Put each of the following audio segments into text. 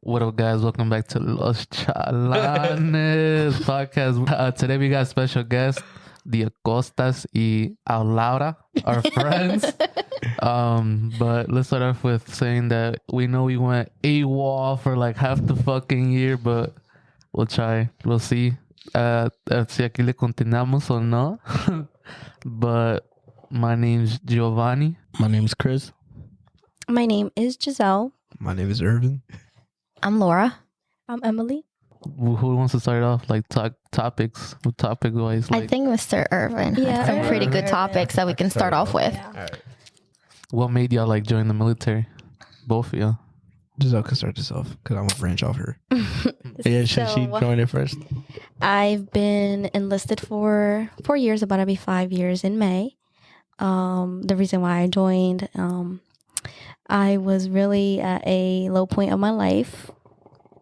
What up, guys? Welcome back to Los Chalanes podcast. Today we got special guests, the Acostas y Laura, our friends. But let's start off with saying that we know we went AWOL for like half the fucking year, but we'll try. We'll see. Si aquí le continuamos o no. But my name's Giovanni. My name's Chris. My name is Giselle. My name is Irvin. I'm Laura. I'm Emily. Who wants to start off? Like topics, topic wise. Like, I think Mr. Irvin Yeah, has some pretty good topics that we can start off with. All right. what made y'all like join the military? Both of y'all. Giselle can start this off because I'm going to branch off her. Yeah, should she join it first? I've been enlisted for 4 years, about to be 5 years in May. The reason why I joined, I was really at a low point of my life.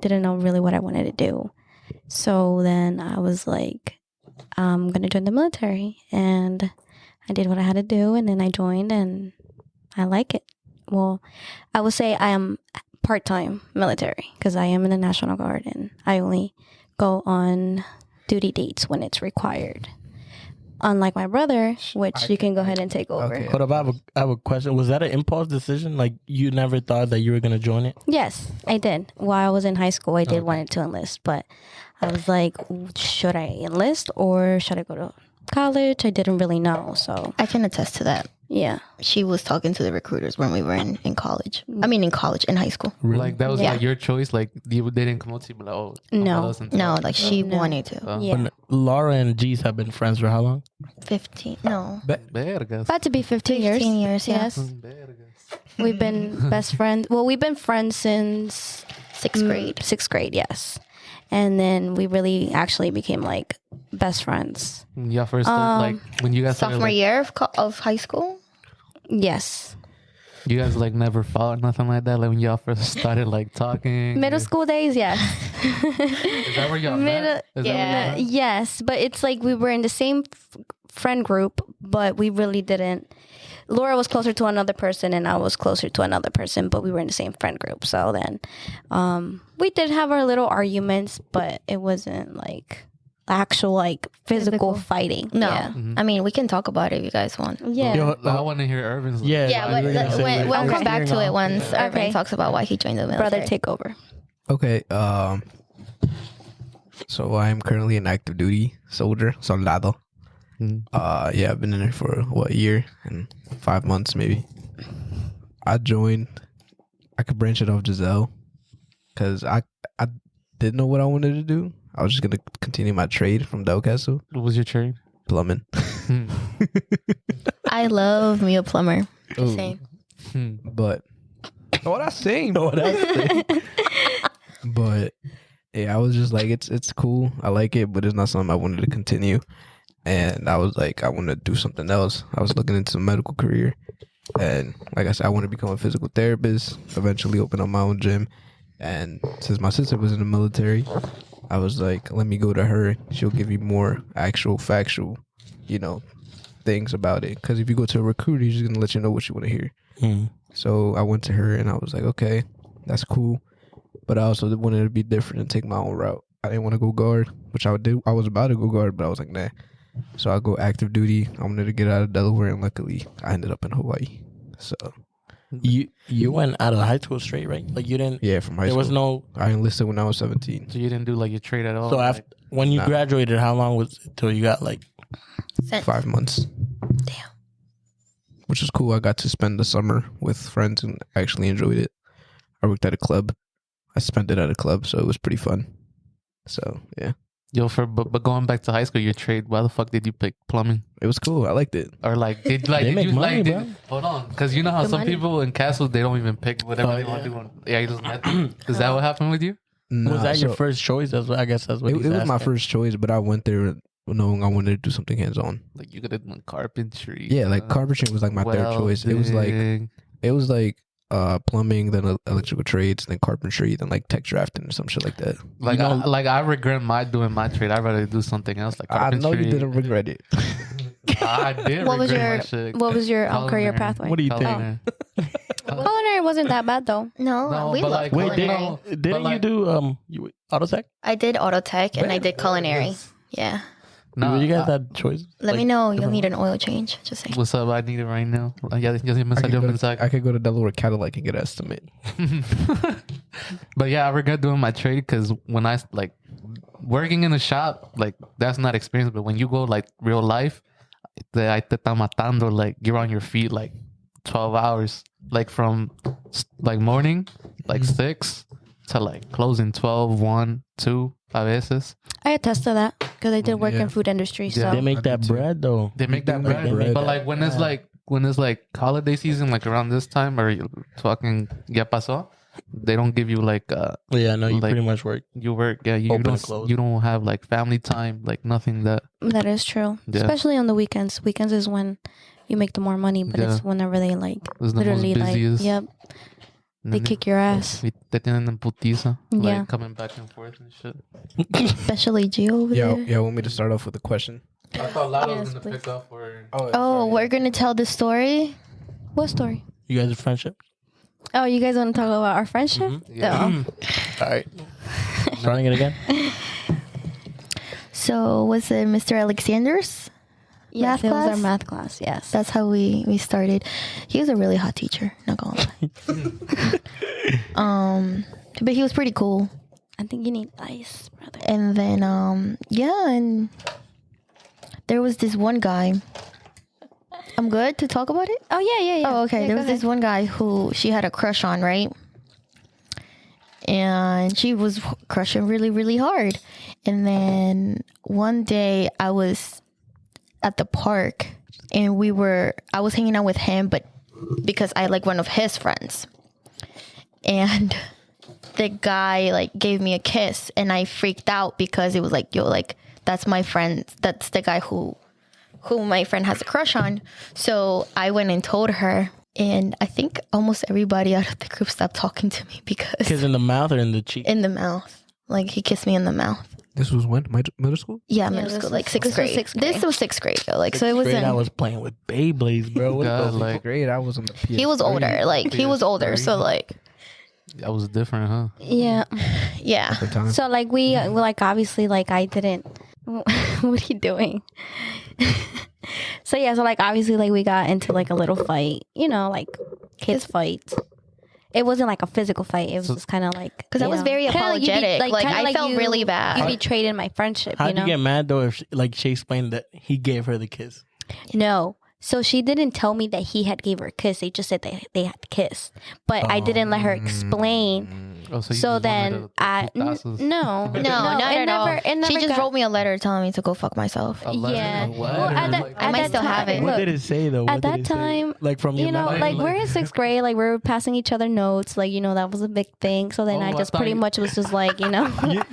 Didn't know really what I wanted to do. So then I was like, I'm going to join the military. And I did what I had to do. And then I joined and I like it. Well, I would say I am part-time military because I am in the National Guard and I only go on duty dates when it's required. Unlike my brother, which you can go ahead and take over. Okay. Hold up, I have a question. Was that an impulse decision? Like, you never thought that you were going to join it? Yes, I did. While I was in high school, I did want to enlist, but I was like, should I enlist or should I go to college? I didn't really know, so I can attest to that. yeah. She was talking to the recruiters when we were in college. I mean, in high school. Like that was Yeah. like your choice. Like they didn't come out to you, but like, oh No. No, like she No. wanted to. Yeah. But Laura and G's have been friends for how long? 15, no. Vergas. About to be 15 years. 15 years, yeah. Yes. Vergas. We've been best friends. Well, we've been friends since 6th grade. 6th grade, yes. And then we really actually became like best friends. When y'all first started, like when you guys started, Sophomore like, year of high school. Yes. you guys like never fought nothing like that. Like when y'all first started like talking. Middle school days, yes. Is that where y'all met? Is that where y'all met? Yes, but it's like we were in the same friend group, but we really didn't. Laura was closer to another person, and I was closer to another person, but we were in the same friend group. So then, we did have our little arguments, but it wasn't like actual like physical fighting. No. Yeah. I mean, we can talk about it if you guys want. Yeah. Yo, I want to hear Irvin's. Yeah. Yeah, I was gonna say, like, we'll I was come back to hearing it all- once Irvin Okay. talks about why he joined the military. Brother, take over. Okay. So I'm currently an active duty soldier, soldado. Yeah, I've been in there for a year and 5 months maybe. I joined. I could branch it off Giselle because I didn't know what I wanted to do. I was just gonna continue my trade from Delcastle, What was your trade? plumbing. I love me a plumber. Ooh. Just saying. But what I saying? No, that's But yeah, I was just like, it's cool. I like it, but it's not something I wanted to continue. And I was like, I want to do something else. I was looking into a medical career. And like I said, I want to become a physical therapist, eventually open up my own gym. And since my sister was in the military, I was like, let me go to her. She'll give you more actual, factual, things about it. Because if you go to a recruiter, he's just going to let you know what you want to hear. So I went to her and I was like, okay, that's cool. But I also wanted to be different and take my own route. I didn't want to go guard, which I would do. I was about to go guard, but I was like, nah. So I go active duty. I wanted to get out of Delaware, and luckily I ended up in Hawaii. So You went out of high school straight, right? Like you didn't. yeah, from high There school. was no. I enlisted when I was 17. So you didn't do like your trade at all? So after when you Nah. graduated, how long was it till you got like? 5 months. Damn. Which was cool. I got to spend the summer with friends and actually enjoyed it. I worked at a club. I spent it at a club, so it was pretty fun. So yeah, Yo, but going back to high school, your trade. Why the fuck did you pick plumbing? it was cool. I liked it. Or like They make you money, like bro. hold on, because you know how Good some money. people in castles they don't even pick whatever they want to do. Yeah, you just met them. Is that what happened with you? Was that your so first choice? I guess that's what It, he's it was my asking. first choice, but I went there knowing I wanted to do something hands-on. Like you could have done carpentry. Yeah, like carpentry was like my third choice. It was like plumbing, then electrical trades, then carpentry, then like tech drafting or some shit like that. like You know- I regret doing my trade. I'd rather do something else like I carpentry. know you didn't regret it. I did What was regret your- my shit. What was your career Culinary. pathway? What do you think? Culinary. Culinary wasn't that bad though. No, No, we but love like, Wait, culinary. no, but didn't like- you do auto tech? I did auto tech and I did culinary. Yes. Yeah. No, you guys I- had choices. Let me Like, know. You'll different need an oil change. Just saying. What's up? I need it right now. Ya me I salió un could, mensaje. I could go to Delaware Cadillac and get an estimate. But yeah, I regret doing my trade because when I like working in a shop, like that's not experience. But when you go like real life, ahí te está matando. Like you're on your feet like 12 hours, like from like morning, like 6 to like closing 12, 1, 2 a veces. I attest to that because I did work Yeah. in food industry. So Yeah. They make I that did too. bread though. They make that make bread, bread. but like when it's like holiday season, like around this time or you fucking ya pasó, they don't give you like Yeah, no, you Like- pretty much work. you work, yeah, you Open and close. don't you don't have like family time, like nothing that that is true, Yeah. especially on the weekends. Weekends is when you make the more money, but it's whenever they like is the literally most like busiest. yep, they kick your ass. Te tienen en putiza, Yeah. like coming back and forth and shit. Especially Gio over there. Yeah, want me to start off with a question? I thought Lala Yes, was gonna please. pick up or Oh, we're gonna tell the story. What story? You guys' friendship? Oh, you guys want to talk about our friendship? Yeah. All right. Starting it again. So was it Mr. Alexander's? Yes, Math it was our class? math class. Yes. That's how we started. He was a really hot teacher, not gonna lie. But he was pretty cool. I think you need ice, brother. And then and there was this one guy. I'm good to talk about it? Oh yeah. Oh, okay. Yeah, There go was this one guy who she had a crush on, right? And she was crushing really, really hard. And then one day I was at the park and I was hanging out with him, but because I like one of his friends. And the guy like gave me a kiss and I freaked out because it was like, yo, like that's my friend. That's the guy who my friend has a crush on. So I went and told her, and I think almost everybody out of the group stopped talking to me Kiss because in the mouth or in the cheek? in the mouth, like he kissed me in the mouth. This was when? Middle school? Yeah, Yeah, middle this school, was- like this sixth was grade. sixth This grade. was sixth grade though, like so it Sixth grade, wasn't. I was playing with Beyblades, bro. What God, the like Great, I was on the PS3. He was older, like he was older, so like that was different, huh? Yeah. yeah. At the time. So like we like obviously like I didn't. What are you doing? So yeah, so like obviously like we got into like a little fight, you know, like kids fight. It wasn't like a physical fight. It was just kind of like Because I was very apologetic. Like, I felt really bad. You betrayed in my friendship. How'd you know? you get mad though if she explained that he gave her the kiss? No. So she didn't tell me that he had gave her a kiss. They just said that they had kissed, but I didn't let her explain. Oh, you So just then wanted I the putazos. no, No, not it at all. never, It never She just got- wrote me a letter telling me to go fuck myself. A letter, Yeah. a letter, Well, at that- like- I might that still have time- it. What look, did it say though? at What that did it say? time, Like from your you know, mouth? like we're in sixth grade, like we're passing each other notes, like you know that was a big thing. So then Oh, I I just thought pretty you- much was just like you know,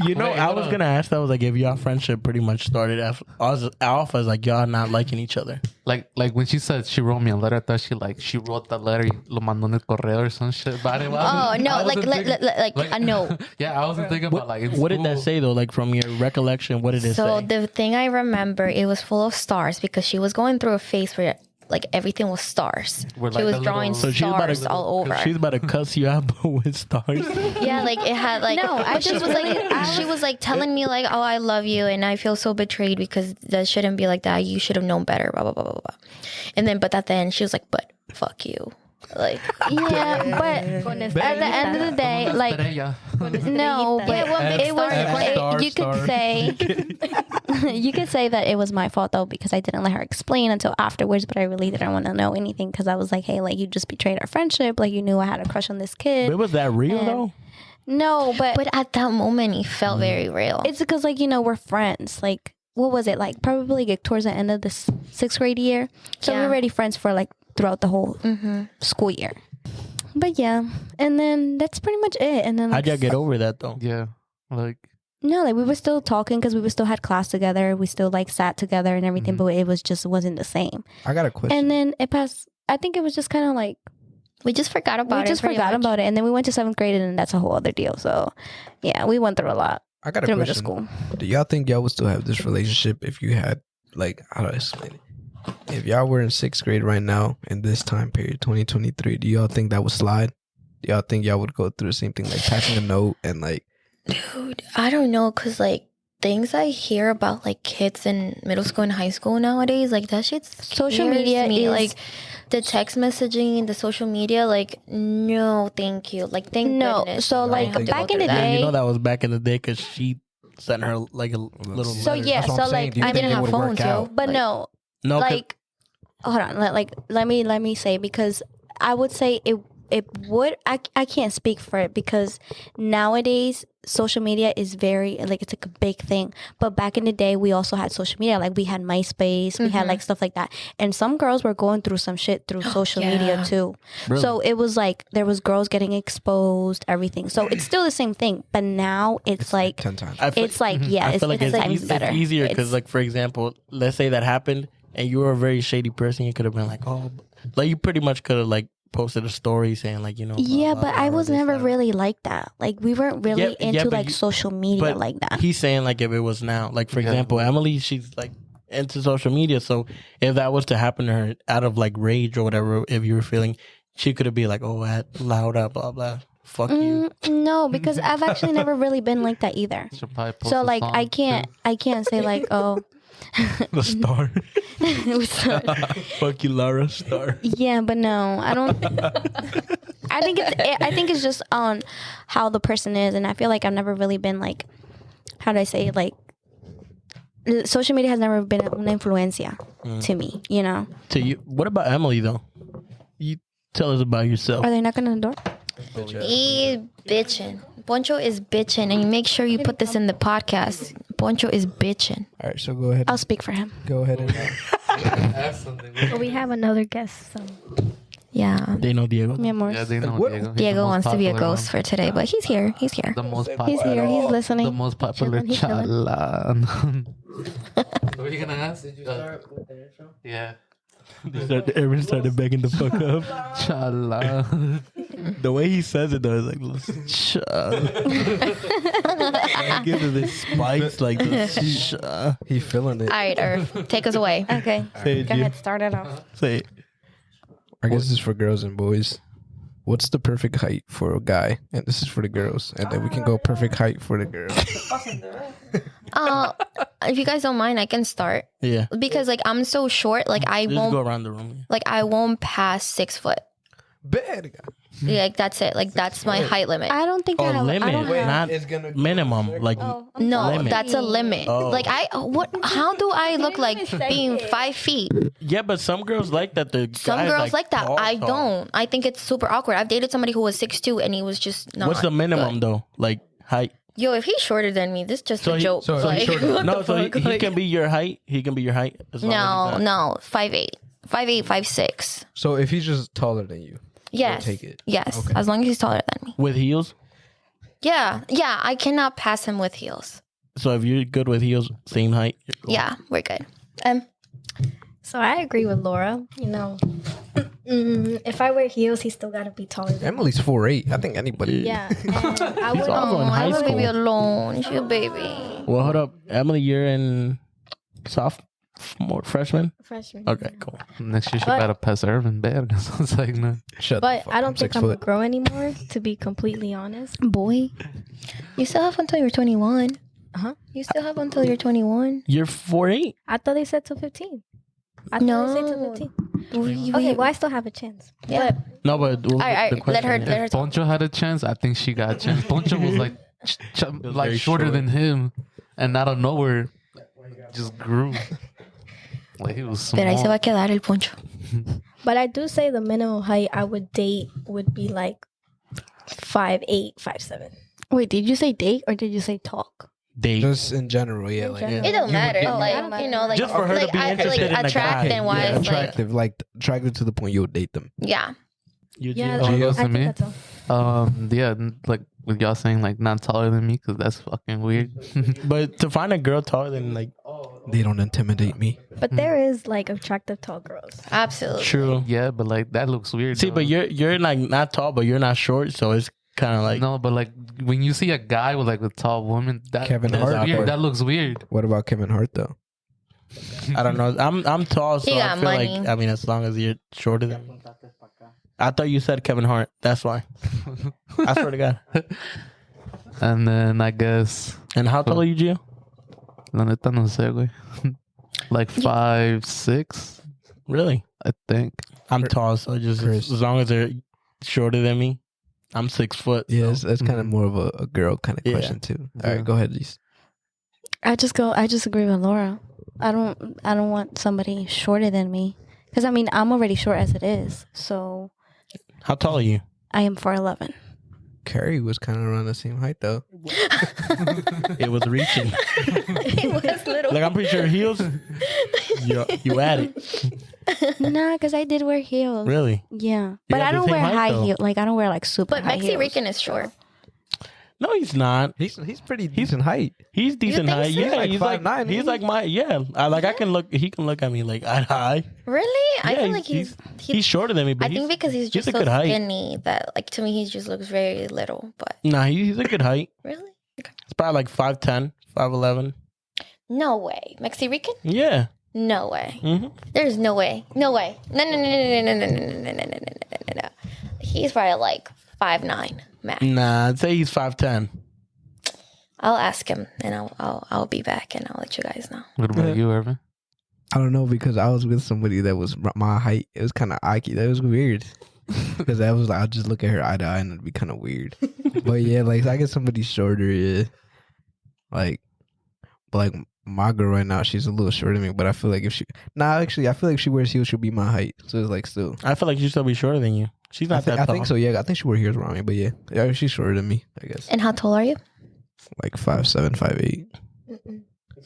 You know, Wait, I hold was on. gonna ask that. I was like, if y'all friendship pretty much started off as like y'all not liking each other. like when she said she wrote me a letter, I thought she wrote the letter, y lo mandó en el correo or some shit. But I Oh wasn't- no, I like wasn't thinking- a note. Yeah, I wasn't thinking about like. in What did that school. say though? Like from your recollection, what did it So say? the thing I remember, it was full of stars because she was going through a phase where like everything was stars. Where, She like, was the drawing little- So she's about to- stars all over. She's about to cuss you out but with stars. Yeah, like it had like No, I but she just was like really- she was like telling me like, oh, I love you and I feel so betrayed because that shouldn't be like that. You should have known better. Blah blah blah blah blah. And then, but at the end, she was like, but fuck you. Like yeah. But at the end of the day, like Estrella. no, but Yeah, one big it was. star. You could say you could say that it was my fault though because I didn't let her explain until afterwards. But I really didn't want to know anything because I was like, hey, like you just betrayed our friendship. Like you knew I had a crush on this kid. But was that real And- though? No, but at that moment, it felt very real. it's because like you know we're friends. Like what was it like? Probably like towards the end of the sixth grade year. So we Yeah. were already friends for like throughout the whole school year. But yeah, and then that's pretty much it. And then How'd like, y'all get over that though? Yeah, like No, like we were still talking because we were still had class together. We still like sat together and everything, but it was just wasn't the same. I got a question. And then it passed. I think it was just kind of like We just forgot about it. we just forgot about it, and then we went to seventh grade, and then that's a whole other deal. So yeah, we went through a lot I got a through middle question. school. Do y'all think y'all would still have this relationship if you had, like, how do I explain it? If y'all were in 6th grade right now in this time period, 2023, do y'all think that would slide? Do y'all think y'all would go through the same thing, like passing a note and like? Dude, I don't know, cause like things I hear about like kids in middle school and high school nowadays, like that shit's Social media me. is Like the text messaging, the social media, like no, thank you. Like thank goodness. So I like don't have to back go in the through that. day, You know that was back in the day because she sent her like a little. So letter. yeah, That's what so I'm saying. like Do you I think didn't it have would work phones, yo. out? but Like, no, No, 'cause- like hold on, let me say, because I would say it would, I can't speak for it because nowadays social media is very like it's like a big thing, but back in the day we also had social media, like we had MySpace, we had like stuff like that, and some girls were going through some shit through social media Yeah. too. Really? So it was like there was girls getting exposed, everything, so it's still the same thing, but now it's like 10 times. I feel, it's like yeah, I it's, feel like it's it's, times eas- better. it's easier because, It's- like, for example, let's say that happened and you were a very shady person. You could have been like, oh, like you pretty much could have like posted a story saying like, you know. blah, yeah, blah, but blah, I or was this, never that. really like that. Like we weren't really Yeah, into but like you- social media But like that. he's saying like if it was now, like for Yeah. example, Emily, she's like into social media. So if that was to happen to her out of like rage or whatever, if you were feeling, she could have been like, oh, loud up, blah blah, fuck you. No, because I've actually never really been like that either. Should probably post So a like song, I can't say like oh The star, So- fuck you, Lara, star. yeah, but no, I don't. I think it's just on how the person is, and I feel like I've never really been like, how do I say it? Like social media has never been una influencia to me, you know. To you, what about Emily though? You tell us about yourself. Are they knocking on the door? He bitching. Poncho is bitching, and you make sure you put this in the podcast. Poncho is bitching. All right, so go ahead. I'll speak for him. Go ahead and. But we have another guest. So. Yeah. They know Diego. Mi amor. Yeah, they know What- Diego. He's the Diego most wants to be a popular ghost one. for today, but he's here. He's here. The most He's popular. here. He's listening. The most popular He's chilling. chalan. What were you gonna ask? Did you start with the intro? Yeah. Everyone started begging the fuck up. Chalan. The way he says it though is like, give it this spikes like this. He feeling it. All right, Irv, take us away. Okay, Say it, go G. ahead. Start it off. Say it. I guess this is for girls and boys. What's the perfect height for a guy? And this is for the girls. And then we can go perfect height for the girls. If you guys don't mind, I can start Yeah. because like I'm so short. Like I Just won't. go around the room. Like I won't pass 6 foot. Bad guy. Like that's it. Like that's my height limit. I don't think Oh, I have. limit, I don't have. not It's gonna minimum. Like No, Limit. that's a limit. Oh. Like what? How do I look like being 5 feet? yeah, but some girls like that. The Some guy, girls like that. tall, I tall. don't. I think it's super awkward. I've dated somebody who was 6'2" and he was just not. What's the minimum good. though? Like height. Yo, if he's shorter than me, this is just So a he- joke. so like, he's shorter. what No, the so fuck? he Like- can be your height. He can be your height. As long No, as he's not- no, 5'8", 5'8", 5'6". So if he's just taller than you, Yes, take it. yes, Okay. as long as he's taller than me. With heels. Yeah, yeah, I cannot pass him with heels. So if you're good with heels, same height. you're cool. Yeah, we're good. So I agree with Laura. You know, if I wear heels, he still got to be taller. Than Emily 4'8". I think anybody. Yeah, and I would. also in Oh, I high have a school. baby alone. She's a baby. Well, hold up, Emily. You're in sophomore, freshman. Freshman. Okay, cool. Next year she But- better pass Irvin bad. I was like, no. Shut the But fuck I up. don't think 6 I'm gonna foot. grow anymore. To be completely honest. Boy, you still have until you're 21. Uh-huh. You still have until you're 21. You're 4'8". I thought they said till 15. I thought No. they said till 15. We- Okay, well I still have a chance. yeah. No, but All right, let her. Let her. If Poncho had a chance, I think she got a chance. Poncho was like, was like very shorter short. than him, and out of nowhere, just grew. Like he was small. Pero ahí se va a quedar el poncho. But I do say the minimum height I would date would be like 5'8", 5'7". Wait, did you say date or did you say talk? Date. Just in general, yeah. Like, general. It don't matter. get- Like you know, like Just for her to like, be interested in a guy. attracting Yeah, wise, like attractive to the point you'll date them. yeah. You Yeah, Gio? Oh, it goes I to think me. that's all. Yeah, like with y'all saying like not taller than me, because that's fucking weird. But to find a girl taller than like They don't intimidate me. But there is like attractive tall girls. Absolutely. true. Yeah, but like that looks weird. See, though. but you're like not tall, but you're not short, so it's kind of like no, but like when you see a guy with like a tall woman, that Kevin that's Hart, weird. or- That looks weird. What about Kevin Hart though? I don't know. I'm tall, so He I got feel money. like, I mean, as long as you're shorter than me. I thought you said Kevin Hart. That's why. I swear to God. And then I guess And how tall are you, Gio? la neta no sé, güey. Like 5'6", Really? I think. I'm tall, so just Chris. as long as they're shorter than me, I'm 6 foot. Yeah, so. that's kind of more of a girl kind of Yeah. question too. All Yeah. right, go ahead, Lise. I just agree with Laura. I don't want somebody shorter than me. Because I mean, I'm already short as it is. So How tall are you? I am 4'11". Carrie was kind of around the same height though. It was reaching. He was little. Like, I'm pretty sure heels. You at it. Nah, because I did wear heels. Really? Yeah. But guys I the don't same wear height, high though. heels. Like, I don't wear like super But high heels. Mexican is short. No, he's not. He's pretty decent height. He's decent think height. so? Yeah, Like he's 5'9", he's isn't like my I can look. He can look at me like eye to eye. Really? I Yeah, feel like he's He's shorter than me, but I think because he's just a so good height. skinny that, like, to me, he just looks very little. But Nah, he's a good height. really, It's probably like 5'10", 5'11". no way. Mexican? Yeah. No way. hmm There's no way. No way. No. He's probably like 5'9" max. Nah, I'd say he's 5'10". I'll ask him and I'll be back and I'll let you guys know. What about you, Irvin? I don't know because I was with somebody that was my height. It was kind of icky. That was weird. Because I was like, I'll just look at her eye to eye and it'd be kind of weird. But yeah, like I get somebody shorter, yeah. But like my girl right now, she's a little shorter than me. But I feel like I feel like if she wears heels, she'll be my height. So it's like still. I feel like she'd still be shorter than you. She's not that I tall. think so. Yeah, I think she wears heels around me. But yeah, she's shorter than me. I guess And how tall are you? like 5'7", 5'8".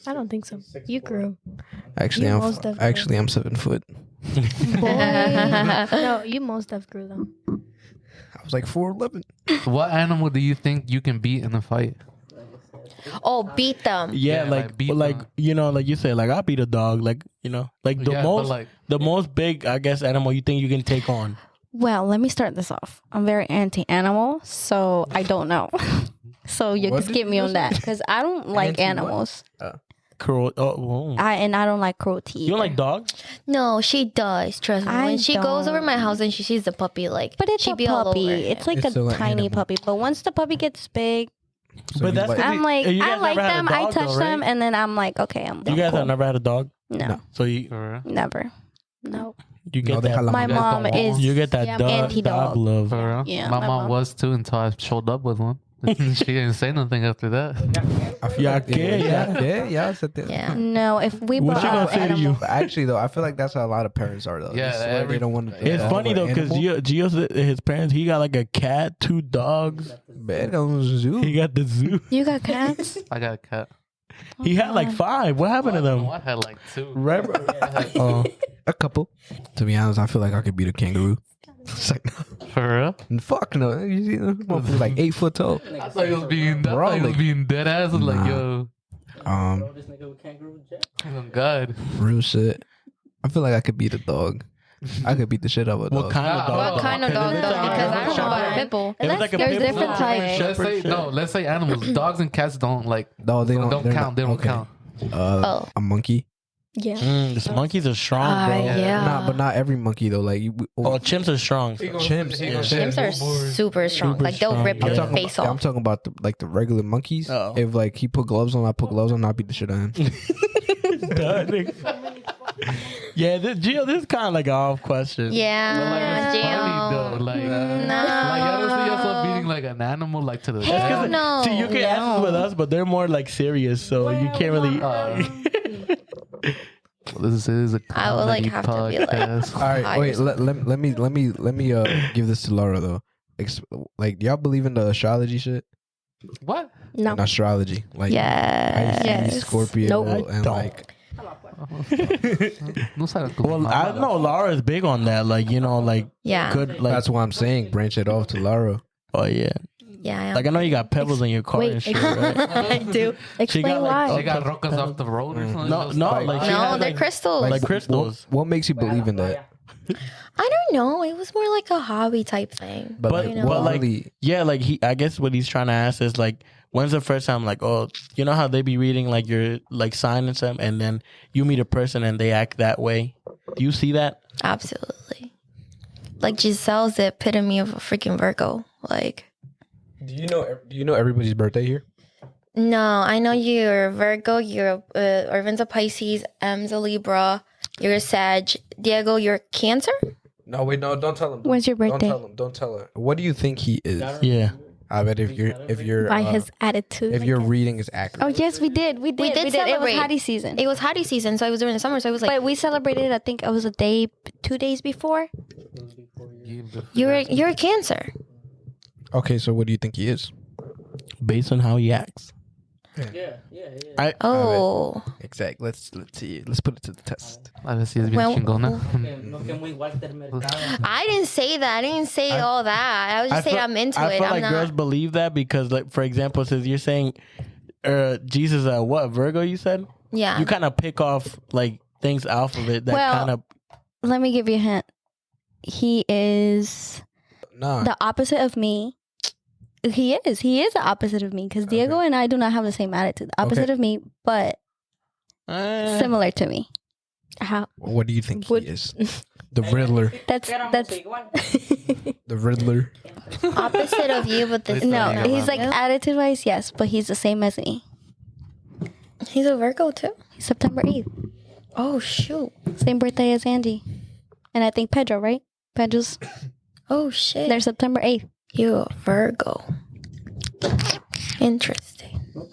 I don't think so. You grew. Actually, You I'm most definitely- I'm 7 foot. No, you most have grew though. I was like 4'11". What animal do you think you can beat in a fight? Oh, beat them. Yeah, Yeah, like like, beat like them. you know, like you said, like I'll beat a dog. Like, you know, like the Yeah, but, most like- the most big, I guess, animal you think you can take on. Well, let me start this off. I'm very anti-animal, so I don't know. So you What can did skip you me just on that because I don't like Anti-what? animals. Cruel. Oh, whoa. I don't like cruelty. You don't like either. dogs? No, she does. Trust me. I When she goes over don't. my house and she sees the puppy, like, But it's she a be all puppy. over It's him. like It's still a an tiny animal. puppy. But once the puppy gets big, So But you that's like- 'cause I'm like, you I guys like never had a them. I dog, touch though, them, right? and then I'm like, okay, I'm You guys cool. have never had a dog, No, so you For real? never. No. you get No, they that. have My guys mom don't is. You get that Yeah, dog anti-dog. love. For real? Yeah, my my mom mom. was too until I showed up with one. She didn't say nothing after that. I feel Yeah, like- yeah. I said that. Yeah. No, if we What's brought she gonna out say to you? animals, But actually, though, I feel like that's how a lot of parents are, though. Yeah, They swear every- they don't want to. It's funny though because Gio's his parents. He got like a cat, 2 dogs. He got the zoo. you got cats. I got a cat. He had like 5. What happened to them? I had like 2. Right? Oh, a couple. To be honest, I feel like I could beat a kangaroo. It's like, For real? fuck no. You see, this motherfucker's like 8 foot tall. I thought he was being, Probably. dead ass. I was like, Nah. yo, oh God. Real shit. I feel like I could beat a dog. I could beat the shit out of a dog. what kind of dog? What kind of dog, though? Because I don't know about a pit bull. It was like a There's pit bull, different types. Let's say, no, let's say animals. Dogs and cats don't like, No, they don't. don't they're count. not- They don't okay. count. Oh. A monkey. Yeah. This monkeys are strong, bro. Yeah. Nah, but not every monkey though. Like Oh, chimps are strong. chimps. Chimps are super strong. Super Like, they'll strong, rip yeah. your I'm talking face about, off. I'm talking about the regular monkeys. Oh. If like he put gloves on, I put gloves on, I'll beat the shit out of him. Yeah, Gio, this is kind of like an off question. Yeah, It's funny though. Gio. Like, No. like I don't see yourself beating like an animal like to the Hell death. no. See, you can ask this with us, but they're more like serious, so you can't really. This is a I would, like, comedy have to be like- podcast. All right, Higher. wait. Let me give this to Laura though. Like, y'all believe in the astrology shit? What? No. In astrology, like Yes. Pisces, Scorpio, Nope. and Don't. like No sabe tu Well, I mamá. know Laura's big on that. Like, you know, like Yeah. good. Like, that's what I'm saying. Branch it off to Laura. oh yeah. Yeah. Like I know you got pebbles in your car and shit, right? I do. Explain got, like, why. She got rocas off the road or something. No, Just no, like- like she No, has, they're like, crystals. like crystals. What makes you believe in that? I don't know. It was more like a hobby type thing. But you know? like, yeah, like I guess what he's trying to ask is like, when's the first time, like, oh, you know how they be reading like your like sign and stuff, and then you meet a person and they act that way. Do you see that? Absolutely. Like Giselle's the epitome of a freaking Virgo. Like, Do you know everybody's birthday here? no, I know you're a Virgo. You're Irvin's a Pisces. M's a Libra. You're a Sag. Diego, you're a Cancer. No, wait, no, don't tell him. When's your birthday? Don't tell her. What do you think he is? Yeah. I bet if you're By his attitude. if your reading is accurate. Oh yes, we did. We did. did It was celebrate. hottie season. It was hottie season, so I was during the summer. So I was like, But we celebrated. I think it was 2 days before. you're a Cancer. Okay, so what do you think he is? Based on how he acts. Oh, Exactly. Let's see. Let's put it to the test. A ver si es bien Well, chingona. I didn't say that. I didn't say all that. I was just saying I'm into I it. feel I'm like not. girls believe that because, like, for example, since you're saying, Jesus, what Virgo? You said Yeah. you kind of pick off like things off of it that Well, kind of. Let me give you a hint. He is Nah. the opposite of me. He is the opposite of me because Diego and I do not have the same attitude. The opposite Okay. of me, but similar to me. How? What do you think he What- is? The Riddler. That's The Riddler. Opposite of you, but this no. He's like attitude wise, yes, but he's the same as me. he's a Virgo too. He's September 8th, Oh shoot. same birthday as Andy, and I think Pedro, right? Pedro's Oh shit. they're September 8th. You a Virgo. Interesting. You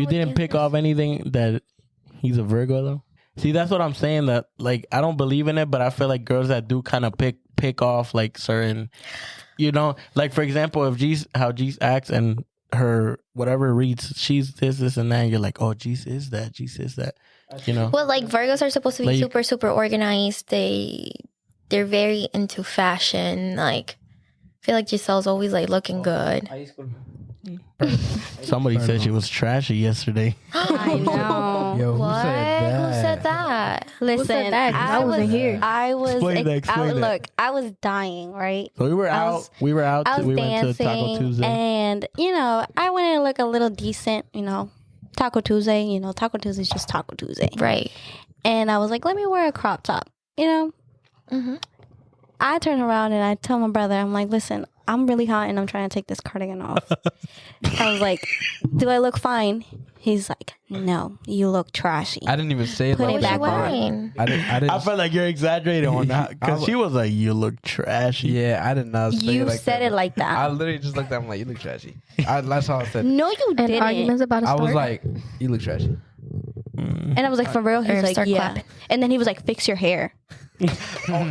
didn't pick off anything that he's a Virgo though. See, that's what I'm saying. That like I don't believe in it, but I feel like girls that do kind of pick off like certain, you know, like for example, if how G's acts and her whatever reads, she's this and that, and you're like, oh, G's is that, G's is that, you know. Well, like Virgos are supposed to be Like- super organized. They're very into fashion. Like, I feel like Giselle's always like looking good. Somebody said she was trashy yesterday. I know. Yo, who What? said that? Who said that? Listen, said that? 'Cause I wasn't here. I was. Explain that, explain that. Look, I was dying, right? So we were I out. was- we were out. I was We went to Taco dancing, Tuesday. and I wanted to look a little decent. Taco Tuesday. Taco Tuesday is just Taco Tuesday, Right. and I was like, let me wear a crop top. Mm-hmm. I turn around and I tell my brother, I'm like, listen, I'm really hot and I'm trying to take this cardigan off. I was like, do I look fine? He's like, no, you look trashy. I didn't even say it Put like it What back was you on. wearing? I didn't. I felt like you're exaggerating on that because she was like, "You look trashy." Yeah, I did not say You it like said that. it like that. I literally just looked at him like, you look trashy. That's how I said. No, you And didn't. arguments about a I start. was like, you look trashy. And I was like, for real? He's Or like, start yeah. clapping. And then he was like, fix your hair.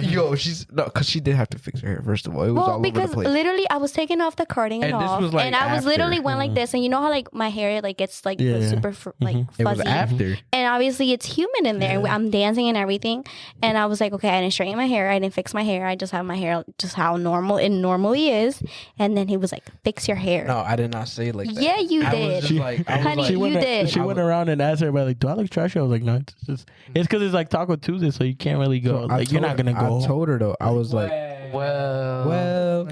Yo, because she did have to fix her hair. First of all, it was all Well, over the because place. literally I was taking off the cardigan And this off, was, like, and I was after. literally went like this, and you know how like my hair like gets like Yeah, yeah. super like It was fuzzy, after. and obviously it's humid in there. And I'm dancing and everything, and I was like, okay, I didn't straighten my hair, I didn't fix my hair, I just have my hair just how normal it normally is. And then he was like, fix your hair. No, I did not say it like that. Yeah, you I was did. just like, I was Honey, like, you did. She went around and asked everybody, like, "Do I look trashy?" I was like, "No, it's because it's like Taco Tuesday, so you can't really go. I Like, you're not gonna go." I told her though. I was like, Well, well,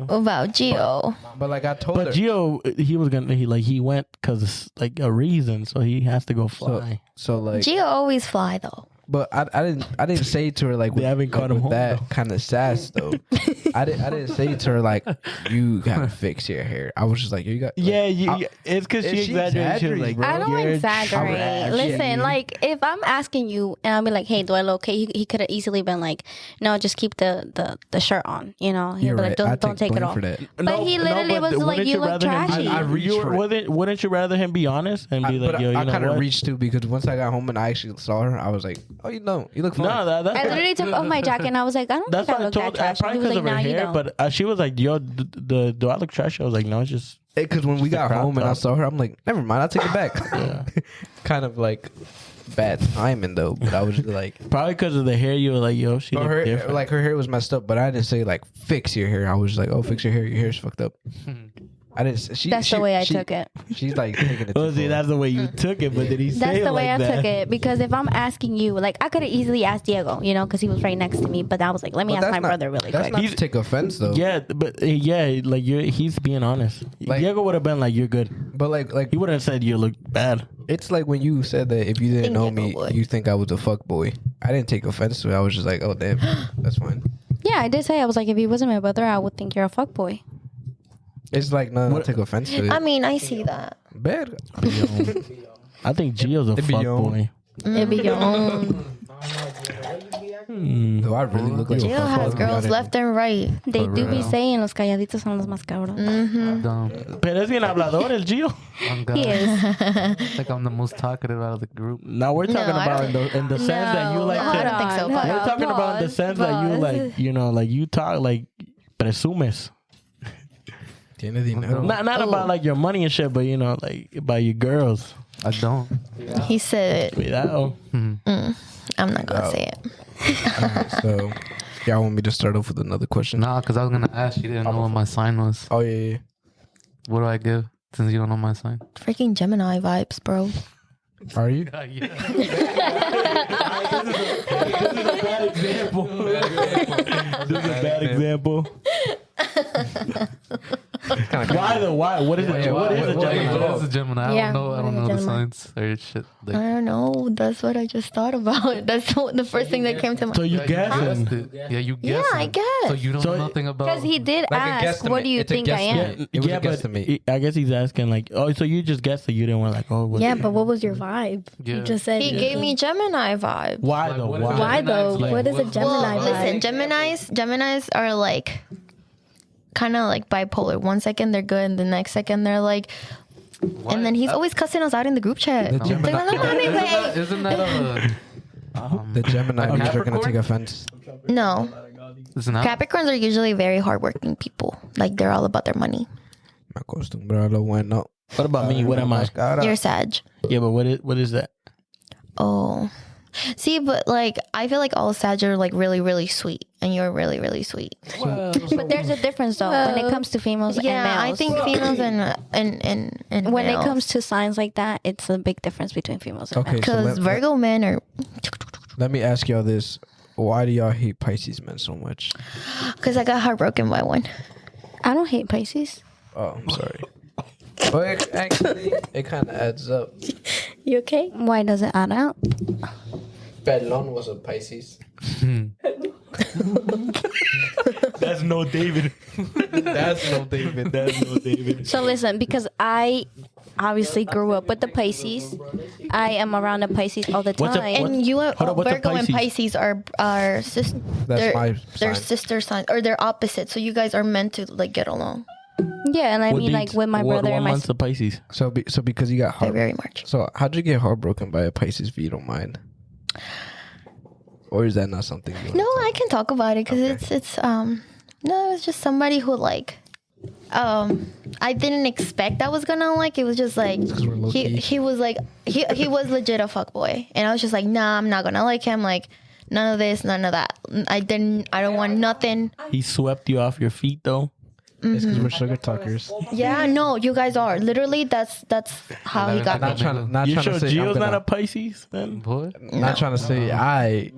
About Gio. but like I told But her. Gio, he went because like a reason, so he has to go fly. So like, Gio always fly though. but I didn't say it to her like They haven't caught him with home, that though. kind of sass though. I didn't say it to her like you gotta fix your hair. I was just like, you got like, It's because If she she exaggerates. She was exaggerates, like, bro. I don't "You're exaggerate. trashy." Listen, like if I'm asking you and I'll be like, "Hey, do I look okay?" He could have easily been like, "No, just keep the shirt on." He'd You're be right. like, I "Don't take it blame off." for that. But he literally was like, wouldn't "You look rather him- trashy." I reached for it. Wouldn't you rather him be honest and be like, But "Yo, you I know kind of what?" reached too because once I got home and I actually saw her, I was like, oh, you look fine. No, that's I literally took off my jacket and I was like, "I don't That's think I what I look that told. trashy." Probably He was because like, of her "Nah, you hair, don't." but she was like, "Yo, do I look trashy?" I was like, "No, it's just." Because when we Just a got crop home and I top. saw her, I'm like, never mind, I'll take it back. Kind of like bad timing though, but I was just like, Probably because of the hair, you were like, "Yo, she oh, look her different." like her hair was messed up, but I didn't say like fix your hair. I was just like, oh, fix your hair. Your hair's fucked up. I didn't. That's the way I took it. She's like taking it. Oh, see, that's the way you took it, but did he say That's it the way like I that? took it. Because if I'm asking you, like, I could have easily asked Diego, you know, because he was right next to me. But I was like, let me ask my brother really That's quick. not to take offense though. Yeah, but like he's being honest. Like- Diego would have been like, "You're good." But like He wouldn't have said you look bad. it's like when you said that if you didn't Think know Diego me, would. you think I was a fuck boy. I didn't take offense to it. I was just like, oh damn, that's fine. Yeah, I did say, I was like, if he wasn't my brother, I would think you're a fuckboy. It's like no, don't take offense to it. I mean, I see that. Bad. I think Gio's a It be fuck your own. boy. It'd be your own. Do I really look like a Jill fuck has boy? girls left and right. They For do be real. saying los calladitos son los más cabros. Dumb. Pero es bien hablador el Gio. I'm God. He is. I think I'm the most talkative out of the group. Now we're talking I about don't- in the sense that you like no, I to. don't think so. No, But We're talking about in the sense that you like, you know, like you talk like presumes. Tiene dinero. Not about like your money and shit, but you know, like about your girls. I don't. he said, Cuidado. I'm not going to say it. So, y'all want me to start off with another question? Nah, because I was going to ask. You didn't know what my sign was. Oh yeah. What do I give since you don't know my sign? Freaking Gemini vibes, bro. Are you? Yeah. This is a bad example. Why though? Why? What is it? Yeah, What is a What Gemini? is a Gemini? Yeah, I don't know the Gemini. signs or shit. I Like, don't know. That's what I just thought about. That's the first thing that came to mind. So you guessed guessing? it. Yeah, you Yeah, guessed. I it. guess. So you don't So- know nothing about. Because he did Like a ask, guesstimate. what do you It's a think I am? guesstimate. It was a guesstimate. I guess he's asking like, oh, so you just guessed, so you didn't want like, oh, what Yeah, but what was your vibe? Yeah. You just said He gave me Gemini vibes. Why Like, though? what is Why? a Why though? Gemini's like? What is a What's- Gemini Well, vibe? listen, Geminis are like kind of like bipolar. One second they're good, and the next second they're like, and then he's always cussing us out in the group chat. The They're like, Gemini- "No, mami, babe." Isn't that a The Gemini A are gonna Capricorn? take offense. No, isn't that Capricorns are usually very hardworking people. Like they're all about their money. Me acostumbro a lo bueno. What about me? What am I? You're Sag. Yeah, but what is that? Oh, see, but like I feel like all Sag are like really, really sweet, and you're really, really sweet. But there's a difference, though, when it comes to females and Yeah, males. I think females and when males. it comes to signs like that, it's a big difference between females and Okay, males. so because Virgo men are let me ask y'all this: why do y'all hate Pisces men so much? because I got heartbroken by one. I don't hate Pisces. Oh, I'm sorry. But actually, it kind of adds up. You okay? Why does it add up? Pelon was a Pisces. That's no David. That's no David. That's no David. So listen, because I obviously grew up with the Pisces, I am around the Pisces all the What's a- time. what- And you, Hold on, what's a Virgo and Pisces? Pisces are sister. That's my they're sign. sister signs, or they're opposite. So you guys are meant to like get along. Yeah, and I What mean, like dates- with my brother what and my months of Pisces? So because you got heart. February, March. So how'd you get heartbroken by a Pisces? If you don't mind, or is that not something? You No, I can talk about it because Okay. it's no, it's just somebody who like I didn't expect I was gonna like. It was just like 'cause we're low-key. he was like he was legit a fuckboy, and I was just like, nah, I'm not gonna like him. Like none of this, none of that. I don't want nothing. He swept you off your feet though. It's because we're sugar talkers. Yeah, no, you guys are literally that's how he got Not me. trying You to sure say I'm Gio's not gonna- a Pisces then? boy? Not trying to say I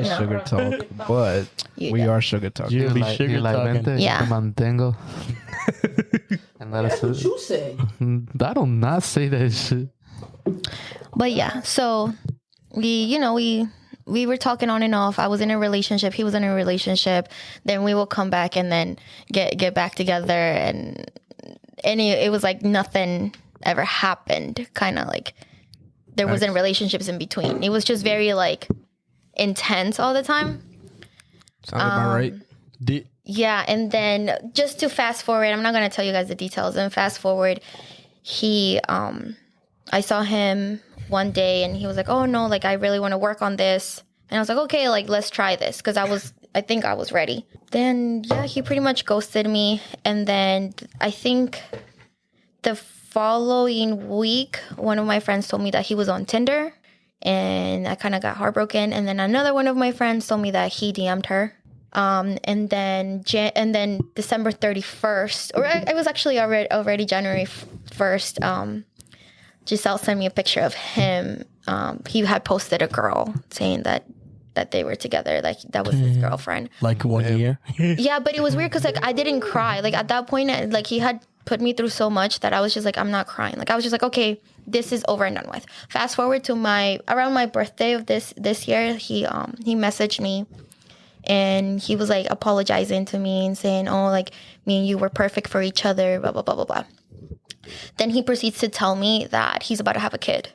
sugar talk, but You we don't. are sugar talkers. You You're be like, sugar you're like, talking. vente, Yeah. te mantengo. And that is it. You say. I do not say that shit. But yeah, so we were talking on and off. I was in a relationship. He was in a relationship. Then we will come back and then get back together. And it was like nothing ever happened. Kind of like there wasn't relationships in between. It was just very like intense all the time. Sound about right? Did, Yeah, and then just to fast forward, I'm not gonna tell you guys the details. And fast forward, I saw him one day, and he was like, "Oh no, like I really want to work on this." And I was like, "Okay, like let's try this," because I think I was ready. Then yeah, he pretty much ghosted me, and then I think the following week, one of my friends told me that he was on Tinder, and I kind of got heartbroken. And then another one of my friends told me that he DM'd her. And then December 31st, or it was actually already January 1st. Giselle sent me a picture of him. He had posted a girl saying that they were together, like that was his girlfriend. Like 1 year. Yeah, but it was weird because like I didn't cry. Like at that point, like he had put me through so much that I was just like, I'm not crying. Like I was just like, okay, this is over and done with. Fast forward to around my birthday of this year, he messaged me and he was like apologizing to me and saying, oh, like me and you were perfect for each other, blah blah blah blah blah. Then he proceeds to tell me that he's about to have a kid.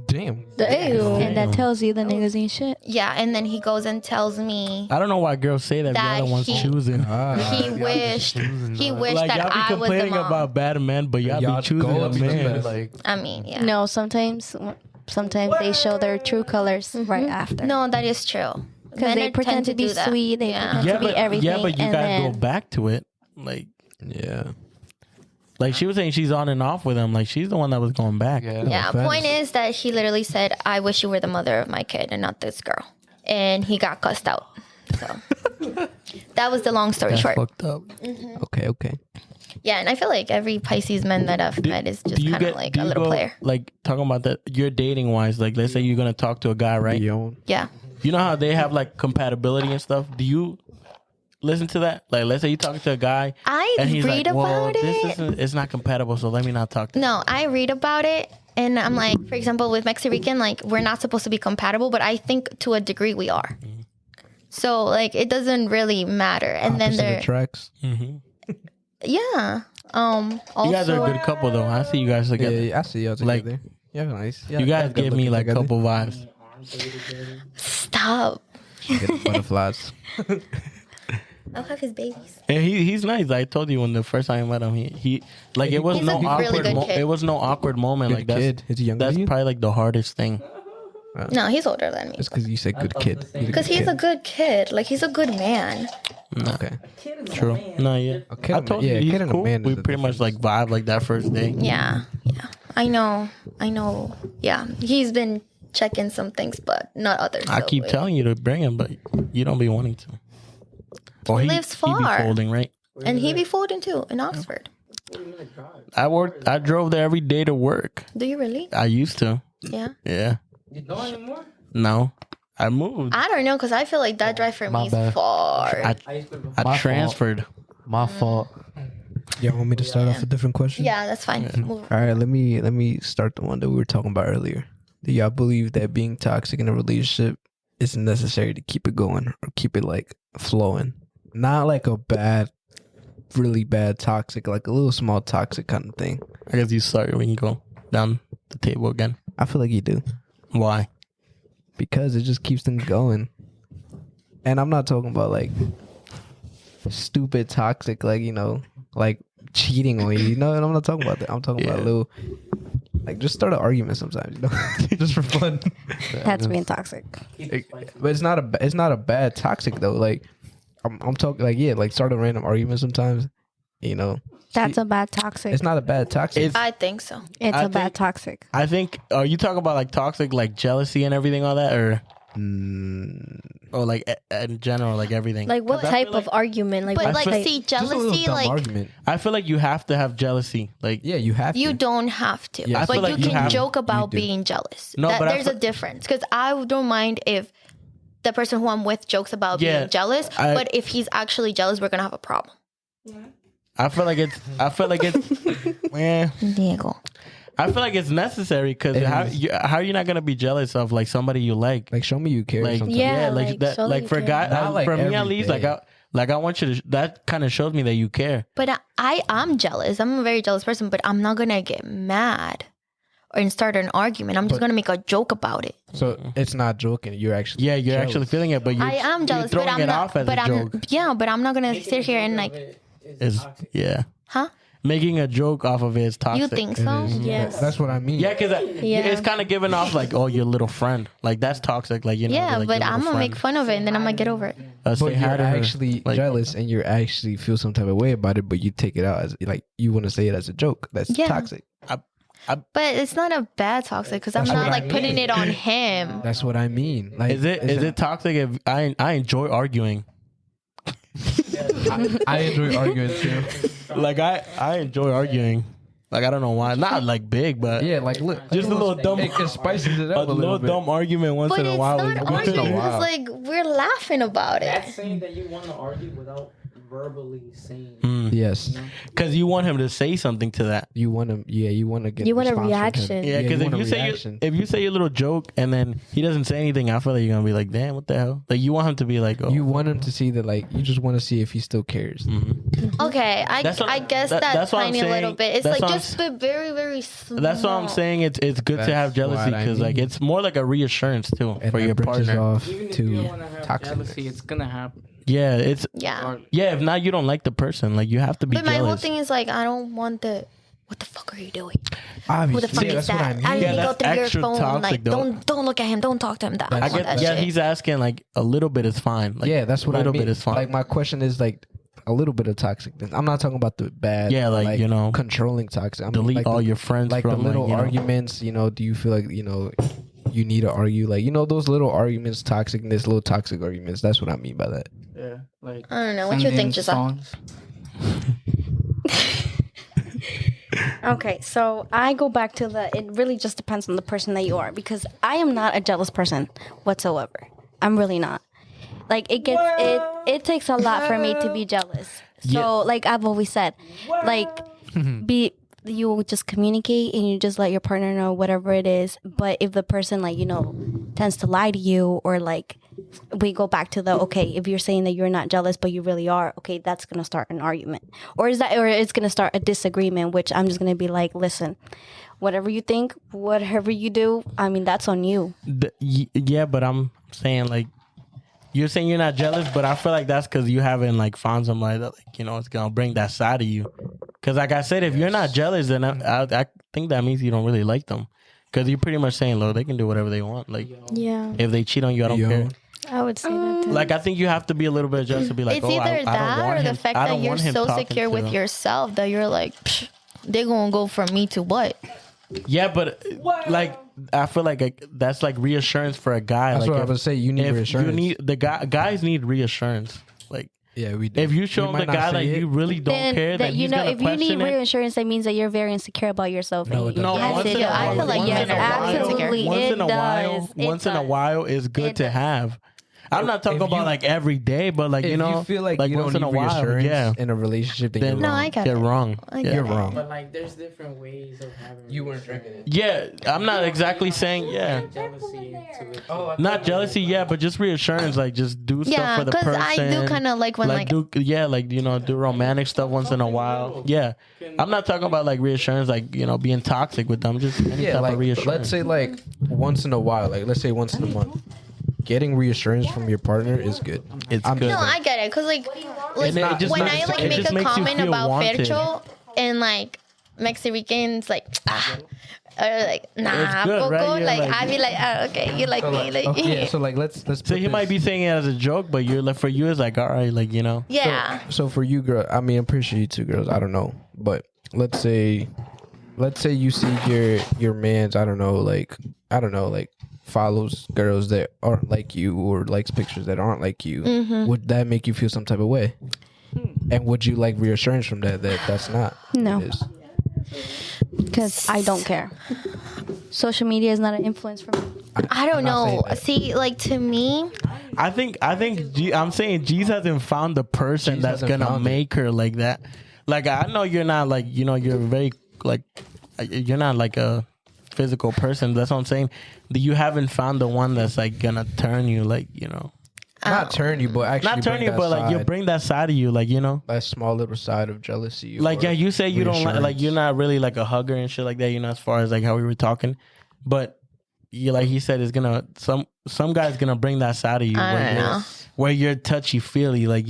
Damn. And that tells you the niggas ain't shit. Yeah, and then he goes and tells me I don't know why girls say that. that The other one's choosing. he wished Like that y'all be I was the complaining mom. about bad men, but y'all Y'all be choosing go a to the man. best. Like, I mean, yeah. No, sometimes they show their true colors right after. No, that is true. Because Men they are- pretend tend to be do that. sweet. They pretend Yeah, to be but everything. but you and gotta then, go back to it. Yeah. Like she was saying, she's on and off with him. Like she's the one that was going back. yeah. Yeah, offense. point is that he literally said, I wish you were the mother of my kid and not this girl. And he got cussed out. So that was the long story That's short. fucked up. Okay. Yeah, and I feel like every Pisces man that I've met is just kind of like a little player. Like talking about that, you're dating wise. Like let's say you're gonna talk to a guy, right? Beyond. Yeah. You know how they have like compatibility and stuff. Do you listen to that? Like let's say you talking to a guy I and he's read like, "Well, about this it. isn't. It's not compatible. So let me not talk to." No, I read about it. And I'm like, for example, with Mexican, like we're not supposed to be compatible, but I think to a degree we are. So like it doesn't really matter. And then Opposite they're attracts. yeah. Also, You guys are a good couple, though. I see you guys together. Yeah, I see y'all Like, together. Yeah, nice. Yeah, You guys good give me looking like together. couple vibes. stop. Get the butterflies. I'll have his babies. And he's nice. I told you when the first time I met him, he like it was He's no a really awkward. good kid. It was no awkward moment. Good Like that's kid. Is he younger that's than you? probably like the hardest thing. No, he's older than me. It's because you said good kid. Because he's a good kid. Like he's a good man. Okay. True. No, yeah. A kid I and- told yeah, you a he's kid and a cool. man is We a pretty much like vibe like that first day. Yeah. Yeah. I know. Yeah. He's been checking some things, but not others. I so keep wait. telling you to bring him, but you don't be wanting to. Or He lives He far. be folding, right? And he be folding too in Oxford. I drove there every day to work. Do you really? I used to. Yeah. Yeah. You don't anymore? No. I moved. I don't know because I feel like that drive for My me is bad. far. I My fault. transferred. My fault. Y'all want me to start off a different question? Yeah, that's fine. Move. All right, let me start the one that we were talking about earlier. Do y'all believe that being toxic in a relationship is necessary to keep it going or keep it like flowing? Not like a bad, really bad toxic, like a little small toxic kind of thing. I guess you start. We can go down the table again. I feel like you do Why? because it just keeps things going. And I'm not talking about like stupid toxic, like like cheating on you. You know, and I'm not talking about that. I'm talking about a little. Like, just start an argument sometimes, just for fun. That's being toxic. But it's not a bad toxic though. Like, I'm talking like like start a random argument sometimes. That's a bad toxic. It's not a bad toxic. I think so. It's I a bad think- toxic. I think. Are you talking about like toxic, like jealousy and everything, all that, or like in general, like everything? Like what 'Cause I type feel of argument? Like But what like, type? see, just a little jealousy, dumb like argument. I feel like you have to have jealousy. Like Yeah, you have you to. don't have to, Yeah, I but feel you like you can have- joke about do. being jealous. No, but I there's a difference because I don't mind if the person who I'm with jokes about Yeah, being jealous, but if he's actually jealous, we're gonna have a problem. I feel like it's. Man, Diego. I feel like it's necessary because how are you not gonna be jealous of like somebody you like? Like, show me you care. Like sometimes. Yeah, like like, that. show that Like you for care. guy, Not like for me at every least, day. like I want you to. That kind of shows me that you care. But I am jealous. I'm a very jealous person, but I'm not gonna get mad or start an argument. I'm just gonna make a joke about it. So it's not joking. You're actually. Yeah, you're jealous. actually feeling it, but I am jealous, you're but throwing I'm it not. off as But a joke. but I'm not gonna sit here and like, Yeah, huh? making a joke off of it is toxic. You think It so? is. Yes. That's what I mean. Yeah, because Yeah. it's kind of giving off like, oh, your little friend. Like that's toxic. Like Yeah, like, but your I'm little gonna make friend. fun of it and then I'm gonna get over it. But Say hi you're to her. actually Like, jealous and you actually feel some type of way about it, but you take it out as like you want to say it as a joke. That's Yeah. toxic. But it's not a bad toxic because I'm That's not what I like putting mean. it on him. That's what I mean. Like, Is it toxic if I enjoy arguing? I enjoy arguing too. Like I enjoy arguing. Like I don't know why. Not like big, but Yeah, like look, just a little dumb. It spices it up A little bit. dumb argument once But in a it's while. not is good. arguing. while. It's like we're laughing about it. That's saying that you want to argue without verbally saying. Yes, Because you want him to say something to that. you want to. Yeah, you want to get. You want a response from him. reaction. Yeah, because you if want you a say reaction. if you say a little joke and then he doesn't say anything, I feel like you're gonna be like, damn, what the hell? Like you want him to be like, oh, You want him to see that, like, you just want to see if he still cares. Okay, That's what- I guess that- that that's what I'm tiny little saying. bit. It's That's like what I'm just but very, very small. That's what I'm saying. It's good to That's have jealousy what I because like mean. it's more like a reassurance too And for that your bridges partner. off Even if you don't to want to have toxic. jealousy, it's gonna happen. Yeah, it's Yeah. yeah. If not, you don't like the person. Like you have to be But my whole jealous. thing is like I don't want the. What the fuck are you doing? Obviously, Who the fuck is that's that? what I mean. I Yeah, didn't go that's through your extra phone. toxic, Like though. don't look at him. Don't talk to him. I I want get. that Yeah, shit. he's asking like a little bit is fine. Like, Yeah, that's what a I little mean. bit is fine. Like my question is like a little bit of toxic. I'm not talking about the bad. Yeah, like, you know, controlling toxic. I mean, delete like all the, your friends like from the little like, you know, arguments. You know, do you feel like you need to argue? Like those little arguments, toxicness, little toxic arguments. That's what I mean by that. Yeah, like I don't know. What you think, Giselle? Okay, so I go back to it really just depends on the person that you are because I am not a jealous person whatsoever. I'm really not. Like it takes a lot for me to be jealous. So Yeah. like I've always said, like you just communicate and you just let your partner know whatever it is. But if the person tends to lie to you or like we go back to if you're saying that you're not jealous but you really are, okay, that's gonna start an argument. Or it's gonna start a disagreement, which I'm just gonna be like, listen, whatever you think, whatever you do, I mean that's on you. Yeah, but I'm saying like you're saying you're not jealous, but I feel like that's because you haven't like found somebody that it's gonna bring that side of you. Because like I said, if you're not jealous, then I think that means you don't really like them. Because you're pretty much saying, look, they can do whatever they want. Like Yeah, if they cheat on you, I don't care. I would say that too. Like I think you have to be a little bit jealous to be like, It's oh, either I don't that want or the him. fact I that don't you're want him so talking secure to with them. yourself that you're like, psh, they're gonna go from me to what? Yeah, but like I feel like that's like reassurance for a guy. That's like what I was say. You need if reassurance. you need guys need reassurance. Like yeah, we do. if you show We him might the not guy say like it. you really don't care, that if he's you gonna need question it. reassurance, that means that you're very insecure about yourself. No, it No, Yes, once it in a does. I feel like once yes, in a while- absolutely. Once It in a does. while, It once in a does. while is good It to does. have. I'm not talking If about you- like every day, but like if you feel like you once don't in a need while, reassurance yeah. in a relationship, then Then you're No, wrong. I got You're it. wrong. I get You're it. wrong. But like, there's different ways of having. You weren't drinking it. Yeah, I'm not exactly saying yeah. jealousy to it. Oh, Not jealousy, yeah, but just reassurance. Like just do stuff Yeah, for the because person. I do kind of like when like do do romantic stuff once in a while. Yeah, I'm not talking about like reassurance, like being toxic with them. Just any Yeah, type like of reassurance. let's say like once in a while, like let's say once in a month, getting reassurance from your partner is good. It's I'm good. no, I get it because like And it just when makes- I like it make just a makes you comment feel about wanted. Fercho and like Mexicans like or like nah, It's good, Coco, right? You're like like- I be like oh, okay, you like So me, like okay, so like let's So put he this- might be saying it as a joke, but you're like for you it's like all right, like yeah. So for you, girl, I mean, I'm pretty sure you two girls. I don't know, but let's say you see your man's. I don't know, like follows girls that aren't like you or likes pictures that aren't like you. Would that make you feel some type of way? And would you like reassurance from that's not? No. It is? Because I don't care. Social media is not an influence for me. I don't I'm not saying know. that. See, like to me, I think I'm saying G's hasn't found the person G's that's hasn't gonna found it. make her like that. Like I know you're not like you're very like you're not like a physical person. That's what I'm saying. You haven't found the one that's like gonna turn you like Not turn you, but actually not turn bring you, that but like you side, bring that side of you like that small little side of jealousy. like or yeah, you say you don't like reassurance. you're not really like a hugger and shit like that, as far as like how we were talking, but you like he said it's gonna some guy's gonna bring that side of you I don't know. where you're touchy feely like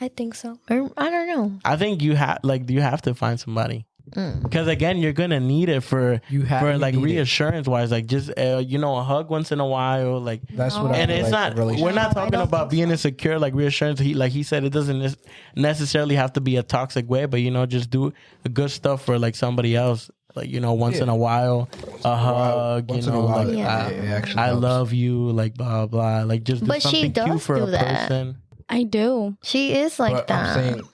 I think so. Or, I don't know. I think you have to find somebody because again you're gonna need it for You like need it. reassurance wise, like just a hug once in a while, like That's what I and feel it's like not a we're not I talking don't about being insecure like reassurance. He said it doesn't necessarily have to be a toxic way, but just do good stuff for like somebody else, like once in a while a hug, Once in a while, like Yeah. it actually I helps. love you, like blah blah, like just do But she something cute does for do a that. person. I do. She is like But that. I'm saying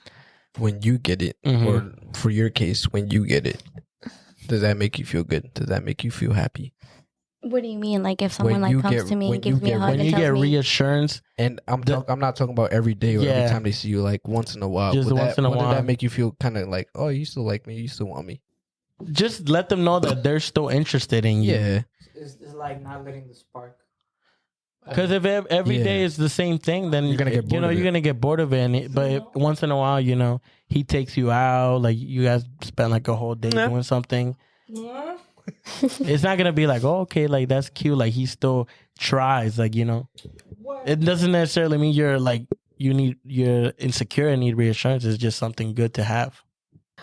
when you get it, Mhm. or for your case, when you get it, does that make you feel good? Does that make you feel happy? What do you mean? Like if someone When like you comes get- to me when and gives you me a get- hug When and you tells get me, reassurance, And I'm not talking about every day or Yeah. every time they see you. Like once in a while. Just Would once in a would while. that make you feel kind of like, oh, you still like me? You still want me? just let them know that they're still interested in you. Yeah. It's like not letting the spark. Because if every Yeah. day is the same thing, then You're gonna get bored of you're it. gonna get bored of it. But once in a while, he takes you out, like you guys spend like a whole day doing something. It's not gonna be like, oh, okay, like that's cute. Like he still tries, like It doesn't necessarily mean you're insecure and need reassurance. It's just something good to have.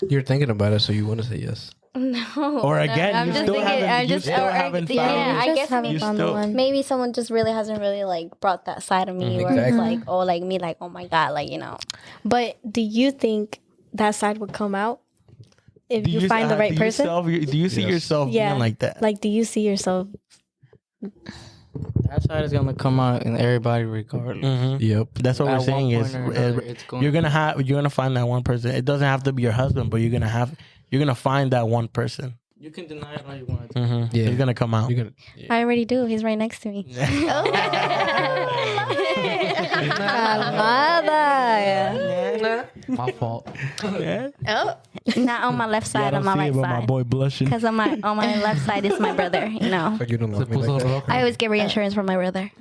You're thinking about it, so you want to say yes. no. Or again, I'm you just still thinking. haven't- I'm you just. still or- haven't found yeah, it. I You guess just haven't You found still- the one. Maybe someone just really hasn't really like brought that side of me where it's like, oh, like me, like, oh my God, like, But do you think that side would come out if Do you find the right person? Do you see Yes. yourself Yeah. being like that? Like, do you see yourself? That side is gonna come out in everybody regardless. Mhm. Yep. That's what At we're one saying point is or another, it's going you're gonna find that one person. It doesn't have to be your husband, but you're gonna find that one person. You can deny it all you want. Mm-hmm. Yeah. It's gonna come out. You're gonna. I already do. He's right next to me. My fault. Yeah. Oh, Not on my left Y'all side, don't on my see right it, but my side. boy blushing. Because on my left side is my brother. Like you don't love me like that. I always get reassurance from my brother.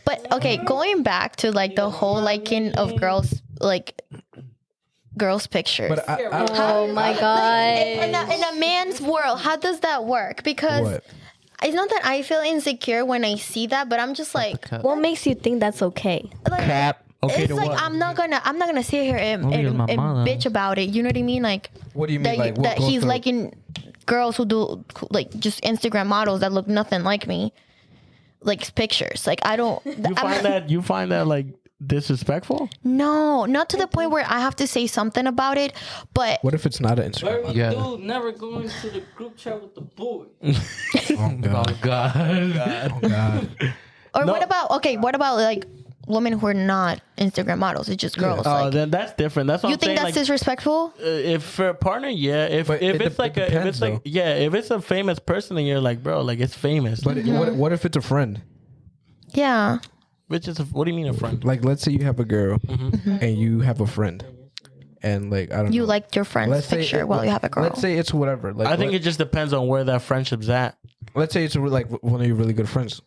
but okay, going back to like the whole liking of girls' pictures. But I Oh my God. in a man's world, how does that work? Because what? it's not that I feel insecure when I see that, but I'm just like, What makes you think that's okay? like Okay, it's to like what? I'm not gonna sit here and, Only and, is my and mother. bitch about it. You know what I mean? Like What do you mean? that, Like what that goes he's through- liking girls who do like just Instagram models that look nothing like me, like pictures. Like I don't. You find that like disrespectful? No, not to the point where I have to say something about it. But What if it's not an Instagram? Very Yeah. dude never go into the group chat with the boy. Oh god. Oh God. Oh god. or No. what about like women who are not Instagram models? It's just girls. Oh, like, then that's different. That's what you I'm think saying. that's like, disrespectful? if for a partner, yeah. If But it it's like it if depends, it's like though. yeah, if it's a famous person and you're like, bro, like it's famous. But what if it's a friend? Yeah. Which is what do you mean a friend? Like let's say you have a girl and you have a friend, and like I don't You know. liked your friend's Let's say picture it- while you have a girl. Let's say it's whatever. Like I think it just depends on where that friendship's at. let's say it's like one of your really good friends.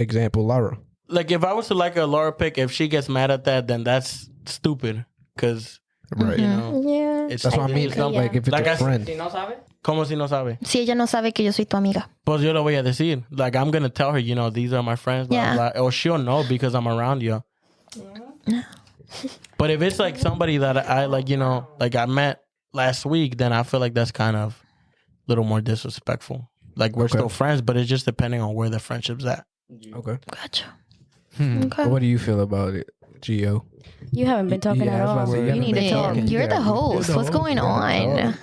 Example, Laura. Like if I was to like a Laura pic, if she gets mad at that, then that's stupid. Because Right. you know, Yeah. it's That's what I mean. it's not- Like if it's Like a I s- friend. Si no sabe, Como si no sabe? Si ella no sabe que yo soy tu amiga. Pues yo lo voy a decir. Like I'm gonna tell her, these are my friends. Blah, Yeah. blah, blah. Or she'll know because I'm around you. But if it's like somebody that I like, like I met last week, then I feel like that's kind of a little more disrespectful. Like we're Okay. still friends, but it's just depending on where the friendship's at. Okay. Gotcha. Hmm. Okay. What do you feel about it, Gio? You haven't been talking Yeah, at I was about all. to say, you You haven't need to been talk. talking. You're Yeah, the host. What's going on?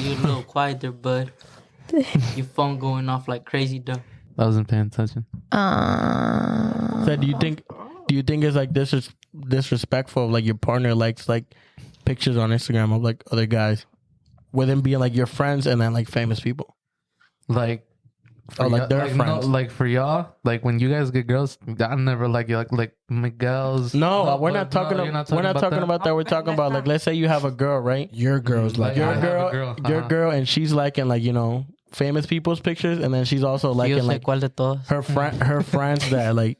you a little quiet there, bud. Your phone going off like crazy though. I wasn't paying attention. So do you think it's like disrespectful if, like your partner likes like pictures on Instagram of like other guys, with them being like your friends and then like famous people? Like, Oh, like y'all- their no, friends. like for y'all, like when you guys get girls, I never like you like Miguel's. No, we're not no, talking. you're We're not talking about that. We're talking about like, let's say you have a girl, right? Your girl's like Your Your I have girl, a girl, your uh-huh. girl, and she's liking like famous people's pictures, and then she's also Yo liking sé like cuál de todos. her friends that like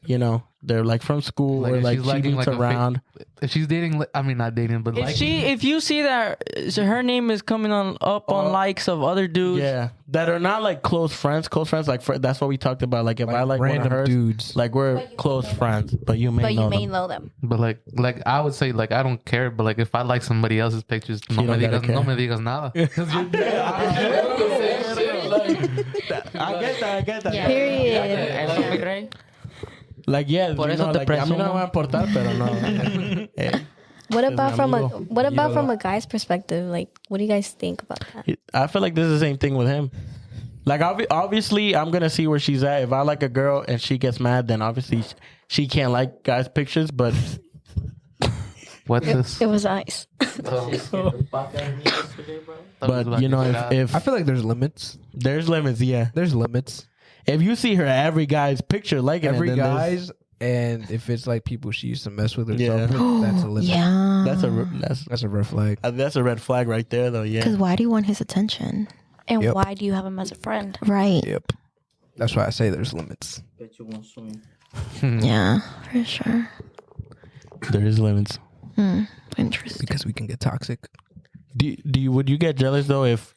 they're like from school Like, or if like she's she liking, meets like, a fake- around. If she's dating, I mean not dating, but like If you see that her name is coming up on likes of other dudes, Yeah, that are not like close friends. Close friends, like that's what we talked about. Like if I like one of random hers, dudes. like we're close friends, but you may But know you may them. know them. But like I would say like I don't care, but like if I like somebody else's pictures, no don't me gotta care. digas nada. I get that. Eso me cree. Like yeah, Por you eso know, te like, a mí no presumo. me va a importar, pero no. Eh, What mi about from amigo. a guy's perspective? Like, what do you guys think about that? I feel like this is the same thing with him. Like obviously, I'm gonna see where she's at. If I like a girl and she gets mad, then obviously she can't like guys' pictures. But What's this? It was ice. But you know, if I feel like there's limits. there's limits, yeah. There's limits. If you see her every guy's picture liking Every it, then there's- guy's, and if it's like people she used to mess with or Yeah. something, that's a limit. Yeah. That's a red flag. that's a red flag right there, though. Because Yeah. why do you want his attention? And Yep. why do you have him as a friend? Right. Yep. That's why I say there's limits. Bet you won't swim. Yeah, for sure. There is limits. Interesting. Because we can get toxic. Would you get jealous though if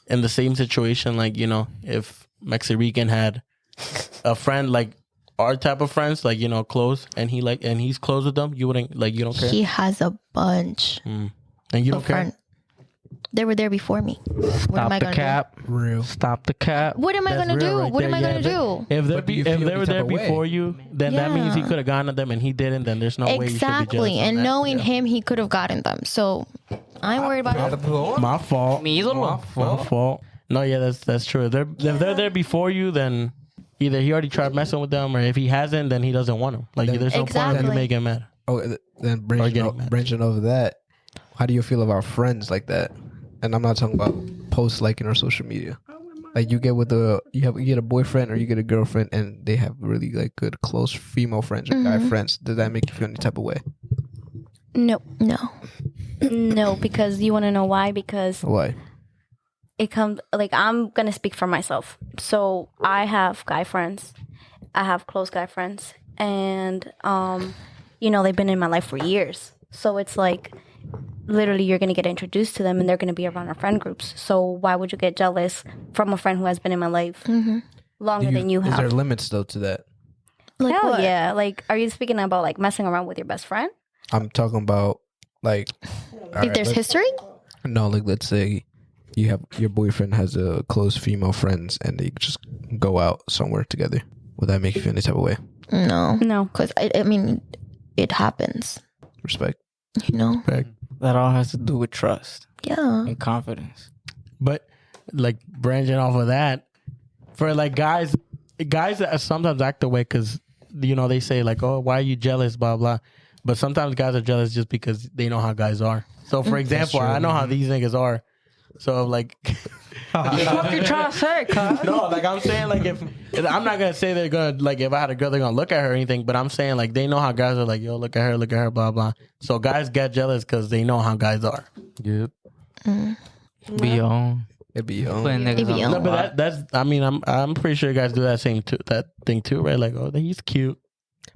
in the same situation, like, you know, if Mexican had a friend like our type of friends, like, you know, close, and he's close with them, you wouldn't, like, you don't care? He has a bunch And you don't of care? friends. They were there before me. What am I the gonna cap. Real. Stop the cap. do? What am I That's gonna real do? right What there, am I yeah. gonna do? If But do you if feel they any were there type of way? before you, then that means he Yeah. could have gotten them and he didn't, then there's no way you should be Exactly. jealous. And knowing him, he could have gotten them. So I'm worried about it. My fault. Me either. My fault. No, yeah, that's true. If they're there before you, then either he already tried messing with them, or if he hasn't, then he doesn't want them. Like, Then- there's no point in you Exactly. making him mad. Oh, then getting mad. branching over that, how do you feel about friends like that? And I'm not talking about post liking or social media. Like you get you get a boyfriend or you get a girlfriend, and they have really like good close female friends or guy friends. Does that make you feel any type of way? No, No. no, because you want to know why? Because Why? it comes like I'm gonna speak for myself. So I have guy friends, I have close guy friends, and you know, they've been in my life for years. So it's like literally you're gonna get introduced to them, and they're gonna be around our friend groups. So why would you get jealous from a friend who has been in my life longer than you Is there have? limits though to that? Like Hell what? yeah! Like, are you speaking about like messing around with your best friend? I'm talking about like If there's history? no, like let's say you have your boyfriend has a close female friends and they just go out somewhere together. Would that make you feel any type of way? No. No. Because, I mean, it happens. Respect. You know? That all has to do with trust Yeah. and confidence. But like branching off of that, for like guys that sometimes act the way because, you know, they say like, oh, why are you jealous, blah blah. But sometimes guys are jealous just because they know how guys are. So for example, I know how these niggas are. So like, What you trying to say, cuz? no, like I'm saying, like if I'm not gonna say they're gonna, like, if I had a girl, they're gonna look at her or anything. But I'm saying like they know how guys are. Like, yo, look at her, blah blah. So guys get jealous because they know how guys are. Yep. Be your own. It'd be Putting niggas It be on your the own. No, but that's. I mean, I'm pretty sure guys do that thing too, right? Like, oh, he's cute.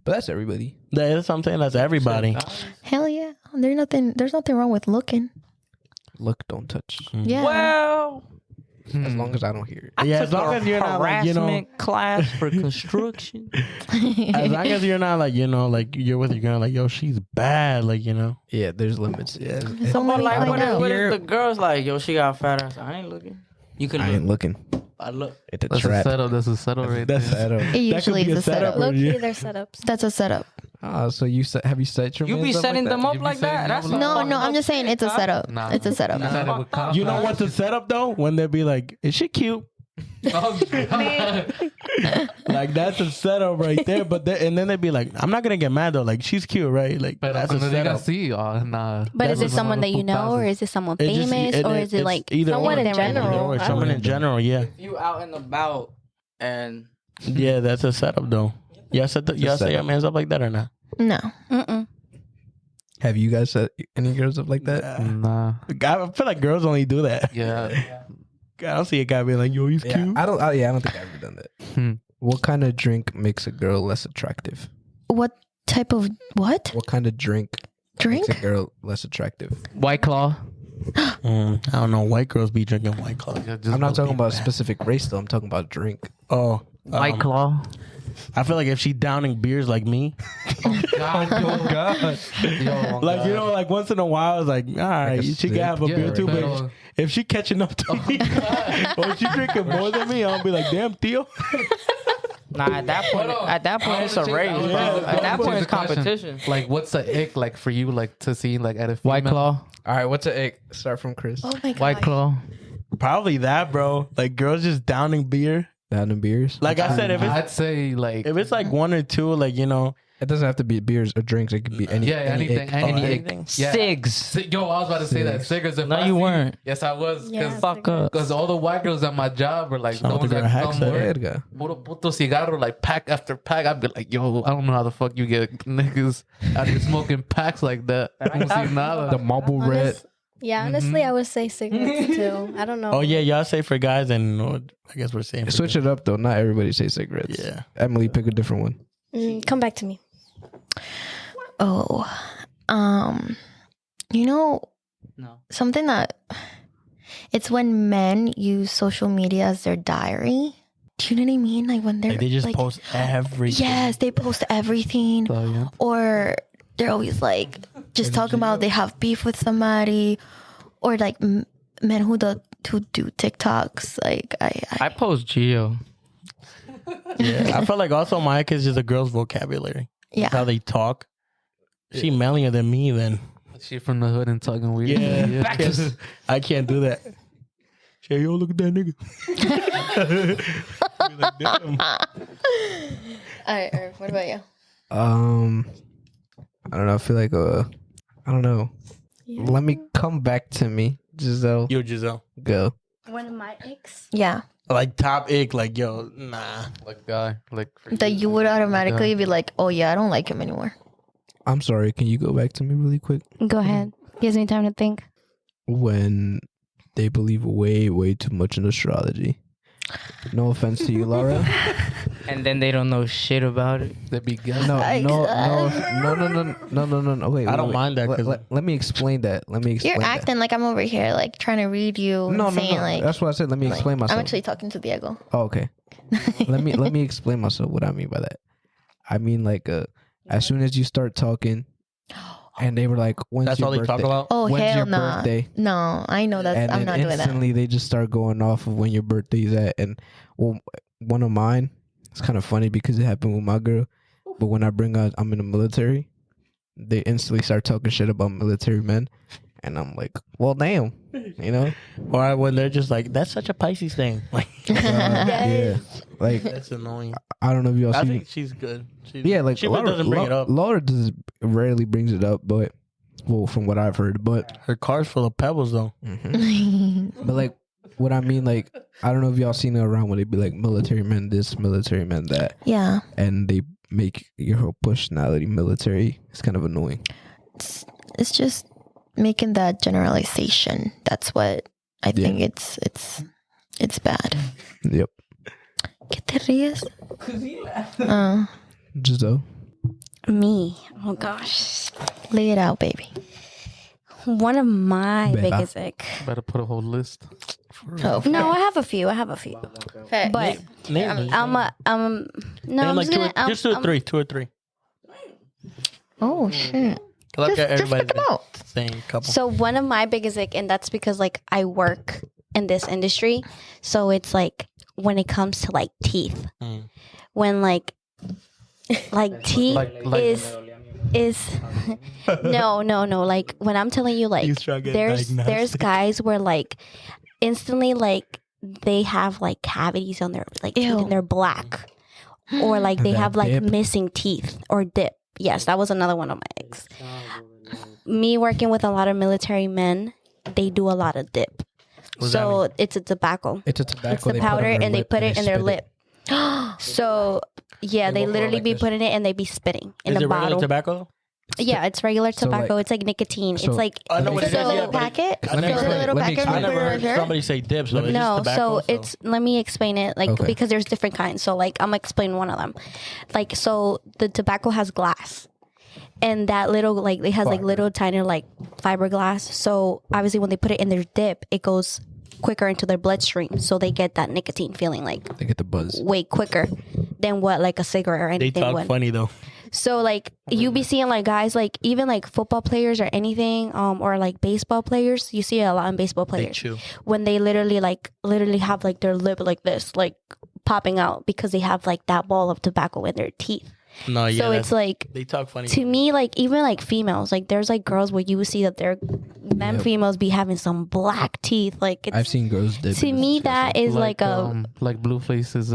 But that's everybody. That's what I'm saying. That's everybody. Hell yeah. There's nothing wrong with looking. Look, don't touch. Yeah. Well, As long as I don't hear it. Yeah, as long as you're not like, you know, harassment class for construction. as long as you're not like, you know, like you're with your girl, like, yo, she's bad, like, you know. Yeah, there's limits. Yeah. Somebody Like, find what if, out. what if the girl's like, yo, she got a fat ass? I ain't looking. You can I ain't look. looking. I look. It's a That's a trap. setup. That's a setup right That's there. Setup. It That could usually be a is a setup. setup. Low key, Yeah. they're setups. That's a setup. So have you set your You be mans up setting like them that? up You be like setting that? them That's up like No, that. no, I'm just saying it's a setup. Nah. It's a setup. You said it with confidence. You know what's a setup though? When they be like, is she cute? Oh, God. Like, that's a setup right there. But and then they'd be like, I'm not gonna get mad though. Like, she's cute, right? Like, Pero that's a cuando diga setup. sí, oh, nah. But is That's it someone one that of you the know, or 2000s. is it someone It just- famous, or is it it's like either someone or. in general? Or someone in general, yeah. If you out and about and Yeah, that's a setup though. Y'all set your setup. man's up like that or not? No. Mm-mm. Have you guys set any girls up like that? Nah. I feel like girls only do that. Yeah. I don't see a guy being like, yo, he's Yeah, cute. I don't think I've ever done that. What kind of drink makes a girl less attractive? What type of what? What kind of drink Drink? makes a girl less attractive? White Claw. I don't know. White girls be drinking White Claw. Yeah, just I'm not talking believe about a that. specific race though. I'm talking about drink. Oh, White Claw. I feel like if she downing beers like me, God, oh God. Yo, like, you know, like once in a while, it's like, all right, she sip. can have a Yeah, beer too, pero- but if she catching up to me, or if she drinking more than me, I'll be like, damn, Theo. Nah, at that point, it's a race. Bro. Yeah, At that point, it's Change the question. competition. Like, what's the ick like for you, like to see like at a female? White Claw. All right, what's a ick? Start from Chris. Oh my god. White Claw. Probably that, bro. Like girls just downing beer. Down in beers. Like I said, I'd say like if it's like one or two, like, you know, It doesn't have to be beers or drinks. It could be anything. Anything. Yeah. Cigs. Yo, I was about to say that. Cigarettes. No, you weren't. Yes, I was. Yeah, Fuck up. Because all the white girls at my job were like, Shout out the ones to that Girl come Hacks, work, Verga. puto cigarro, like pack after pack. I'd be like, yo, I don't know how the fuck you get niggas out here smoking packs like that. Como si nada. The Marble Red. Honestly, I would say cigarettes too. I don't know. Oh yeah, y'all say for guys, and I guess we're saying for Switch girls. it up though. Not everybody say cigarettes. Yeah. Emily, pick a different one. Come back to me. Oh, you know, No. something that it's when men use social media as their diary. Do you know what I mean? Like when they're Like they just like, post everything. yes, they post everything, Oh, yeah. or they're always like just talking about they have beef with somebody, or like men who do TikToks. Like I post Geo. Yeah, I feel like also my is just a girl's vocabulary. yeah. How they talk. She manlier than me then. She from the hood and talking weird. Yeah. I can't do that. Say, yo, look at that nigga. Be like, damn. All right, what about you? I don't know. I feel like I don't know. Let me come back to me, Giselle. Yo, Giselle. Go. One of my ex. Yeah, Like top ick, like yo, nah. Like guy. Like that you would automatically be like, oh yeah, I don't like him anymore. I'm sorry. Can you go back to me really quick? Go ahead. Gives me time to think. When they believe way too much in astrology. No offense to you, Laura. And then they don't know shit about it. They be No, guessing. no. Wait, I don't mind that. Let me explain that. You're acting like I'm over here, like trying to read you. No, and saying, like, That's what I said. Let me like, explain myself. I'm actually talking to Diego. Oh, okay. let me explain myself. What I mean by that. I mean like as soon as you start talking, and they were like, "When's That's your all they birthday?" talk about. Oh When's hell your no! birthday? No, I know that And I'm then not doing that. instantly they just start going off of when your birthday's at. And well, one of mine, it's kind of funny because it happened with my girl. But when I bring out, I'm in the military, they instantly start talking shit about military men. And I'm like, well, damn, you know? Or when they're just like, that's such a Pisces thing. Like, Yeah. Like, that's annoying. I don't know if y'all I see. think she's good. Yeah, like she Laura, doesn't bring it up. Laura rarely brings it up, but well, from what I've heard, but Her car's full of pebbles though. but like what I mean, like I don't know if y'all seen it around when they be like military men this, military men that, Yeah, and they make your whole personality military. It's kind of annoying. it's just making that generalization. That's what I think. It's bad. Yep. ¿Qué te ríes? Giselle. Me. Oh gosh. Lay it out, baby. One of my Bella. biggest ick. Better put a whole list. Oh, No, I have a few. okay. But Name no, I'm like just gonna, just two or three. Oh shit! Look at Just everybody. pick them out. Same couple. So one of my biggest ick, and that's because like I work in this industry, so it's like when it comes to like teeth, when like teeth is no like when I'm telling you like He's trying to get there's diagnostic. guys where like instantly like they have like cavities on their like teeth Ew. and they're black, or like they That have like dip. missing teeth or dip. Yes, that was another one of my ex. Me working with a lot of military men, they do a lot of dip. What's that So it's a tobacco. It's a tobacco. It's the they put on powder their and they lip put it in their spit lip. So yeah, They they walk around literally like be this. putting it and they be spitting in Is a it regular bottle. tobacco though? Yeah, it's regular So, tobacco. like- It's like nicotine. so- it's like I know what it is. So Yeah, but packet. I never So the heard- little let me packet. I explain. never right heard here? somebody say dips. So it's no. just tobacco, So it's let me explain it like Okay. because there's different kinds. So like I'm gonna explain one of them. Like so the tobacco has glass. And that little like it has like little tiny like fiberglass. So obviously when they put it in their dip, it goes quicker into their bloodstream. So they get that nicotine feeling like They get the buzz. way quicker than what like a cigarette or They anything talk would. funny though. So like you be seeing like guys like even like football players or anything or like baseball players. You see it a lot in baseball They players chew. when they literally have like their lip like this like popping out because they have like that ball of tobacco in their teeth. No, yeah. So it's like they talk funny. to me like even like females like there's like girls where you see that they're men Yep. females be having some black teeth like it's I've seen girls dip. to me that is like a like Blueface's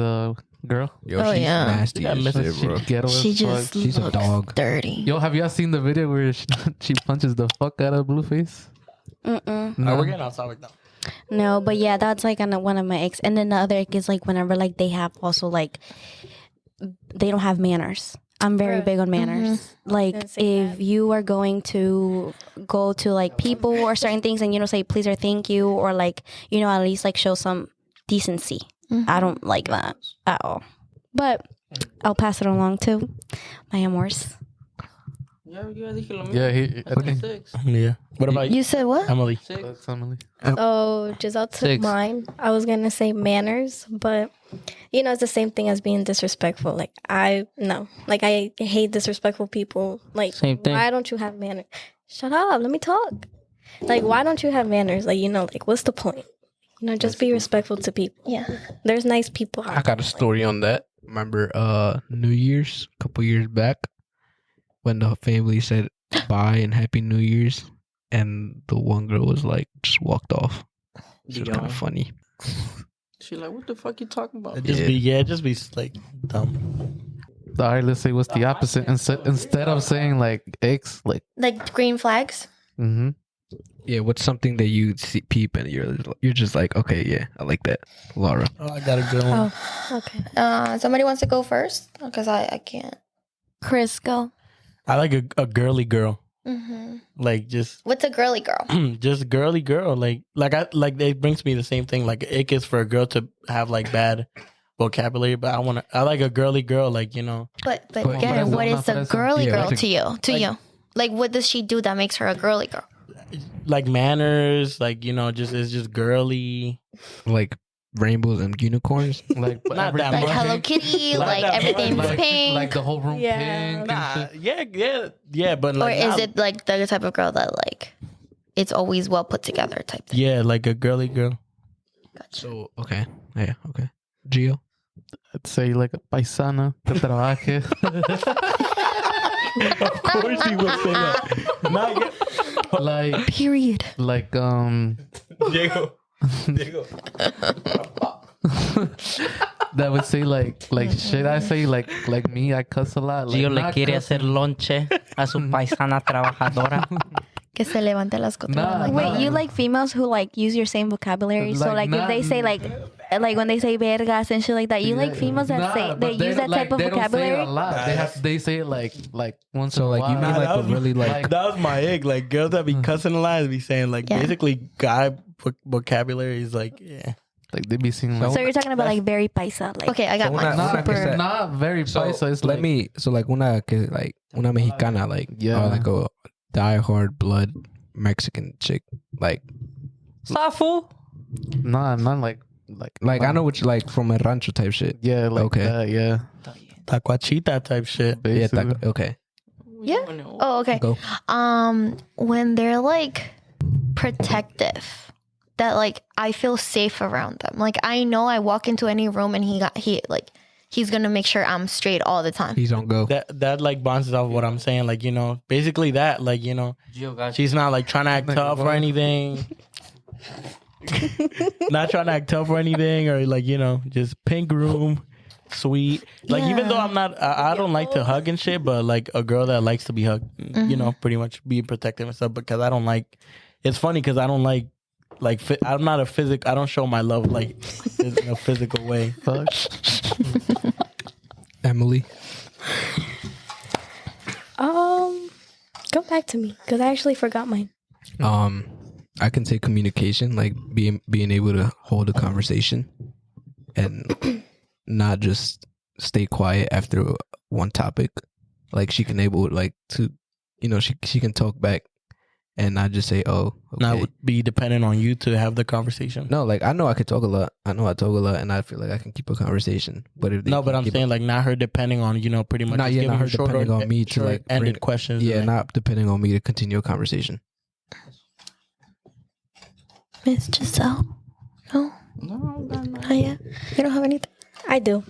girl. Yo, Oh, she's yeah. nasty Yeah, as Mrs. shit, bro. Ghetto as She fuck. just She's a looks dog. dirty. Yo, have y'all seen the video where she punches the fuck out of Blueface? Mm-mm. Oh, we're getting off topic now. No, but yeah, that's like one of my ex. And then the other ex is like whenever like they have also like they don't have manners. I'm very Right. big on manners. Like Gonna say if that. you are going to go to like people or certain things and you know say please or thank you or like you know at least like show some decency. I don't like that at all. But I'll pass it along to my amors. Yeah, dije lo mismo. Yeah, I think 6. Yeah. What about You said what? Emily? 6. that's Emily. Oh, Giselle took 6. mine. I was gonna say manners, but you know it's the same thing as being disrespectful. Like I hate disrespectful people. Like Same thing. why don't you have manners? Shut up, let me talk. Like why don't you have manners? Like you know, like what's the point? You know, just be respectful to people. Yeah. There's nice people. I got a story on that. Remember New Year's a couple years back when the family said bye and Happy New Year's, and the one girl was like just walked off. It was kind of funny. She like, what the fuck you talking about? Just be like dumb. All right, let's say what's the opposite. Instead of saying like X, like Like green flags. mm-hmm. Yeah, what's something that you see peep and you're just like, okay, yeah, I like that, Laura. Oh, I got a good one. Oh, okay. Somebody wants to go first because I can't. Chris, go. I like a girly girl. Mm-hmm. Like just What's a girly girl? just girly girl. Like it brings me the same thing. Like ick is for a girl to have like bad vocabulary, but I like a girly girl. Like you know, But But again, fresa, what is una a fresa. girly Yeah, girl that's a- to you? To you, like what does she do that makes her a girly girl? like manners. Like you know, it's just girly. Like rainbows and unicorns. like Not that Like much. Hello Kitty, Like like that everything's much. pink. like the whole room Yeah. pink. Nah, And shit. yeah, but Or like is not- it like the type of girl that like it's always well put together type thing? Yeah, like a girly girl. So okay, yeah, okay. Gio, I'd say like a paisana que trabaje. Of course he would say that. Not yet. like Period. like Diego. that would say like should I say like me I cuss a lot. Like, Gio le not quiere cussing. hacer lonche a su paisana trabajadora. Que se levante las cotorras. Nah, like Wait, nah. you like females who like use your same vocabulary? So Like, like if not- they say like when they say vergas and shit like that, you like females that Nah, say but they use don't, that type of they don't say it vocabulary? a lot. They say it like once So, in a like, you while. mean, like, that a really, like- that was my egg. Like girls that be cussing a lot be saying like Yeah. basically guy vocabulary is like yeah. like they be seeing like So you're talking about like very paisa, like Okay, I got So one. una- not, una que se- not very So paisa. It's let like, me. So like una que like una mexicana like Yeah. like a diehard blood Mexican chick like Safu. nah, not like I know which like from a rancho type shit. yeah, like Okay. that, yeah. Taquachita type shit. Yeah, Basically. okay. Yeah. Oh, okay. Go. When they're like protective, that like I feel safe around them. Like I know I walk into any room and he's gonna make sure I'm straight all the time. He's on go. That like bounces off what I'm saying. Like you know, basically that like you know, Gio got she's not like trying to act Like, tough or what? anything. Not trying to act tough or anything, or like you know, just pink room, sweet. Like even though I'm not, I don't like to hug and shit, but like a girl that likes to be hugged, you know, pretty much being protective and stuff. Because I don't like. It's funny because I don't like. I'm not a physic. I don't show my love like in a physical way. Fuck. Emily. Go back to me because I actually forgot mine. I can say communication, like being able to hold a conversation and not just stay quiet after one topic. Like she can able like to, you know, she can talk back and not just say, oh, okay. Not be dependent on you to have the conversation. No, like I know I could talk a lot. I know I talk a lot, and I feel like I can keep a conversation. But if they No, but keep I'm keep- saying like not her depending on you know pretty much Not just yet, giving not her her short depending on me to like ended bring- questions. yeah, and, like, not depending on me to continue a conversation. Miss Giselle. No. No, Oh yeah. You don't have anything. I do.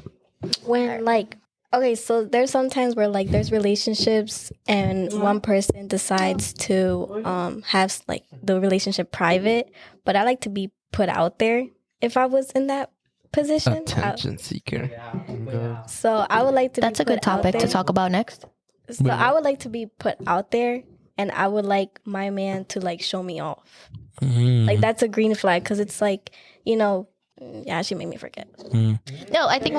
When like okay, so there's sometimes where like there's relationships and one person decides to have like the relationship private, but I like to be put out there if I was in that position. Attention seeker. So I would like to. That's be a good put out topic to there. talk about next. So I would like to be put out there, and I would like my man to like show me off. Like that's a green flag because it's like, you know, yeah, she made me forget. No, I think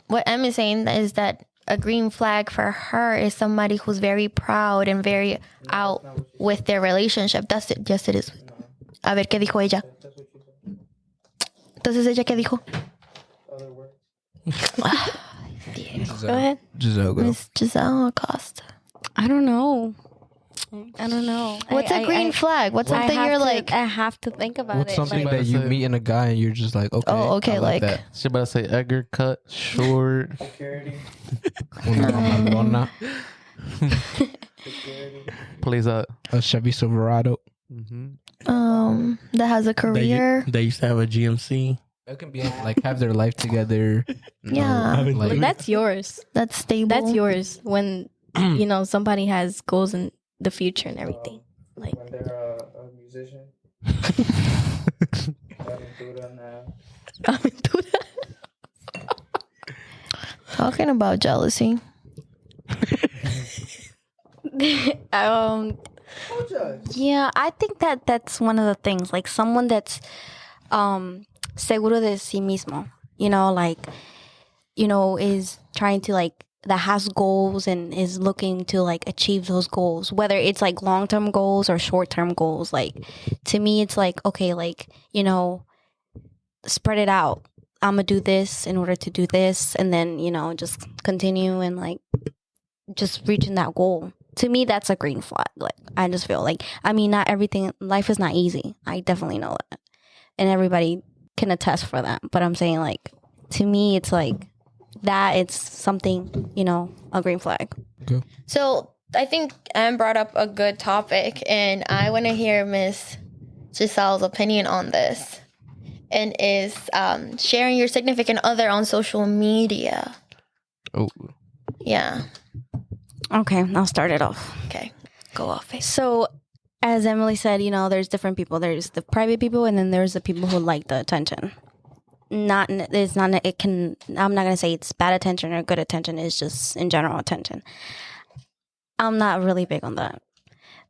what Em is saying is that a green flag for her is somebody who's very proud and very out with their relationship. That's it. Yes, it is. A ver, ¿qué dijo ella? Entonces, ¿ella qué dijo? Go ahead. Giselle, go. Miss Giselle Acosta. I don't know. What's a green flag? What's something you're like? I have to think about What's it. something Like, that you meet in a guy and you're just like, okay. Oh, okay, I like- that. She about to say Edgar cut short. Una mamalona, Plays a Chevy Silverado. That has a career. They used to have a GMC. It can be like have their life together. Yeah. Like, that's yours. That's stable. That's yours. When you know somebody has goals in the future and everything. Like When they're a musician. Aventura now. Talking about jealousy. Yeah, I think that's one of the things. Like someone that's seguro de sí mismo. You know, like, you know, is trying to like that has goals and is looking to like achieve those goals, whether it's like long-term goals or short-term goals. Like to me, it's like, okay, like, you know, spread it out. I'm gonna do this in order to do this, and then, you know, just continue and like just reaching that goal. To me, that's a green flag. Like I just feel like, I mean, not everything, life is not easy. I definitely know that, and everybody can attest for that. But I'm saying, like, to me, it's like that. It's something, you know, a green flag. Okay. So I think Em brought up a good topic, and I want to hear Miss Giselle's opinion on this. And is sharing your significant other on social media. oh, Yeah. Okay, I'll start it off. Okay. Go off. So, as Emily said, you know, there's different people. There's the private people, and then there's the people who like the attention. I'm not gonna say it's bad attention or good attention. It's just in general attention. I'm not really big on that.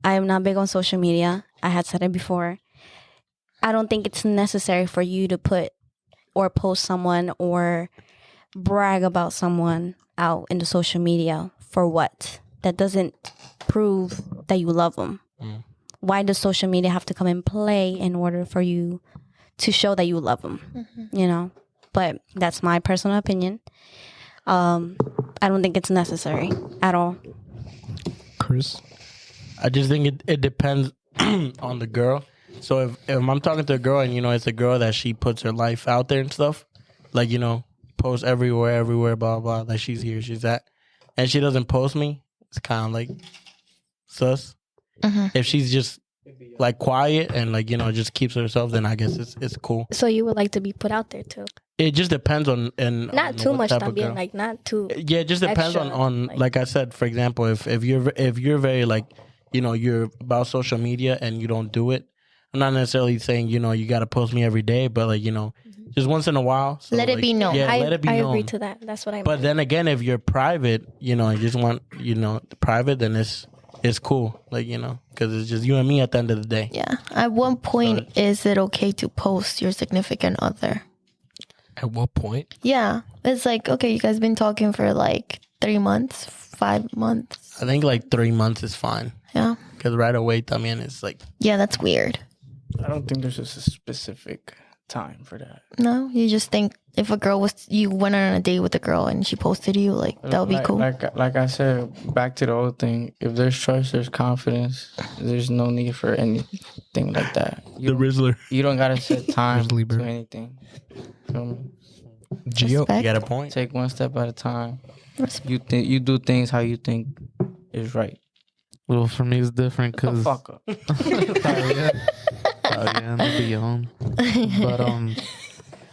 I am not big on social media. I had said it before. I don't think it's necessary for you to put or post someone or brag about someone out into social media. For what? That doesn't prove that you love them. Why does social media have to come in play in order for you to show that you love them? You know, but that's my personal opinion. I don't think it's necessary at all. Chris. I just think it depends on the girl. So if I'm talking to a girl and, you know, it's a girl that she puts her life out there and stuff, like, you know, post everywhere, blah, blah, like she's here, she's that, and she doesn't post me, it's kind of like sus. If she's just like quiet and like, you know, just keeps herself, then I guess it's cool. So you would like to be put out there too? It just depends on Not too much también, like not too. Yeah, it just depends extra, on like I said, for example, if you're very like, you know, you're about social media and you don't do it. I'm not necessarily saying, you know, you got to post me every day, but like, you know, just once in a while. So Let it like, be known. Yeah, let it be I known. agree to that. That's what I meant. But then again, if you're private, you know, you just want, you know, private, then it's cool. Like, you know, because it's just you and me at the end of the day. Yeah. At what point is it okay to post your significant other? At what point? Yeah. It's like, okay, you guys been talking for like 3 months, 5 months. I think like 3 months is fine. Yeah. Because right away, también it's like. Yeah, that's weird. I don't think there's just a specific time for that. No, you just think if a girl you went on a date with a girl and she posted you, like that would be cool. Like I said, back to the old thing. If there's trust, there's confidence. There's no need for anything like that. The Rizzler. You don't gotta set time Grizzly to bear. anything. Feel me? Gio. Respect. You got a point. Take one step at a time. Respect. You do things how you think is right. Well, for me, it's different Shut the because fuck up. yeah, no beyond. But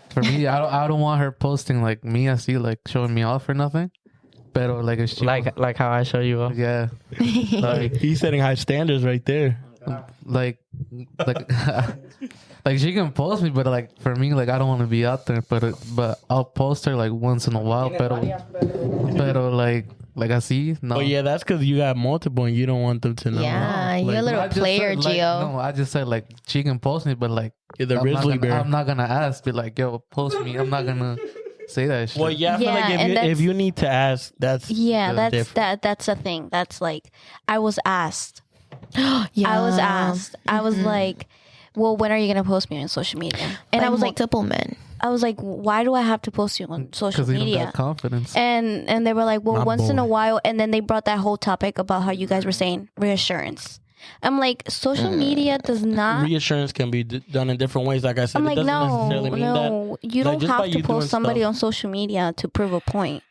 for me, I don't want her posting like me. I see like showing me off or nothing. Pero like if she Like how I show you off. yeah, Like, he's setting high standards right there. like like she can post me, but like for me, like I don't want to be out there. But I'll post her like once in a while. Pero like I see no. Oh yeah, that's because you got multiple and you don't want them to know. Yeah, you're a little I just player, said, like, Gio. no, I just said like she can post me, but like You're the grizzly bear. I'm not gonna ask. Be like, yo, post me. I'm not gonna say that shit. Well, yeah, I feel like if you need to ask, that's that's the thing. That's like I was asked. I was asked. I was like, well, when are you gonna post me on social media? And I was like, multiple men. I was like, why do I have to post you on social Because you don't media? got confidence. And they were like, well, Not once in a bold. while. And then they brought that whole topic about how you guys were saying reassurance. I'm like, social media does not. reassurance can be done in different ways. Like I said, I'm it like, doesn't no, necessarily mean no, that. you Like, don't just by have to you doing post somebody stuff. on social media to prove a point.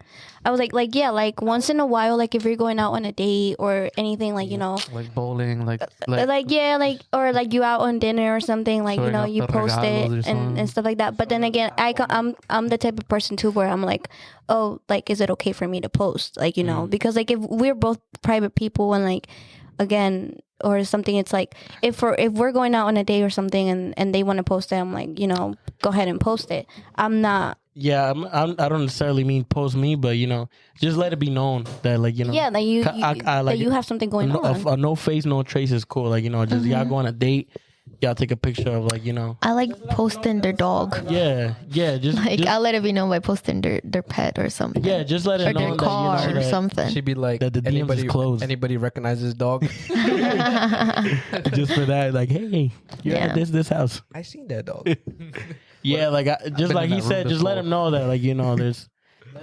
I was like, yeah, like once in a while, like if you're going out on a date or anything, like, you know, Like bowling, like yeah, like, or like you out on dinner or something, like, you Showing know, off you the post it regalos or something. and stuff like that. But then again, I'm the type of person too where I'm like, oh, like, is it okay for me to post? Like, you know, because like if we're both private people and like, again, or something, it's like if we're going out on a date or something and they want to post it, I'm like, you know, go ahead and post it. I'm not. Yeah, I don't necessarily mean post me, but you know, just let it be known that like you know. Yeah, that you I that you have something going on. A no face, no trace is cool. Like you know, just y'all go on a date, y'all take a picture of like you know. I like posting their dog. Yeah, just Like just, I'll let it be known by posting their pet or something. yeah, just let it Or know their that car you know or that something. She'd be like, That the DMs is closed. Anybody recognizes dog? just for that, like hey, you're Yeah. at this house. I seen that dog. Yeah, like just been like in he that said, room just let before. him know that like you know there's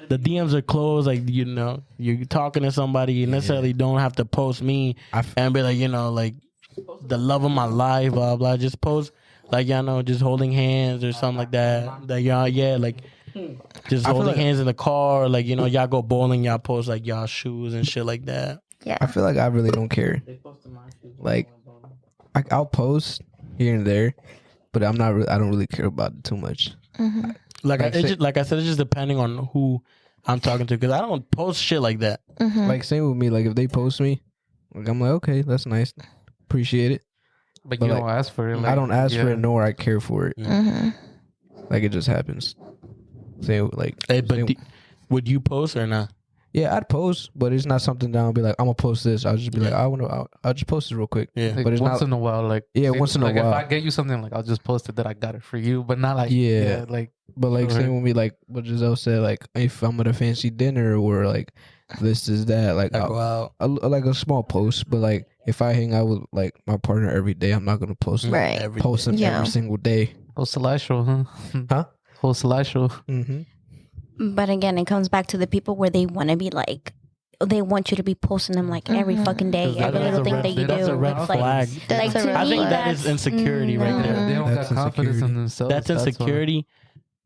the DMs are closed. Like you know you're talking to somebody, you necessarily don't have to post me and be like you know like the love of my life, blah blah. Just post like y'all know, just holding hands or something like that. That y'all like just I feel holding like- hands in the car. Like you know y'all go bowling, y'all post like y'all shoes and shit like that. I feel like I really don't care. Like, I'll post here and there, but I don't really care about it too much. Like Like, like I said, it's just depending on who I'm talking to because I don't post shit like that. Like same with me. Like if they post me, like I'm like, okay, that's nice, appreciate it. but but you like, don't ask for it. Like, I don't ask for yeah. it, nor I care for it. Like it just happens. Same like, Hey, but same- would you post or not? yeah, I'd post, but it's not something that I'll be like, I'm gonna post this. I'll just be like, I'll just post it real quick. Yeah. Like But it's once not- in a while, like Yeah, once in a like while. If I get you something, like I'll just post it that I got it for you, but not like Yeah. like But like Sure. same with me, like what Giselle said, like if I'm at a fancy dinner or like this is that, like I go out. like a small post. But like if I hang out with like my partner every day, I'm not gonna post Right. Every post them Yeah. every single day. whole slideshow, huh? Huh? Whole slideshow. Mm-hmm. But again, it comes back to the people where they want to be like, they want you to be posting them like every fucking day, 'Cause every that's little a thing red- that you do. that's a red It's like, flag. That's like, a to red I think flag. that is insecurity right no. there. They don't That's got confidence insecurity. in themselves. That's why. insecurity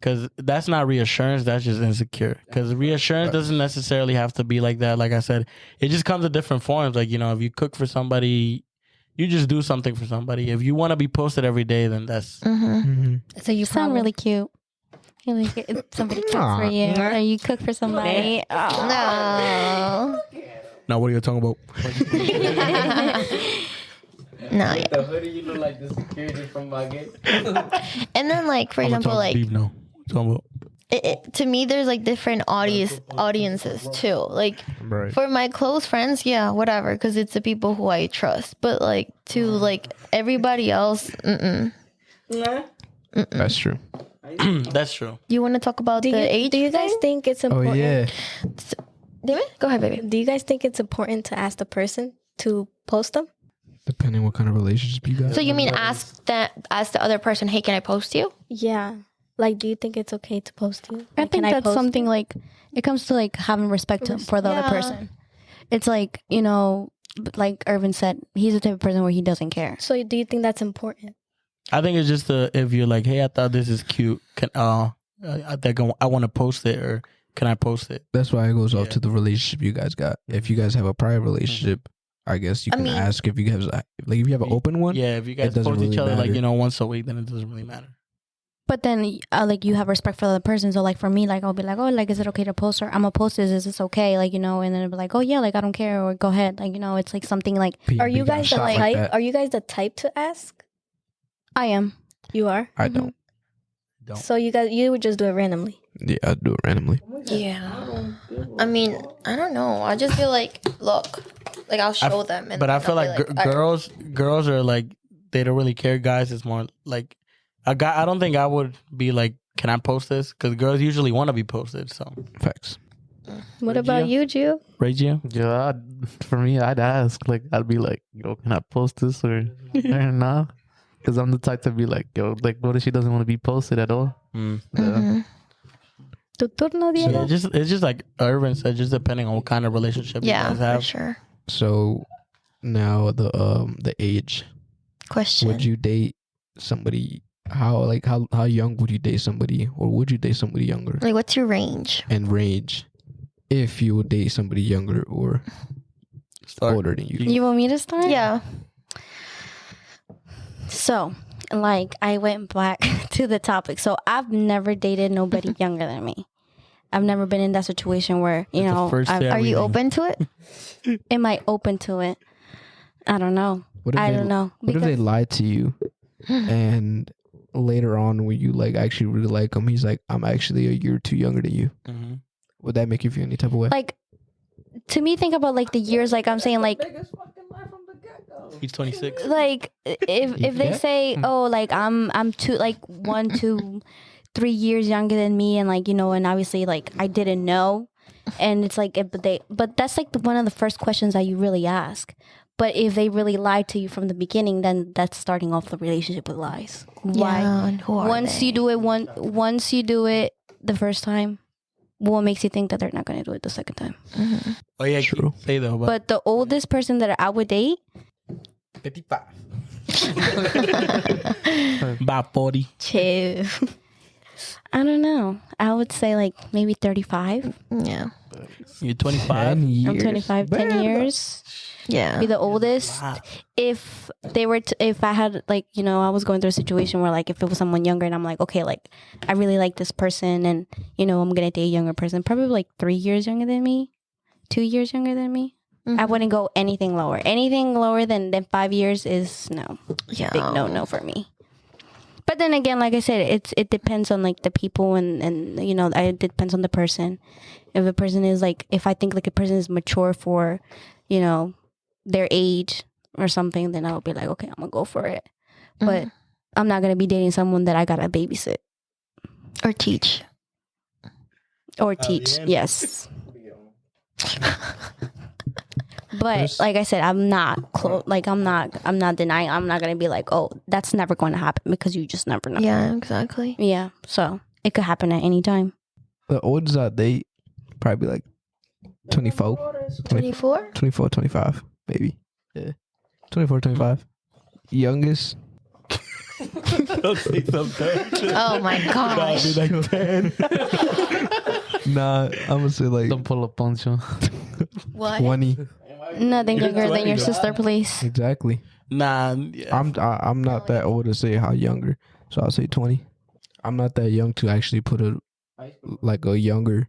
because that's not reassurance. That's just insecure. Because reassurance doesn't necessarily have to be like that. Like I said, it just comes in different forms. Like, you know, if you cook for somebody, you just do something for somebody. If you want to be posted every day, then that's So you sound really cute. You like it, somebody cooks for you, or you cook for somebody. Oh. No. now what are you talking about? No. Yeah. The hoodie, you look like the security from my gate. And then like for example, like no. Talking about to me, there's like different audiences too. Like Right. for my close friends, yeah, whatever, because it's the people who I trust. But like to like everybody else, That's true. that's true. You want to talk about the age? Do you guys thing? think it's Oh important? yeah. David, go ahead, baby. Do you guys think it's important to ask the person to post them? Depending what kind of relationship you got. So you mean ask the other person, hey, can I post you? Yeah. Like, do you think it's okay to post you? I Like, think can that's post something you? like it comes to like having respect for the Yeah. other person. It's like, you know, like Irvin said, he's the type of person where he doesn't care. So, do you think that's important? I think it's just if you're like, hey, I thought this is cute. Can I think I want to post it, or can I post it? That's why it goes off Yeah. to the relationship you guys got. If you guys have a private relationship, I guess you I can mean- ask if you have like if you have an open one. Yeah, if you guys doesn't post each really other like matter. you know once a week, then it doesn't really matter. But then, like, you have respect for the other person. So, like, for me, like, I'll be like, oh, like, is it okay to post? Or I'm going to post this. Is this okay? Like, and then I'll be like, oh, yeah, like, I don't care. Or go ahead. Like, it's like something like, Are you guys the shot type? that. Are you guys the type to ask? I am. You are. I don't. So you would just do it randomly. Yeah, I do it randomly. Yeah. I mean, I don't know. I just feel like, look, like I'll show them. And But I they'll feel be like all right. girls are like, they don't really care. Guys, it's more like a guy. I don't think I would be like, can I post this? Because girls usually want to be posted. So, Facts. What about you, Gio? right, Gio? Yeah, for me, I'd ask. Like, I'd be like, yo, can I post this or not? Because I'm the type to be like, yo, like, what if she doesn't want to be posted at all? Mhm. Tu turno, Diego. It's just like Irvin said, just depending on what kind of relationship you Yeah, guys for have. sure. So now the age. Question. Would you date somebody? How young would you date somebody, or would you date somebody younger? Like, what's your range? And range, if you would date somebody younger or older than you. You want me to start? Yeah. So, like, I went back to the topic. So, I've never dated nobody younger than me. I've never been in that situation where, Are you open to it? am I open to it? I don't know. I don't know. What if they lied to you, and later on, when you like actually really like him, he's like, "I'm actually a year or two younger than you." Mm-hmm. Would that make you feel any type of way? Like, to me, think about like the years. Like, I'm saying, like, He's 26. like if they say, oh, like I'm 1, 2, 3 years younger than me, and like, and obviously like I didn't know, and it's like, but that's like one of the first questions that you really ask. But if they really lied to you from the beginning, then that's starting off the relationship with lies. Why? Yeah, and who are Once they? you do it the first time, what makes you think that they're not going to do it the second time? Mhm. Oh, yeah, True. Say though. But the oldest person that I would date, 55. About 40. chill. I don't know. I would say like maybe 35. Yeah. You're 25. 10 years. I'm 25, 10 years. Yeah. Be the oldest. Wow. If they were, if I had like, I was going through a situation where like if it was someone younger and I'm like, okay, like I really like this person and, I'm going to date a younger person, probably like 3 years younger than me, 2 years younger than me. I wouldn't go anything lower. Anything lower than 5 years is no. Yeah. Big no for me. But then again, like I said, it depends on like the people and it depends on the person. If a person is like, if I think like a person is mature for, their age or something, then I'll be like, okay, I'm gonna go for it. But I'm not gonna be dating someone that I gotta babysit Or teach. or teach. Yes. But like I said, I'm not close. Like I'm not denying. I'm not gonna be like, oh, that's never going to happen because you just never know. Yeah, exactly. Yeah. So it could happen at any time. The oldest I date, probably like 24. 24? 24, 25, maybe. Yeah. 24, 25. Youngest. Don't say something. Oh my gosh. like 10. Nah, I'm gonna say like Don't pull a poncho. What? 20. Nothing younger than your 20, sister, please. Exactly. Nah. Yeah. I'm not that old to say how younger, so I'll say 20. I'm not that young to actually put a younger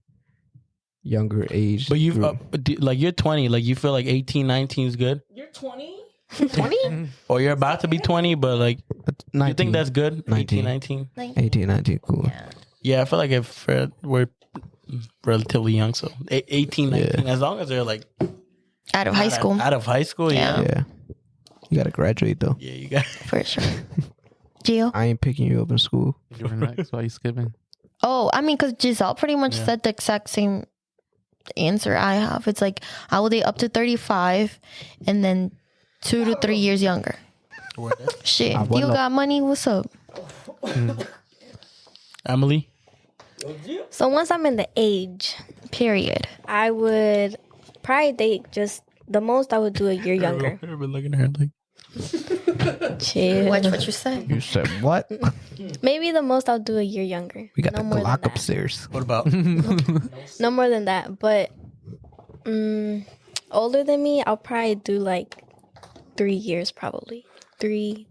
age. But you group. like you're 20. Like you feel like 18, 19 is good. You're 20? 20? Or you're about to be 20, but like 19, you think that's good? 19. 18, 19. 18, 19, cool. Yeah, I feel like if we're relatively young, so 18, 19, Yeah. as long as they're like Out of high school. Out of high school, yeah. Yeah. You gotta graduate though. Yeah, you got. For sure. Gio? I ain't picking you up in school. You're next. Why are you skipping? Oh, I mean, because Giselle pretty much said the exact same answer I have. It's like, I will date up to 35 and then 2 to 3 years younger. Shit. You got money? What's up? Emily? So once I'm in the age, Period. I would probably date just the most I would do a year younger. I've been looking at her like. Chill. Watch what you say. You said what? Maybe the most I'll do a year younger. We got No the more than Glock that. upstairs. What about? No more than that. But older than me, I'll probably do like 3 years probably. 3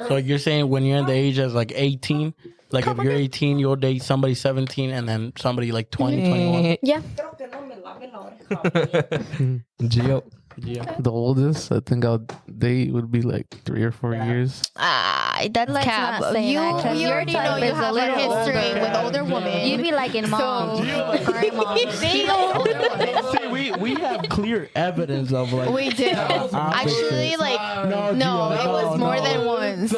So you're saying when you're in the age as like 18, like if you're 18, you'll date somebody 17 and then somebody like 20, 21. Yeah. Gio. Yeah. The oldest I think I'll date would be like 3 or 4 years. That's Let's cap. not say You that, 'cause you your already know type you is a have a little history older. with older women. You'd be like in mom. Current mom. See, older women. See, we have clear evidence of like. We do. Actually, like no, it was more than once.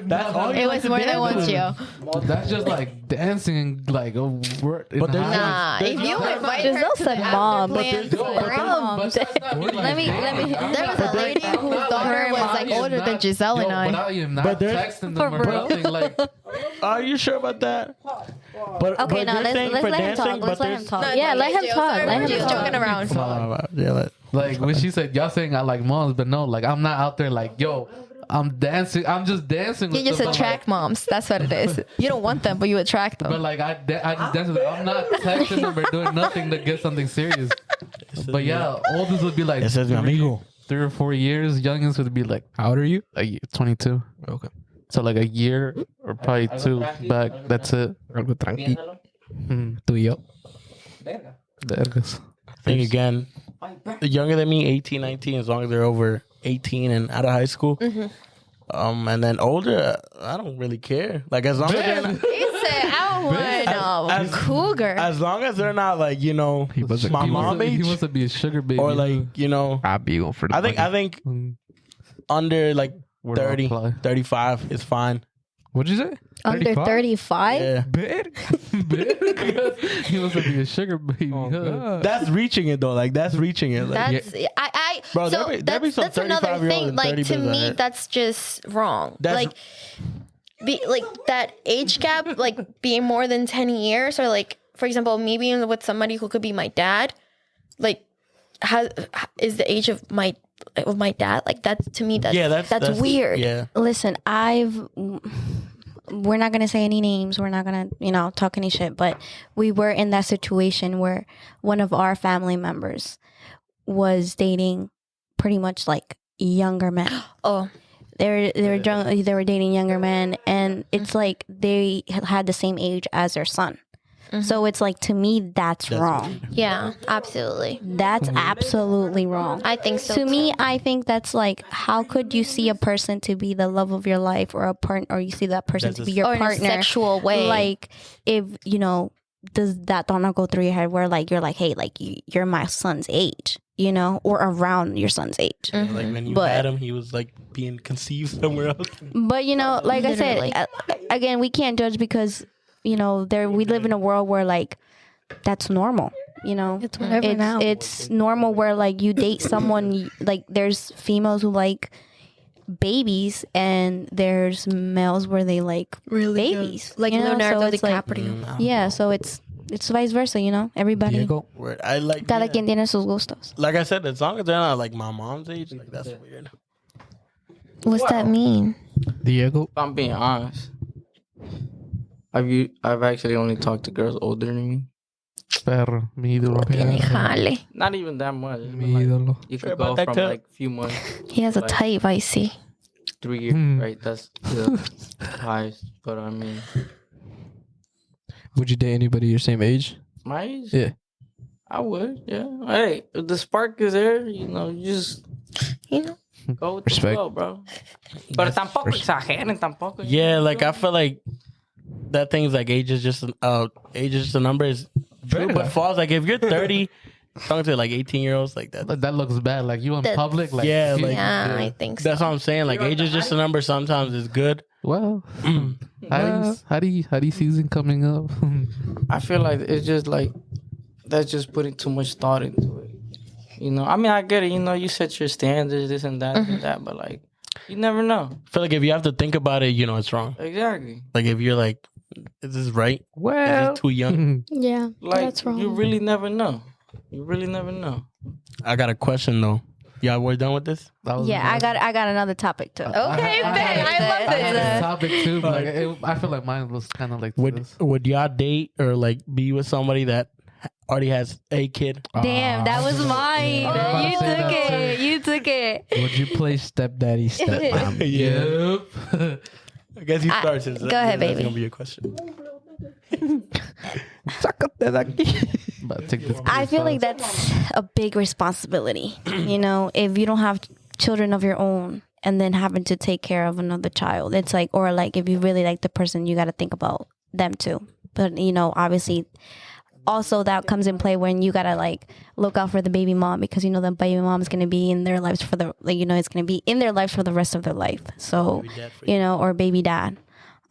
That's all you It like was to more dance than once, with. Gio. That's just like dancing and like a word. But there's Nah, if you invite her Giselle to said the mom. after plans, Let me. there was a lady whose daughter was like older than Giselle and I. But I am not But there's- texting them or nothing. Like, Are you sure about that? But Okay, no, you're saying let's for let him dancing, talk. but Let's let him there's- talk. No, Yeah, no, let him Gio, talk. sorry, Let him Gio's talk. joking around. Yeah, like when she said, y'all saying I like moms, but no, like I'm not out there like, yo, I'm dancing. I'm just dancing. You with just them, but, attract moms. That's what it is. You don't want them, but you attract But them. like I just dance with them. I'm not texting them or doing nothing to get something serious. But yeah, oldest would be like Ese es mi amigo. 3 or 4 years. Youngest would be like How old are you? 22. Okay. So like a year or probably 2 back. That's it. Algo tranqui. Mm. Tú y yo. Vergas. Think again, younger than me, 18, 19, as long as they're over 18 and out of high school. And then older, I don't really care. Like as long as they're not, He said, "I want a cougar." as long as they're not like He was my He mom wants, to, he age wants to be a sugar baby. or like I'll be going for the I think Mm. under like Where do I 30, apply? 35 is fine. What'd you say? Under 35? Yeah, He wants to be a sugar baby. Oh, huh? God. that's reaching it though. Like that's reaching it. Like, That's I Bro, so there be some that's another 35-year-olds thing. and Like 30 to bigs me, out. that's just wrong. That's- like like that age gap, like being more than 10 years, or like for example, me being with somebody who could be my dad, like is the age of my dad. Like that's to me that's weird. Yeah, Listen, we're not going to say any names. We're not going to, talk any shit. But we were in that situation where one of our family members was dating pretty much like younger men. Oh, They were dating younger men, and it's like they had the same age as their son. So it's like, to me, that's wrong. yeah, absolutely. That's absolutely wrong. I think so. To me, I think that's like, how could you see a person to be the love of your life, or or you see that person to be your or in a partner, sexual way. like, if does that thought not go through your head where like you're like, hey, like you're my son's age, or around your son's age. like when you But- had him, he was like being conceived somewhere else. But like Literally. I said, again, we can't judge because we live in a world where like that's normal. It's whatever now. It's normal where like you date someone, like there's females who like babies and there's males where they like babies, like you know? Leonardo So it's like- DiCaprio. yeah, so it's vice versa, everybody. Diego. Word. I like Cada yeah. quien tiene sus gustos. Like I said, as long as they're not like my mom's age, like that's weird. What's that mean? Diego. If I'm being honest, I've actually only talked to girls older than me. Perro, mi ídolo. Jale. Not even that much. It's Mi been like- ídolo. you Sure could go about that, from too. like few months, He has a Like- type, I see. 3 years, Hmm. right? That's the highest. But I mean, Would you date anybody your same age? my age, Yeah. I would. Yeah. Hey, if the spark is there, you just You know? go with Respect. the flow, bro. Pero tampoco exageren, tampoco. Yeah, like I feel like that thing's like age is just a number is true, but false. Like if you're 30, talking to like 18-year-olds, like that. That looks bad. Like you in That's- public. Like Yeah, you- like- Yeah, I think so. That's what I'm saying. Like age is just a number. Sometimes it's good. Well, how do you season coming up? I feel like it's just like that's just putting too much thought into it. I mean, I get it. You set your standards, this and that, and that, but like, you never know. I feel like if you have to think about it, it's wrong. Exactly. Like if you're like, is this right? Well, Is this too young? Yeah, Like, that's wrong. you really never know. You really never know. I got a question though. Y'all we're done with this? Yeah, I got another topic too. Okay, I babe, I love I had this. a topic too. But I feel like mine was kind of like Would this. y'all date or like be with somebody that already has a kid. Damn, that was mine. You took it. You took it. Would you play stepdaddy, stepmom? Yep. I guess he starts. Go ahead, That's baby. gonna be your question. But take this I feel like that's a big responsibility. You know, if you don't have children of your own and then having to take care of another child, it's like, or like if you really like the person, you got to think about them too. But, you know, obviously, also that comes in play when you got to like look out for the baby mom because, you know, the baby mom is going to be in their lives for the, like, you know, it's going to be in their lives for the rest of their life. So, you know, or baby dad.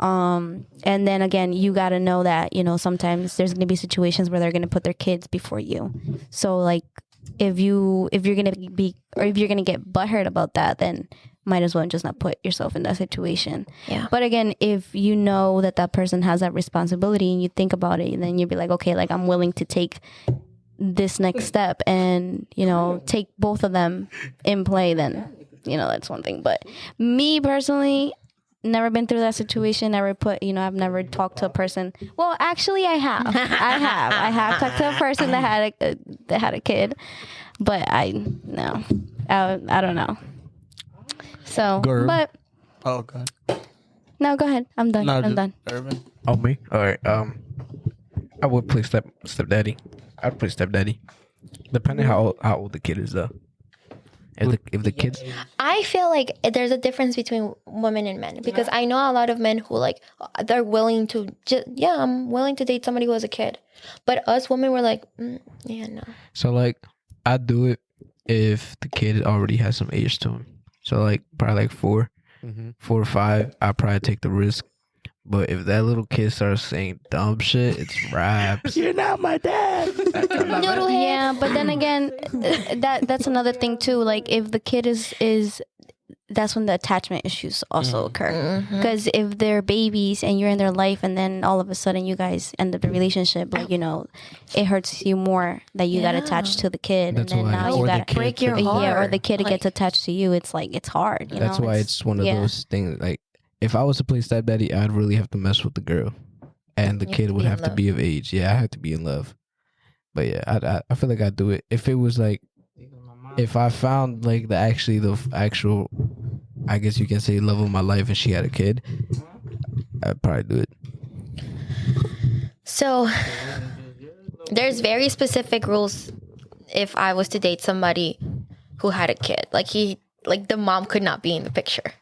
And then again, you got to know that, you know, sometimes there's going to be situations where they're going to put their kids before you. So like if you're going to be, or if you're going to get butthurt about that, then might as well just not put yourself in that situation. Yeah. But again, if you know that that person has that responsibility and you think about it, and then you'll be like, okay, like I'm willing to take this next step and, you know, take both of them in play, then, you know, that's one thing. But me personally, never been through that situation. Never put, you know, I've never talked to a person. Well, actually, I have. I have talked to a person that had a kid, but I don't know. So, Girl. but Oh god. no, go ahead. I'm done. I'm done. Urban. Oh, me? All right. I would play stepdaddy. I'd play stepdaddy. Depending how old the kid is, though. If the kids, I feel like there's a difference between women and men because I know a lot of men who like they're willing to I'm willing to date somebody who has a kid, but us women were like no. so like I'd do it if the kid already has some age to him. So like probably like 4 or 5, I'd probably take the risk. But if that little kid starts saying dumb shit, it's raps. You're not my dad. Yeah, but then again, that's another thing too. Like if the kid is that's when the attachment issues also occur. Because if they're babies and you're in their life, and then all of a sudden you guys end up the relationship, like, you know, it hurts you more that you got attached to the kid, That's and then why now or you the got kid break your heart. yeah, or the kid gets attached to you. It's like it's hard. You That's know? why it's one of those things. Like if I was to play stepdaddy, I'd really have to mess with the girl, and the kid would have to be of age. Yeah, I have to be in love. But yeah, I feel like I'd do it if it was like, if I found like the actual, I guess you can say, love of my life, and she had a kid, I'd probably do it. So there's very specific rules if I was to date somebody who had a kid. Like the mom could not be in the picture.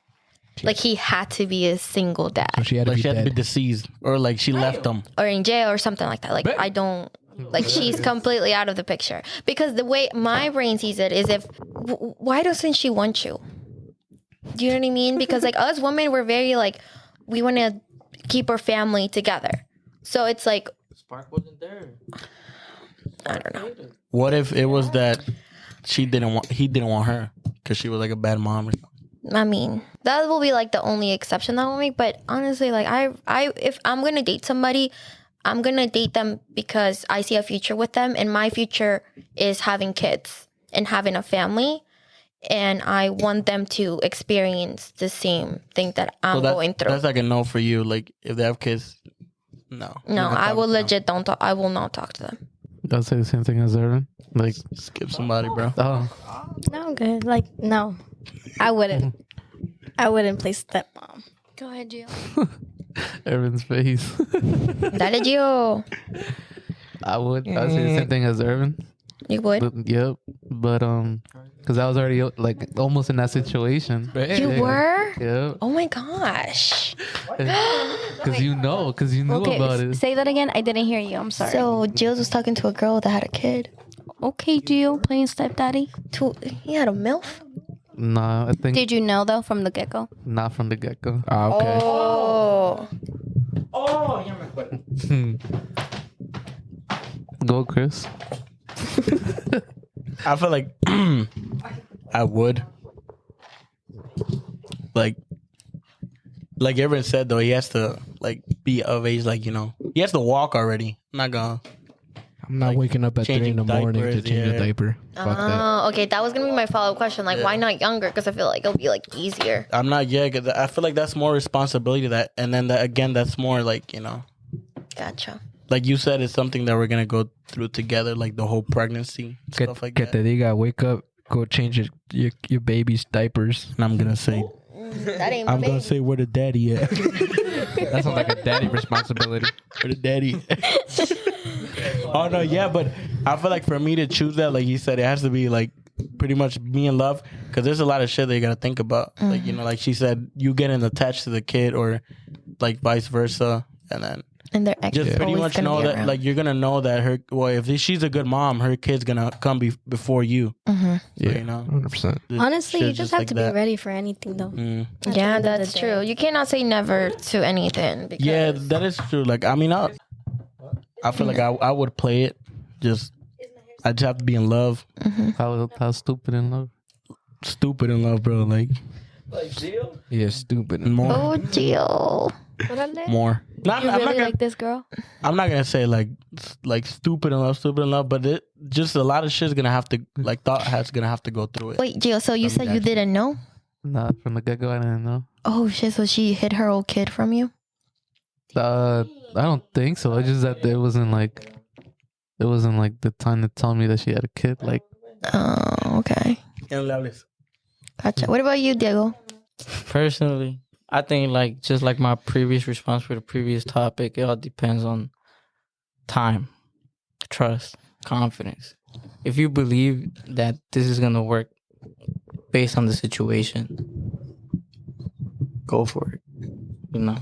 Like he had to be a single dad. So she had to Like be she had to dead. be deceased, or like she left them. Or in jail or something like that. Like I don't like she's completely out of the picture. Because the way my brain sees it is why doesn't she want you? Do you know what I mean? Because like us women, we're very like, we want to keep our family together. So it's like, Spark wasn't there. I don't know. What if it was that he didn't want her because she was like a bad mom or something? I mean, that will be like the only exception that will make. But honestly, like if I'm gonna date somebody, I'm gonna date them because I see a future with them, and my future is having kids and having a family, and I want them to experience the same thing that I'm going through. That's like a no for you. Like if they have kids, no. No, I will legit don't talk. I will not talk to them. I'll say the same thing as Evan. Like, Skip somebody, bro. oh, No, I'm good. Like, no, I wouldn't. I wouldn't play stepmom. Go ahead, Gio. Evan's face. Dale, Gio. I would. I'd say the same thing as Evan. You would? But, yep. But because I was already like almost in that situation. You were? Yep. Oh my gosh. Because you knew Okay, about it. say that again. I didn't hear you. I'm sorry. So Jill was talking to a girl that had a kid. Okay, Gio, playing stepdaddy. He had a MILF? Nah, I think Did you know though from the get go? not from the get go. Ah, okay. Oh. Go, Chris. I feel like I would. Like everyone said though, he has to like be of age, like, you know, he has to walk already. I'm not waking up at 3 in the changing morning to diapers, change a yeah. diaper. Fuck that. Oh, okay. That was gonna be my follow-up question. Like, why not younger? Because I feel like it'll be like easier. I'm not yet, because I feel like that's more responsibility, that, and then that again, that's more like, you know. Gotcha. like you said, it's something that we're gonna go through together, like the whole pregnancy stuff like Que that. te diga, wake up, go change your baby's diapers. And I'm gonna say, That ain't my I'm gonna baby. say where the daddy at? That sounds like a daddy responsibility. Where the daddy? Oh no, yeah, but I feel like for me to choose that, like he said, it has to be like pretty much me in love, because there's a lot of shit that you gotta think about. Like, you know, like she said, you getting attached to the kid, or like vice versa, and then And their ex just is pretty always much gonna know be that around. like you're gonna know that her, well, if she's a good mom, her kid's gonna come before you. Mm-hmm. So, Yeah, you know, 100%. Honestly, you shit just have like to that. be ready for anything, though. Mm. At the Yeah, end of the that's day. true. You cannot say never to anything. Because Yeah, that is true. Like, I mean, I feel like I would play it. Just I just have to be in love. How stupid in love. Stupid in love, bro. Like Yeah, stupid. more, Oh, deal. more. Not, You I'm not really gonna. like this girl? I'm not gonna say like stupid in love, but it just a lot of shit's gonna have to like thought has gonna have to go through it. Wait, Gio, so you said you didn't know? Not from the get go. I didn't know. Oh, shit. So she hid her old kid from you? I don't think so. It's just that it wasn't like the time to tell me that she had a kid. Like, Oh, okay. Gotcha. What about you, Diego? Personally, I think like just like my previous response for the previous topic, it all depends on time, trust, confidence. If you believe that this is gonna work based on the situation, go for it. You know.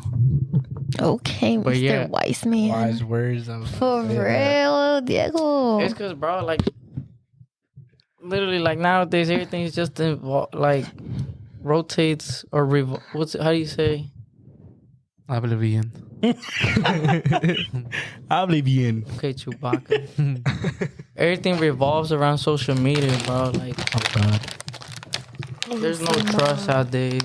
Okay, But Mr. yeah. Wise Man. Wise words. For real, Diego. It's because, bro, like, literally, like, nowadays, everything is just, like, rotates or, how do you say? I believe in. I believe you in. Okay, Chewbacca. Everything revolves around social media, bro. Like, there's no trust nowadays.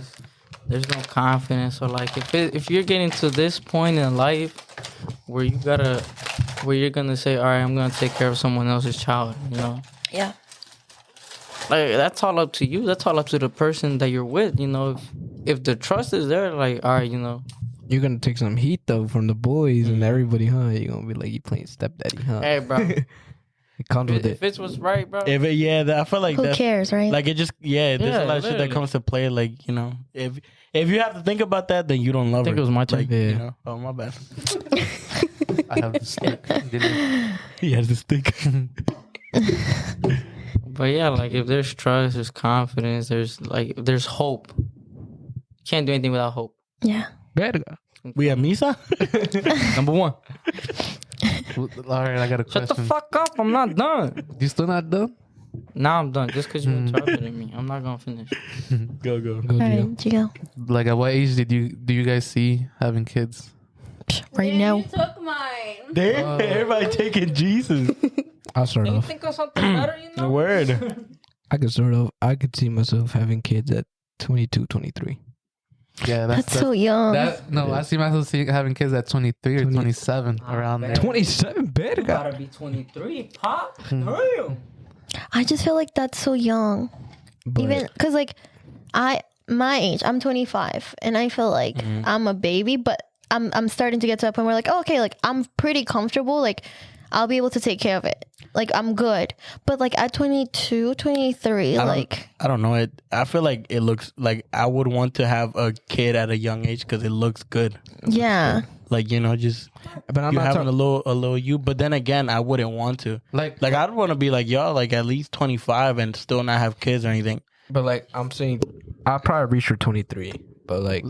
There's no confidence. So, like, if you're getting to this point in life where you're gonna say, all right, I'm gonna take care of someone else's child, you know? Yeah. Like, that's all up to you. That's all up to the person that you're with, you know? If the trust is there, like, all right, you know. You're gonna take some heat though from the boys and everybody, huh? You're gonna be like, you playing stepdaddy, huh? Hey, bro. It comes with If it. it's what's right, bro. I feel like Who that's cares, right? like it just there's Yeah, a lot of shit that literally. comes to play. Like, you know, if you have to think about that, then you don't love I think her. it was my turn. Like, Yeah. you know, oh my bad. I have the stick. Did it? He has the stick. But yeah, like, if there's trust, there's confidence, there's hope. Can't do anything without hope. Yeah. Verga. We have Misa. Number one. All right, I got a question. Shut the fuck up. I'm not done. You still not done? Now I'm done. Just because you interrupted me. I'm not going to finish. Go. Go, All Gio. right, Gio. Like, at what age do you guys see having kids? Right now. took mine. Damn, everybody taking Jesus. I'll start Can you off. think of something better, you know? Word. I could start off. I could see myself having kids at 22, 23. Yeah, That's so young. I see myself having kids at 23 or 27, around there. 27, verga. Gotta be 23, pop. Hmm. Damn. I just feel like that's so young. But Even because, like, my age, I'm 25, and I feel like I'm a baby, but I'm starting to get to a point where, like, oh, okay, like, I'm pretty comfortable. Like, I'll be able to take care of it. Like, I'm good. But, like, at 22, 23, I don't know. I feel like it looks like I would want to have a kid at a young age because it looks good. yeah. Like, you know, just but I'm you not having talking. a little you. But then again, I wouldn't want to. Like, Like, I'd want to be like y'all, like at least 25 and still not have kids or anything. But like I'm saying, I'll probably reach for 23. But like,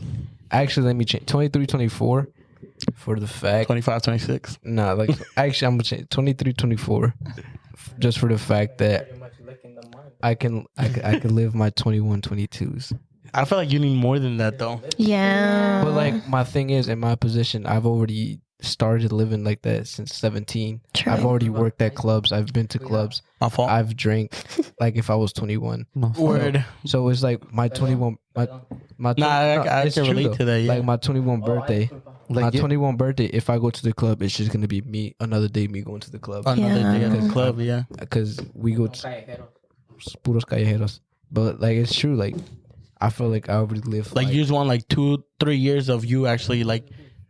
actually, let me change 23, 24 for the fact. 25, 26. Nah, like actually, I'm gonna change 23, 24, just for the fact that I can live my 21, 22s. I feel like you need more than that though. Yeah. But like my thing is, in my position, I've already started living like that since 17. True. I've already worked at clubs. I've been to clubs. My fault. I've drank like if I was 21. Word. So it's like my 21. My Nah, no, I it's can true relate though. to that. Yeah. Like my 21 birthday. My Like, 21 birthday. If I go to the club, it's just gonna be me. Another day, me going to the club. Another day at the Yeah. club. Yeah. Because we go to puros callejeros. But like it's true. Like I feel like I already live Like you just want like 2-3 years of you actually like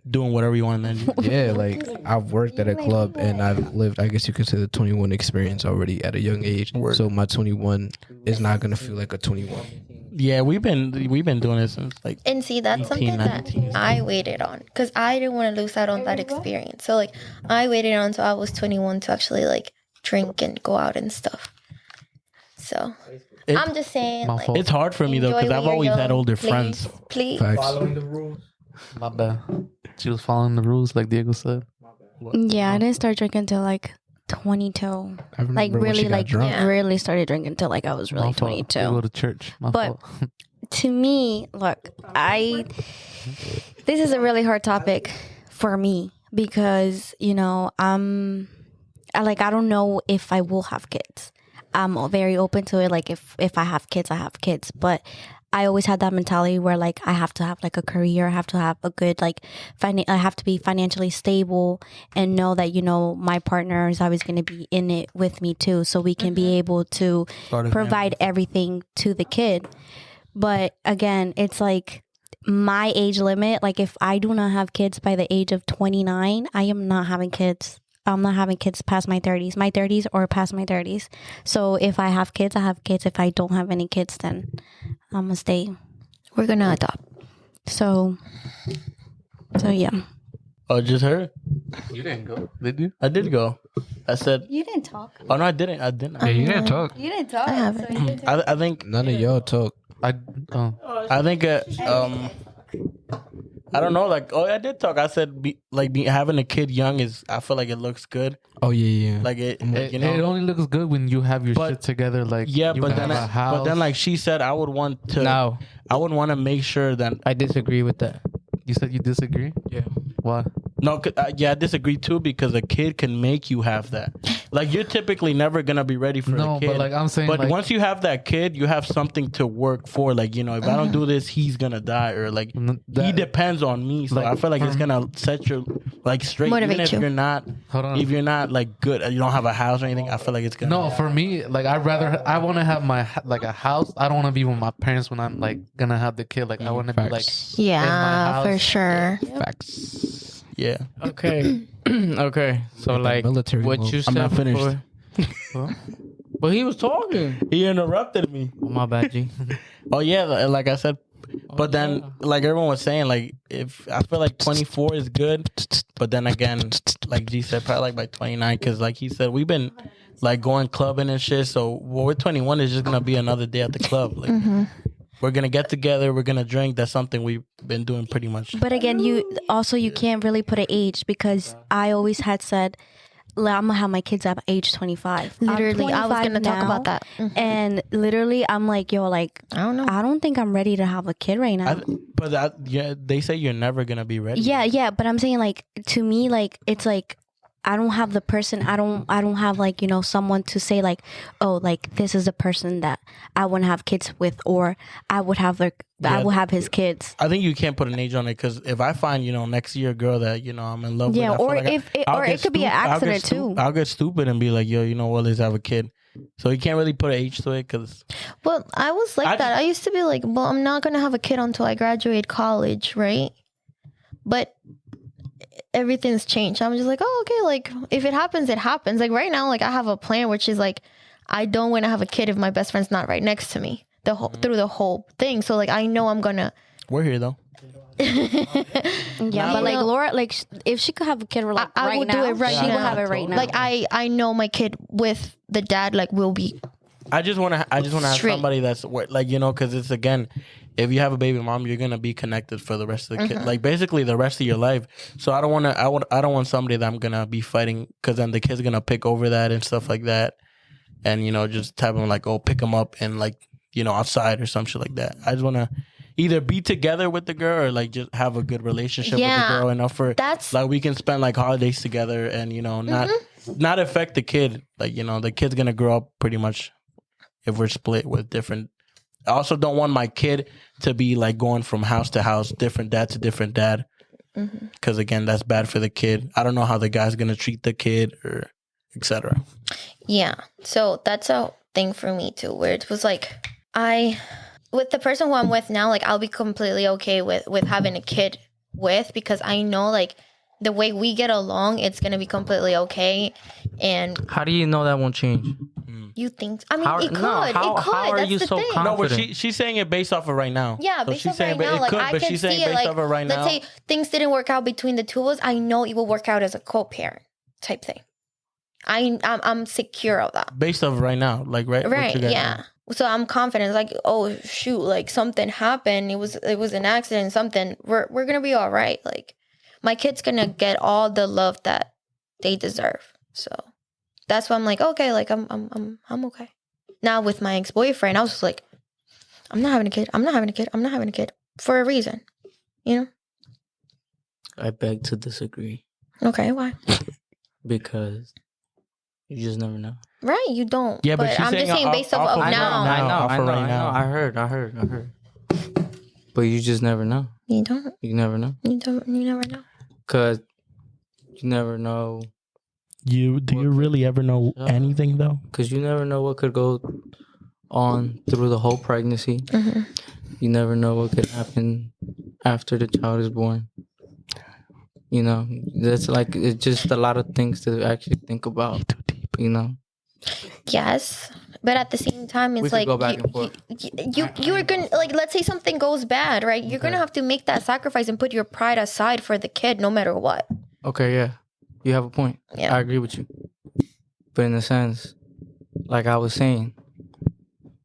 doing whatever you want and then Yeah, like I've worked at a club and I've lived, I guess you could say, the 21 experience already at a young age. So my 21 is not gonna feel like a 21. yeah, we've been doing it since like And see, that's 18, something 19. that I waited on because I didn't want to lose out on that experience. So like I waited on until I was 21 to actually like drink and go out and stuff. So I'm just saying, My like, fault. It's hard for me though because enjoy I've when always you're had young, older please, friends. Please. Facts. My bad. She was following the rules, like Diego said. Yeah, I didn't start drinking till like 22. I remember Like when she really, got like drunk. really started drinking till like I was really My fault. 22. We go to church. My But- fault. To me, look, this is a really hard topic for me because, you know, I don't know if I will have kids. I'm very open to it. Like if I have kids, I have kids. But I always had that mentality where like I have to have like a career, I have to have a good like I have to be financially stable and know that, you know, my partner is always going to be in it with me too, so we can be able to provide everything to the kid. But again, it's like my age limit. Like if I do not have kids by the age of 29, I am not having kids. I'm not having kids past my 30s or past my 30s. So if I have kids, I have kids. If I don't have any kids, then I'm gonna stay. We're gonna adopt. So yeah. Oh, just her? You didn't go, did you? I did go. I said, You didn't talk. oh no, I didn't. I didn't. Yeah, you didn't talk. You didn't talk. I haven't. I think None of y'all talk. I I don't know. Like, oh, I did talk. I said, having a kid young is. I feel like it looks good. Oh yeah. Like it, It, you know. it only looks good when you have your But- shit together. Like Yeah, you but have then, a house. but then, like she said, I would want to. No, I would want to make sure that. I disagree with that. You said you disagree. Yeah. Why? No, yeah, I disagree too because a kid can make you have that. Like you're typically never gonna be ready for No, a kid. but like I'm saying, But like, once you have that kid, you have something to work for. Like, you know, if I don't do this, he's gonna die, or like he depends on me. So like, I feel like it's for- gonna set you like straight. Motivate Even if you. you're not, Hold on. if you're not like good, you don't have a house or anything. I feel like it's gonna. No, for me, like I want to have my like a house. I don't want to be with my parents when I'm like gonna have the kid. Like I want to be like in my Yeah, for house. sure. Facts. Yeah. Okay. Okay. So Like like military what move. you said I'm not finished. before- But he was talking. He interrupted me. Oh, my bad, G. Oh yeah, like I said. But then, like everyone was saying, like if I feel like 24 is good, but then again, like G said, probably like by 29, because like he said, we've been like going clubbing and shit. So when we're 21, it's just gonna be another day at the club. Like we're gonna get together, we're gonna drink. That's something we've been doing pretty much. But again, you can't really put an age because I always had said, like, I'm gonna have my kids at age 25. I'm Literally, I was 25 gonna talk now, about that. And literally, I'm like, yo, like, I don't know. I don't think I'm ready to have a kid right now. Yeah, they say you're never gonna be ready. Yeah, but I'm saying like to me, like it's like I don't have the person. I don't have like, you know, someone to say like, oh, like this is the person that I want to have kids with, or I would have I will have his kids. I think you can't put an age on it because if I find, you know, next year a girl that, you know, I'm in love Yeah, with, I feel or like if it, I'll or get it could be an stu- I'll get accident stu- too. I'll get stupid and be like, yo, you know what, let's have a kid. So you can't really put an age to it because Well, I was like that. I used to be like, well, I'm not gonna have a kid until I graduate college, right? But everything's changed. I'm just like, oh, okay, like if it happens, it happens. Like right now, like I have a plan, which is like, I don't want to have a kid if my best friend's not right next to me through the whole thing. So like I know I'm gonna. we're here though. Yeah, but like Laura, like if she could have a kid like I right would now, do it right she now. will have it right now. Like I know my kid with the dad like will be. I just want to have Straight. somebody that's like, you know, because it's again, if you have a baby mom, you're gonna be connected for the rest of the kid, like basically the rest of your life. So I don't want to. I don't want somebody that I'm gonna be fighting because then the kid's gonna pick over that and stuff like that, and you know just have them like pick them up and like you know outside or some shit like that. I just want to either be together with the girl or like just have a good relationship with the girl enough for That's- like we can spend like holidays together and you know not affect the kid. Like you know the kid's gonna grow up pretty much. If we're split with different, I also don't want my kid to be like going from house to house, different dad to different dad, because again, that's bad for the kid. I don't know how the guy's gonna treat the kid or etc. Yeah. So that's a thing for me too, where it was like with the person who I'm with now, like I'll be completely okay with having a kid with, because I know like the way we get along, it's gonna be completely okay. And How do you know that won't change? you think? I mean, How- it could. no, how- it could. how are That's you the so thing. No, but confident? she's saying it based off of right now. Yeah, So based she's off saying right now, it like could, I but can she's see saying it. based Like, off of right let's now. say things didn't work out between the two of us. I know it will work out as a co-parent type thing. I'm secure of that. Based off right now, like right, what Right? you got Yeah. So I'm confident. Like, oh shoot, like something happened. It was an accident. Something. We're gonna be all right. Like, my kid's gonna get all the love that they deserve. So that's why I'm like, okay, like I'm okay. Now with my ex-boyfriend, I was just like, I'm not having a kid. I'm not having a kid. I'm not having a kid for a reason. You I beg to disagree know? Okay, why? because you just never know. Right, you don't. Yeah, but she's I'm just saying saying based off off of of now. right I know, off I of know, right I now. know. I heard. But you just never know. You don't. You never know. You don't. You never know. Because you never know. Do you really ever know anything though? Because you never know what could go on through the whole pregnancy. Mhm. You never know what could happen after the child is born. You know, that's like, it's just a lot of things to actually think about. You know, Yes, but at the same time, it's we could like go back and forth. you're gonna, like, let's say something goes bad, right? You're gonna have to make that sacrifice and put your pride aside for the kid, no matter what. Okay, yeah, you have a point. Yeah. I agree with you. But in a sense, like I was saying,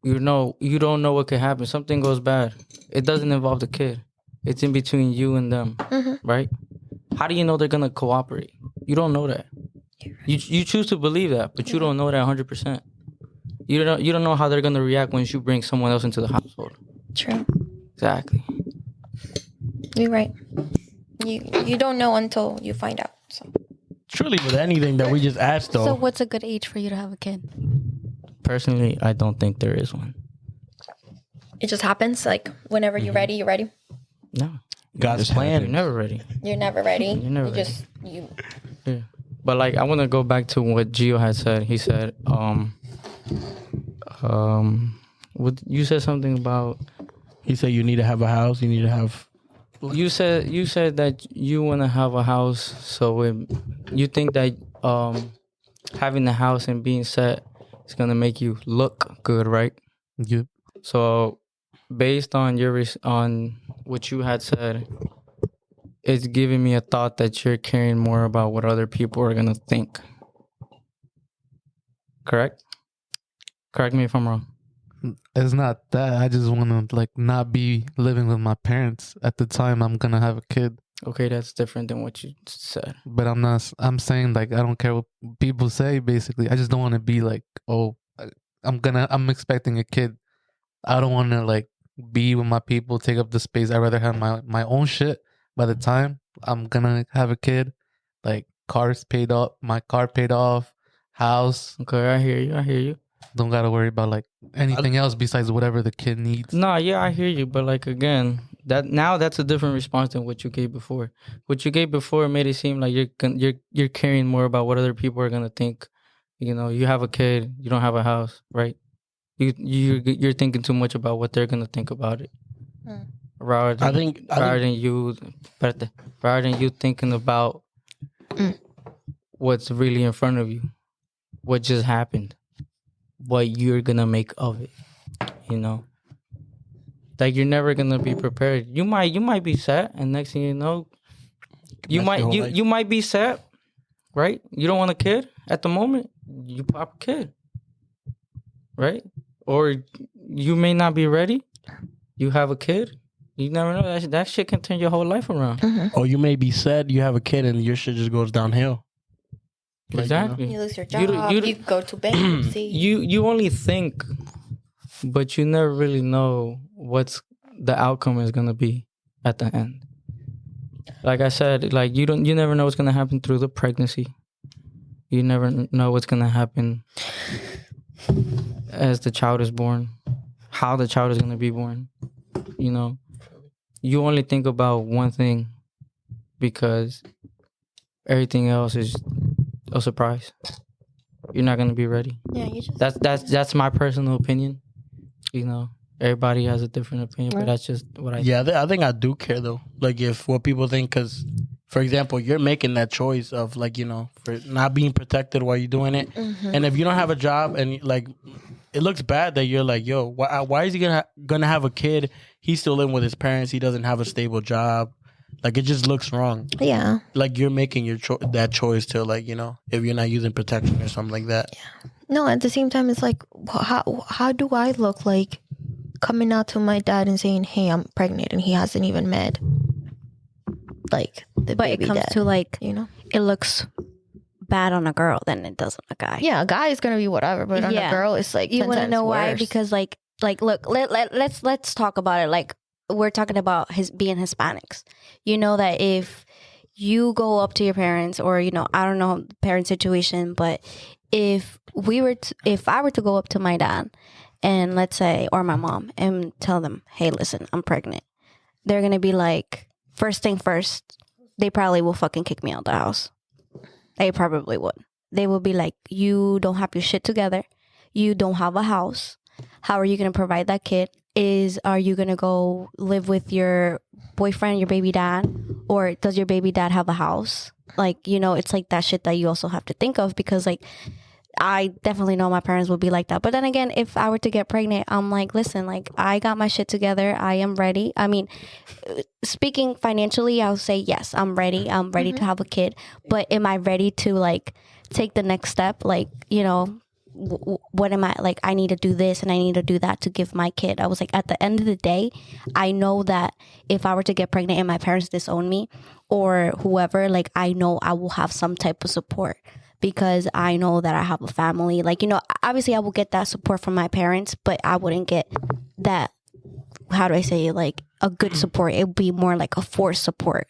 you don't know what could happen. Something goes bad. It doesn't involve the kid. It's in between you and them, right? How do you know they're gonna cooperate? You don't know that. You choose to believe that, but you don't know that 100%. You don't know how they're gonna react once you bring someone else into the household. True. Exactly. You're right. You don't know until you find out. So Truly, with anything that we just asked though. So what's a good age for you to have a kid? Personally, I don't think there is one. it just happens. Like, whenever you're ready, you're ready. No, God's Just plan. you're never ready. You're never ready. You're never you ready. just you. Yeah. But like, I want to go back to what Gio had said. He said, what you said something about. He said you need to have a house. You need to have. You said that you want to have a house, so you think that having the house and being set is gonna make you look good, right? Yep. So, based on on what you had said, it's giving me a thought that you're caring more about what other people are gonna think. Correct? Correct me if I'm wrong. It's not that. I just want to like not be living with my parents at the time I'm gonna have a kid. Okay, that's different than what you said. But I'm not. I'm saying like I don't care what people say. Basically, I just don't want to be like, oh, I'm expecting a kid. I don't want to like be with my people, take up the space. I'd rather have my own shit. By the time I'm gonna have a kid, like cars paid off, my car paid off, house. Okay, I hear you. Don't gotta worry about like anything else besides whatever the kid needs. No, yeah, I hear you, but like again, that's a different response than what you gave before. What you gave before made it seem like you're caring more about what other people are gonna think. You know, you have a kid, you don't have a house, right? You're thinking too much about what they're gonna think about it. Rather than you thinking about what's really in front of you, what just happened, what you're gonna make of it. You know, like you're never gonna be prepared. You might be set, and next thing you know, you might be set, right? You don't want a kid at the moment. You pop a kid, right? Or you may not be ready. You have a kid. You never know. That shit can turn your whole life around. Or you may be sad you have a kid and your shit just goes downhill. Exactly. You lose your job. You go to bankruptcy. You only think, but you never really know what's the outcome is gonna be at the end. Like I said, like you never know what's gonna happen through the pregnancy. You never know what's gonna happen as the child is born, how the child is gonna be born. You know, you only think about one thing because everything else is a surprise. You're not gonna be ready. Yeah, you just. That's my personal opinion. You know, Everybody has a different opinion, but that's just what I. Yeah, I think I do care though. Like if what people think, because for example, you're making that choice of like for not being protected while you're doing it, and if you don't have a job and like it looks bad that you're like, yo, why is he gonna have a kid? He's still living with his parents. He doesn't have a stable job. Like it just looks wrong. Yeah. Like you're making that choice to like if you're not using protection or something like that. Yeah. No, at the same time, it's like how do I look like coming out to my dad and saying, "Hey, I'm pregnant," and he hasn't even met like the But baby it comes dad, to like, it it looks bad on a girl than it does on a guy. Yeah, a guy is gonna be whatever, but on a Yeah. girl, it's like You 10 want to times know why? worse. Because like look, let's talk about it. Like we're talking about his being Hispanics. You know that if you go up to your parents, or I don't know the parent situation, but if I were to go up to my dad and let's say, or my mom, and tell them, hey, listen, I'm pregnant, they're gonna be like, first thing first, they probably will fucking kick me out the house. They probably would. They will be like, you don't have your shit together. You don't have a house. How are you going to provide that kid? Are you going to go live with your boyfriend, your baby dad? Or does your baby dad have a house? Like, it's like that shit that you also have to think of, because like, I definitely know my parents would be like that. But then again, if I were to get pregnant, I'm like, listen, like I got my shit together. I am ready. I mean, speaking financially, I'll say yes, I'm ready. I'm ready to have a kid. But am I ready to like take the next step? Like, what am I like? I need to do this and I need to do that to give my kid. I was like, at the end of the day, I know that if I were to get pregnant and my parents disown me or whoever, like I know I will have some type of support. Because I know that I have a family. Like, obviously I will get that support from my parents, but I wouldn't get that, how do I say it, like a good support. It would be more like a forced support.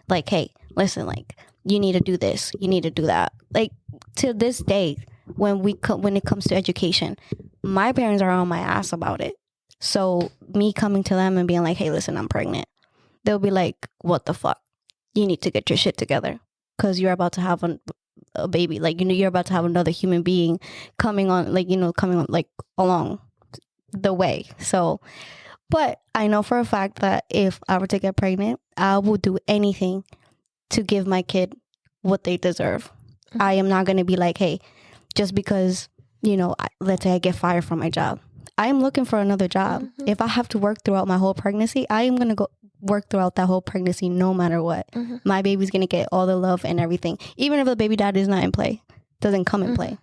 Like, hey, listen, like you need to do this, you need to do that. Like to this day, when it comes to education, my parents are on my ass about it. So me coming to them and being like, hey, listen, I'm pregnant, they'll be like, what the fuck? You need to get your shit together because you're about to have a baby. Like, you're about to have another human being coming on like along the way. So, but I know for a fact that if I were to get pregnant, I will do anything to give my kid what they deserve. I am not going to be like, hey, just because, let's say I get fired from my job, I am looking for another job. If I have to work throughout my whole pregnancy, I am going to go work throughout that whole pregnancy no matter what. My baby's going to get all the love and everything. Even if the baby dad is not in play, doesn't come in play.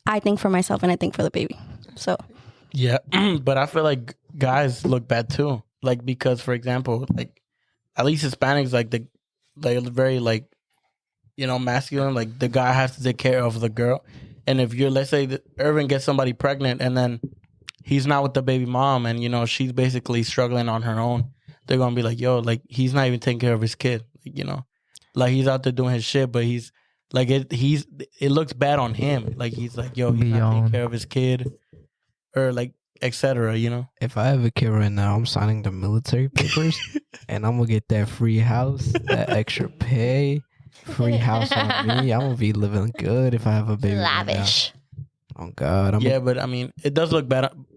I think for myself and I think for the baby. So. Yeah, but I feel like guys look bad too. Like, because, for example, like, at least Hispanics, like, they're very, like, masculine. Like, the guy has to take care of the girl. And if let's say Irvin gets somebody pregnant and then he's not with the baby mom and, she's basically struggling on her own, they're going to be like, yo, like, he's not even taking care of his kid, like, he's out there doing his shit, but he's, like, it looks bad on him. Like, he's like, yo, he's not taking care of his kid or, like, etc., If I have a kid right now, I'm signing the military papers and I'm going to get that free house, that extra pay, free house on me. I'm going to be living good if I have a baby. Lavish. Right, oh, God. But, I mean, it does look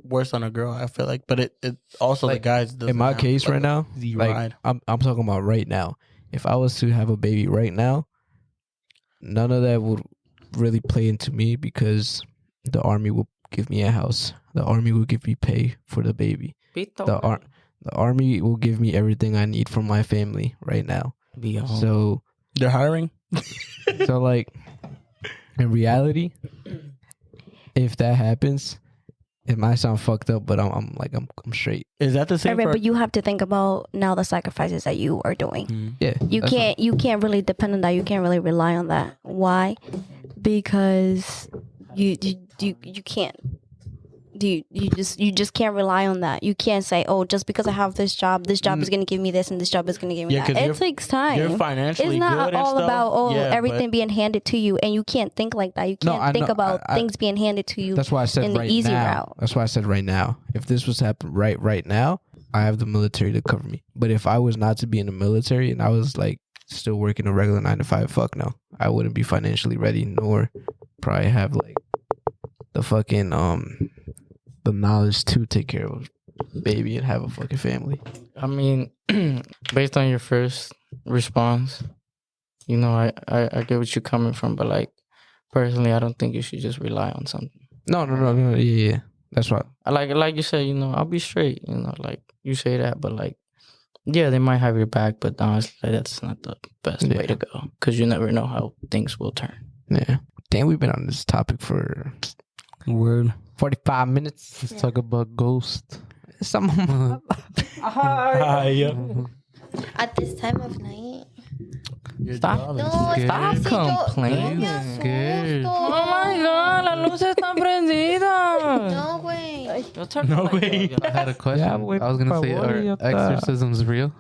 worse on a girl, I feel like. But it also, like, the guys... in my case right now, like, I'm talking about right now. If I was to have a baby right now, none of that would really play into me because the army will give me a house. The army will give me pay for the baby. The army will give me everything I need from my family right now. So they're hiring. So, like, in reality, if that happens, it might sound fucked up, but I'm straight. Is that the same? But you have to think about now the sacrifices that you are doing. Yeah, you can't really depend on that. You can't really rely on that. Why? Because you can't. You just can't rely on that. You can't say, oh, just because I have this job is going to give me this and this job is going to give me that. It takes time. You're financially it's not good all and about stuff. Everything being handed to you, and you can't think like that. You can't think about things being handed to you. That's why I said in the right easy now. route. That's why I said right now. If this was to happen right now, I have the military to cover me. But if I was not to be in the military and I was like still working a regular 9-to-5, fuck no, I wouldn't be financially ready, nor probably have like the fucking the knowledge to take care of a baby and have a fucking family? I mean, based on your first response, you know, I get what you're coming from, but like personally, I don't think you should just rely on something. No. Yeah. That's right. Like you said, you know, I'll be straight. You know, like you say that, but like, yeah, they might have your back, but honestly, that's not the best way to go because you never know how things will turn. Yeah. Damn, we've been on this topic for 45 minutes. Let's talk about ghost. Some At this time of night. Stop. No, scared. stop complaining. No, me Scared. asusto. Oh my god, las luces están prendidas. No, güey. No way. I had a question. Yeah, I was gonna say, are exorcisms real?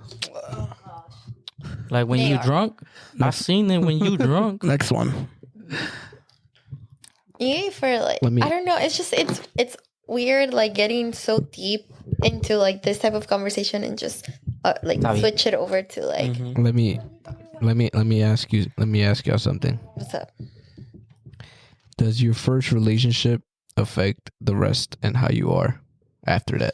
Like when They you are. drunk? I seen it when you drunk. Next one. Yeah, for like, Let me- I don't know. It's just, it's weird, like getting so deep into like this type of conversation and just like switch it over to like, let me ask y'all something. what's up? Does your first relationship affect the rest and how you are after that?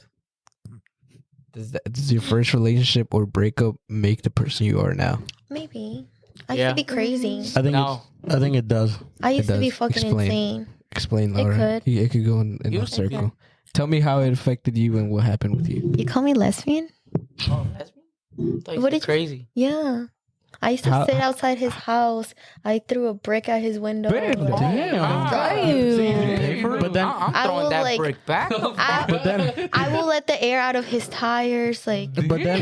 Does your first relationship or breakup make the person you are now? Maybe. I Yeah. used to be crazy. I think it does. I used It to be does. fucking Explain. insane. Explain, Laura. could. It could go in a circle. Tell me how it affected you and what happened with you. You call me lesbian? What did you- crazy? Yeah. I used to How- sit outside his house. I threw a brick at his window. Damn. But then, I'm I throwing will, that like- brick back. but then, I will let the air out of his tires. Like, so this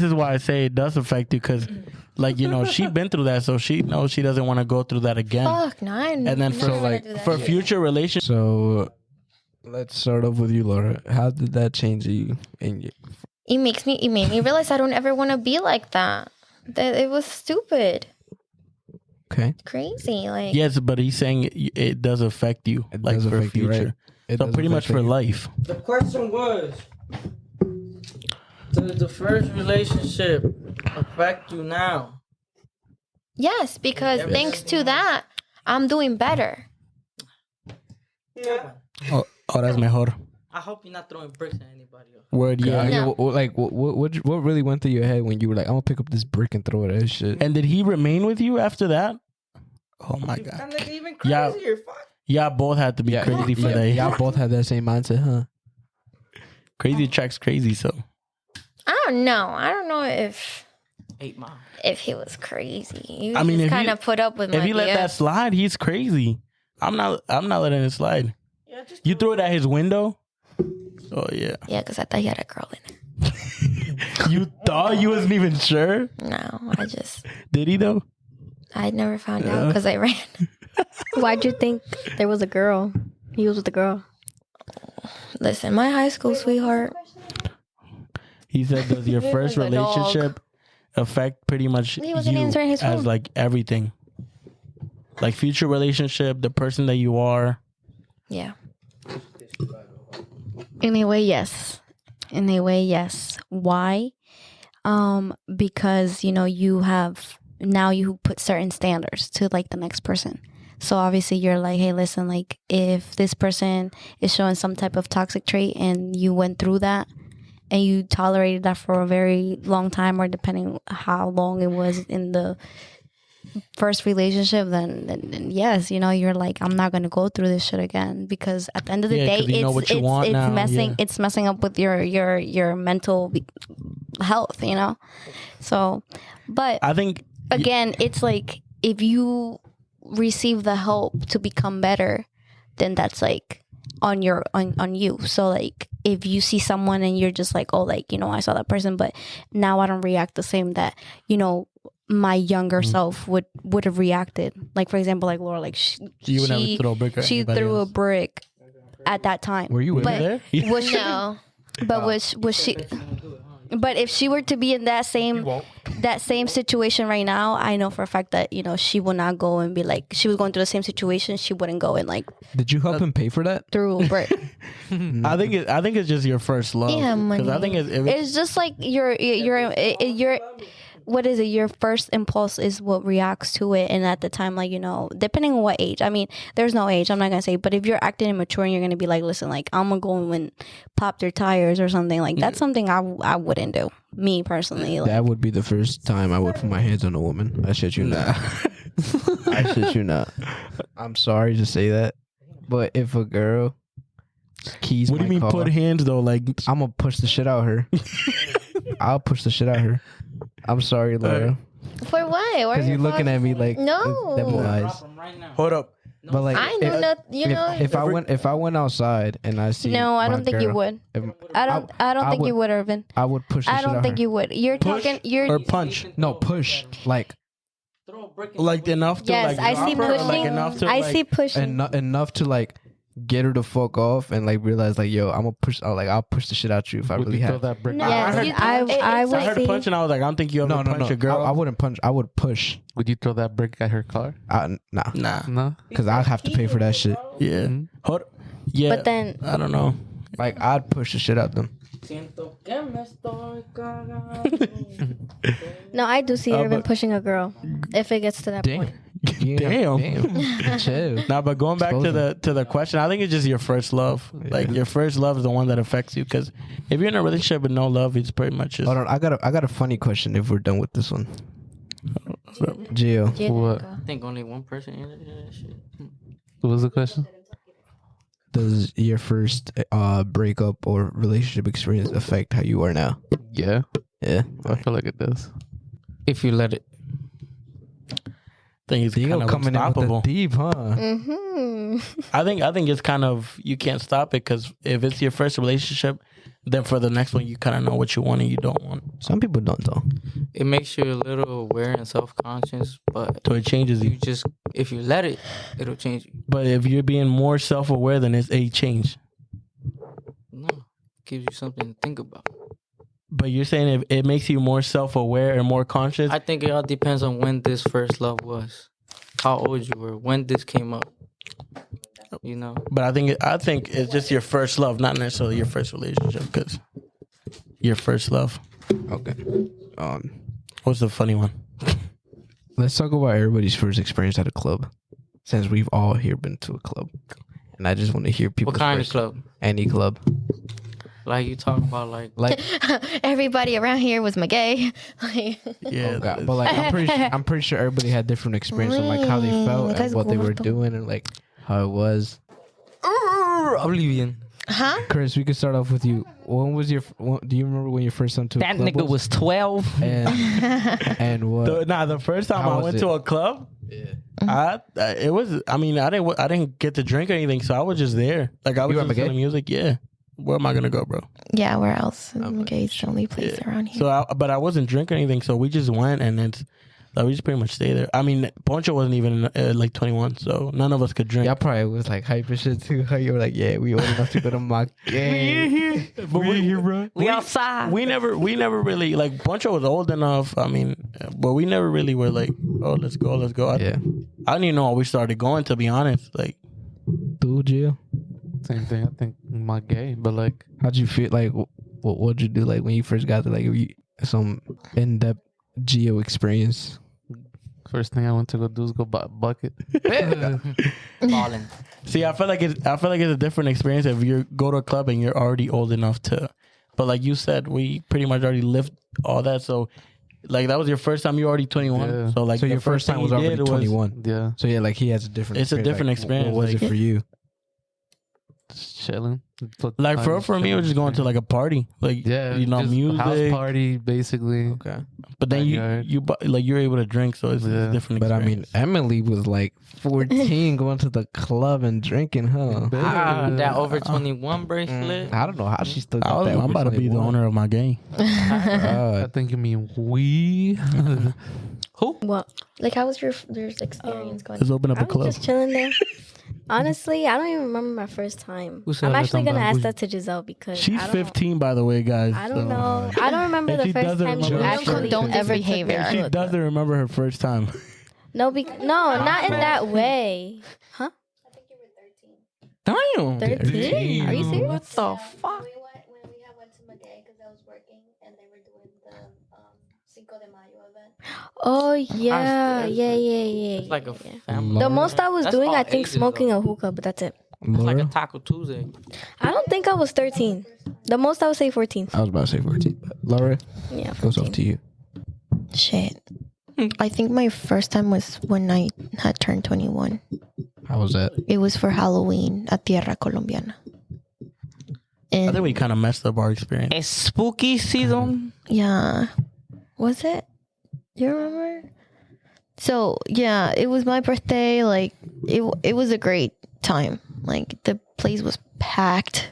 is why I say it does affect you because, like, you know, she been through that, so she knows she doesn't want to go through that again. fuck, no. And then for future relationships, So let's start off with you, Laura. How did that change you? it made me realize I don't ever want to be like that. That it was stupid, Okay. crazy. Like, yes, but he's saying it does affect you, It like does for affect you, future. right? It So does pretty much affect for you. life. The question was, does the first relationship affect you now? yes, because thanks to that, I'm doing better. Ahora es mejor. I hope you're not throwing bricks at anybody else. Word, yeah. No. Like what really went through your head when you were like, I'm gonna pick up this brick and throw it at his shit? And did he remain with you after that? Oh my god. That nigga even Yeah. crazier. Fuck. Y'all both had to be crazy for that. Y'all both had that same mindset, huh? Crazy attracts crazy, so. I don't know. I don't know if 8 Mile. he was crazy. He I mean, just if kind he- of put up with If my he let that BS. slide, he's crazy. I'm not letting it slide. Yeah, just You threw it at his window? Oh yeah. Yeah, because I thought he had a girl in it. You thought you wasn't even sure? No, Did he though? I never found out because I ran. Why'd you think there was a girl? He was with the girl. Listen, my high school sweetheart. He said, does your first was a dog. relationship affect pretty much He wasn't you answering his as phone. like everything? Like future relationship, the person that you are. Yeah. Anyway, yes. Why? Because you put certain standards to like the next person. So obviously you're like, hey, listen, like if this person is showing some type of toxic trait and you went through that and you tolerated that for a very long time, or depending how long it was in the first relationship, then yes, you're like, I'm not gonna go through this shit again, because at the end of the day, 'cause you know what you want now, it's messing up with your mental health, So, but I think again, it's like if you receive the help to become better, then that's like on you. So like if you see someone and you're just like, oh, like, I saw that person, but now I don't react the same that my younger self would have reacted. Like, for example, like Laura, like you would never throw a brick at she anybody threw else. a brick at that time. Were you with but there? was she, No. but was she, but if she were to be in that same situation right now, I know for a fact that she will not go and be like, she was going through the same situation, she wouldn't go and like Did you help him pay for that? through a brick. I think it's just your first love. Yeah, money. Because I think It's just like you're what is it? Your first impulse is what reacts to it, and at the time, like, you know, depending on what age. I mean, there's no age. I'm not gonna say, but if you're acting immature and you're gonna be like, listen, like, I'm gonna go and pop their tires or something, like, that's something I wouldn't do. Me personally, like, That would be the first time I would put my hands on a woman. I shit you not. I shit you not. I'm sorry to say that, but if a girl keys What do you mean car, put hands though? Like I'm gonna push the shit out of her. I'll push the shit out of her. I'm sorry, Laura. For what? Because you're looking at me like No. devil eyes. hold up. But like, I know not. You know. if I went outside and I see no, I my don't think you girl, would. if- I don't think would, you would, Irvin. I would push. The I shit out don't think her. you would. You're Push talking. You're or punch? No, push like Like enough to yes. like I see drop her, or, pushing. like enough to I like, see pushing. enough to like get her to fuck off and like realize like, yo, I'm gonna push. I'll push the shit out you if I Would really you throw have. that brick? No, I heard yes, I I would heard see. punch and I was like, I don't think you ever No, punch a girl. I wouldn't punch. I would push. Would you throw that brick at her car? Nah, Nah. No. because I'd have to pay for that shit. Yeah. Mhm. Hold. Yeah. But then, I don't know. Like I'd push the shit out them. no, I do see Irvin pushing a girl if it gets to that point. Damn. Chill. Nah, but going back Expose to the question, I think it's just your first love. Like your first love is the one that affects you. Because if you're in a relationship with no love, it's pretty much just. Hold on, I got a funny question. If we're done with this one, Gio. What? I think only one person answered that shit. What was the question? Does your first breakup or relationship experience affect how you are now? Yeah, Yeah. I feel like it does. If you let it. I think it's You kind go of coming in with unstoppable. the deep, huh? Mm-hmm. I think it's kind of you can't stop it because if it's your first relationship, then for the next one you kind of know what you want and you don't want. Some people don't though. It makes you a little aware and self-conscious, but So it changes you you. just, if you let it, it'll change you. But if you're being more self-aware, then it's a change. No, gives you something to think about. But you're saying if it makes you more self-aware and more conscious. I think it all depends on when this first love was, how old you were, when this came up. You know, But I think it's just your first love, not necessarily your first relationship. Because your first love. Okay. What's the funny one? Let's talk about everybody's first experience at a club, since we've all here been to a club, and I just want to hear people. what kind of club? Any club. Like you talk about, like Everybody around here was my gay. Yeah, Oh God. But like, I'm pretty sure everybody had different experience on like how they felt and what they were doing and like how it was. Oblivion. Huh? Chris, we could start off with you. When was do you remember when you first went to a That club? nigga was 12. and what? the first time How I was went it? to a club, it was. I mean, I didn't get to drink or anything, so I was just there. Like I was You were just gay? listening to music. Yeah, where am I gonna go, bro? Yeah, where else? Gay's the only place around here. So, but I wasn't drinking anything, so we just went and it's. Like, we just pretty much stay there. I mean, Poncho wasn't even like 21, so none of us could drink. Y'all probably was like hype and shit too. How you were like, yeah, we old enough to go to my game. But we here, bro. We outside. We never really like Poncho was old enough. I mean, but we never really were like, oh, let's go. Yeah. I didn't even know how we started going, to be honest. Like, Dude, Gio, Same thing. I think my gay, but like, how'd you feel? Like, what'd you do? Like when you first got there? Like, some in-depth Geo experience. first thing I went to go do is go buy a bucket. Balling. see, I feel like it's a different experience if you go to a club and you're already old enough to. But like you said, we pretty much already lived all that. So, like that was your first time. You're already 21. Yeah. So like So the your first time thing was you already did 21. Yeah, So yeah, like he has a different. It's a different experience, What was like- it for you? just chilling. Like for me, it was just going to like a party, like yeah, you know, just music. house party basically. Okay. But then backyard. you're able to drink, so it's Yeah. a different. But I mean, experience. Emily was like 14 going to the club and drinking, huh? That over 21 bracelet. I don't know how she still got that. I'm about to be the owner of my game. I think you mean we. What? Like, how was your experience going? Let's open up I a was club. just chilling there. Honestly, I don't even remember my first time. Who said I'm let actually them gonna ask bamboozle? that to Giselle because She's I don't 15, by the way, guys. I don't so- know. I don't remember If the she first doesn't time she remember- We don't actually condone that took behavior. me She to a doesn't club. remember her first time. No, not in that way. Huh? Damn. 13? Are you serious? What the fuck? When we went to Magay because I was working and they were doing the Oh yeah, yeah. It's like a yeah. family. The most I was That's doing, all I think, ages, smoking though. a hookah, but that's it. It's like a Laura? Taco Tuesday. I don't think I was 13. The most I would say 14. I was about to say 14. But Laura, Yeah, goes 14. off to you. Shit. I think my first time was when I had turned 21. How was that? It was for Halloween at Tierra Colombiana. I And think we kind of messed up our experience. It's spooky season. yeah. Was it? You remember? So, yeah, it was my birthday. Like, it was a great time. Like, the place was packed.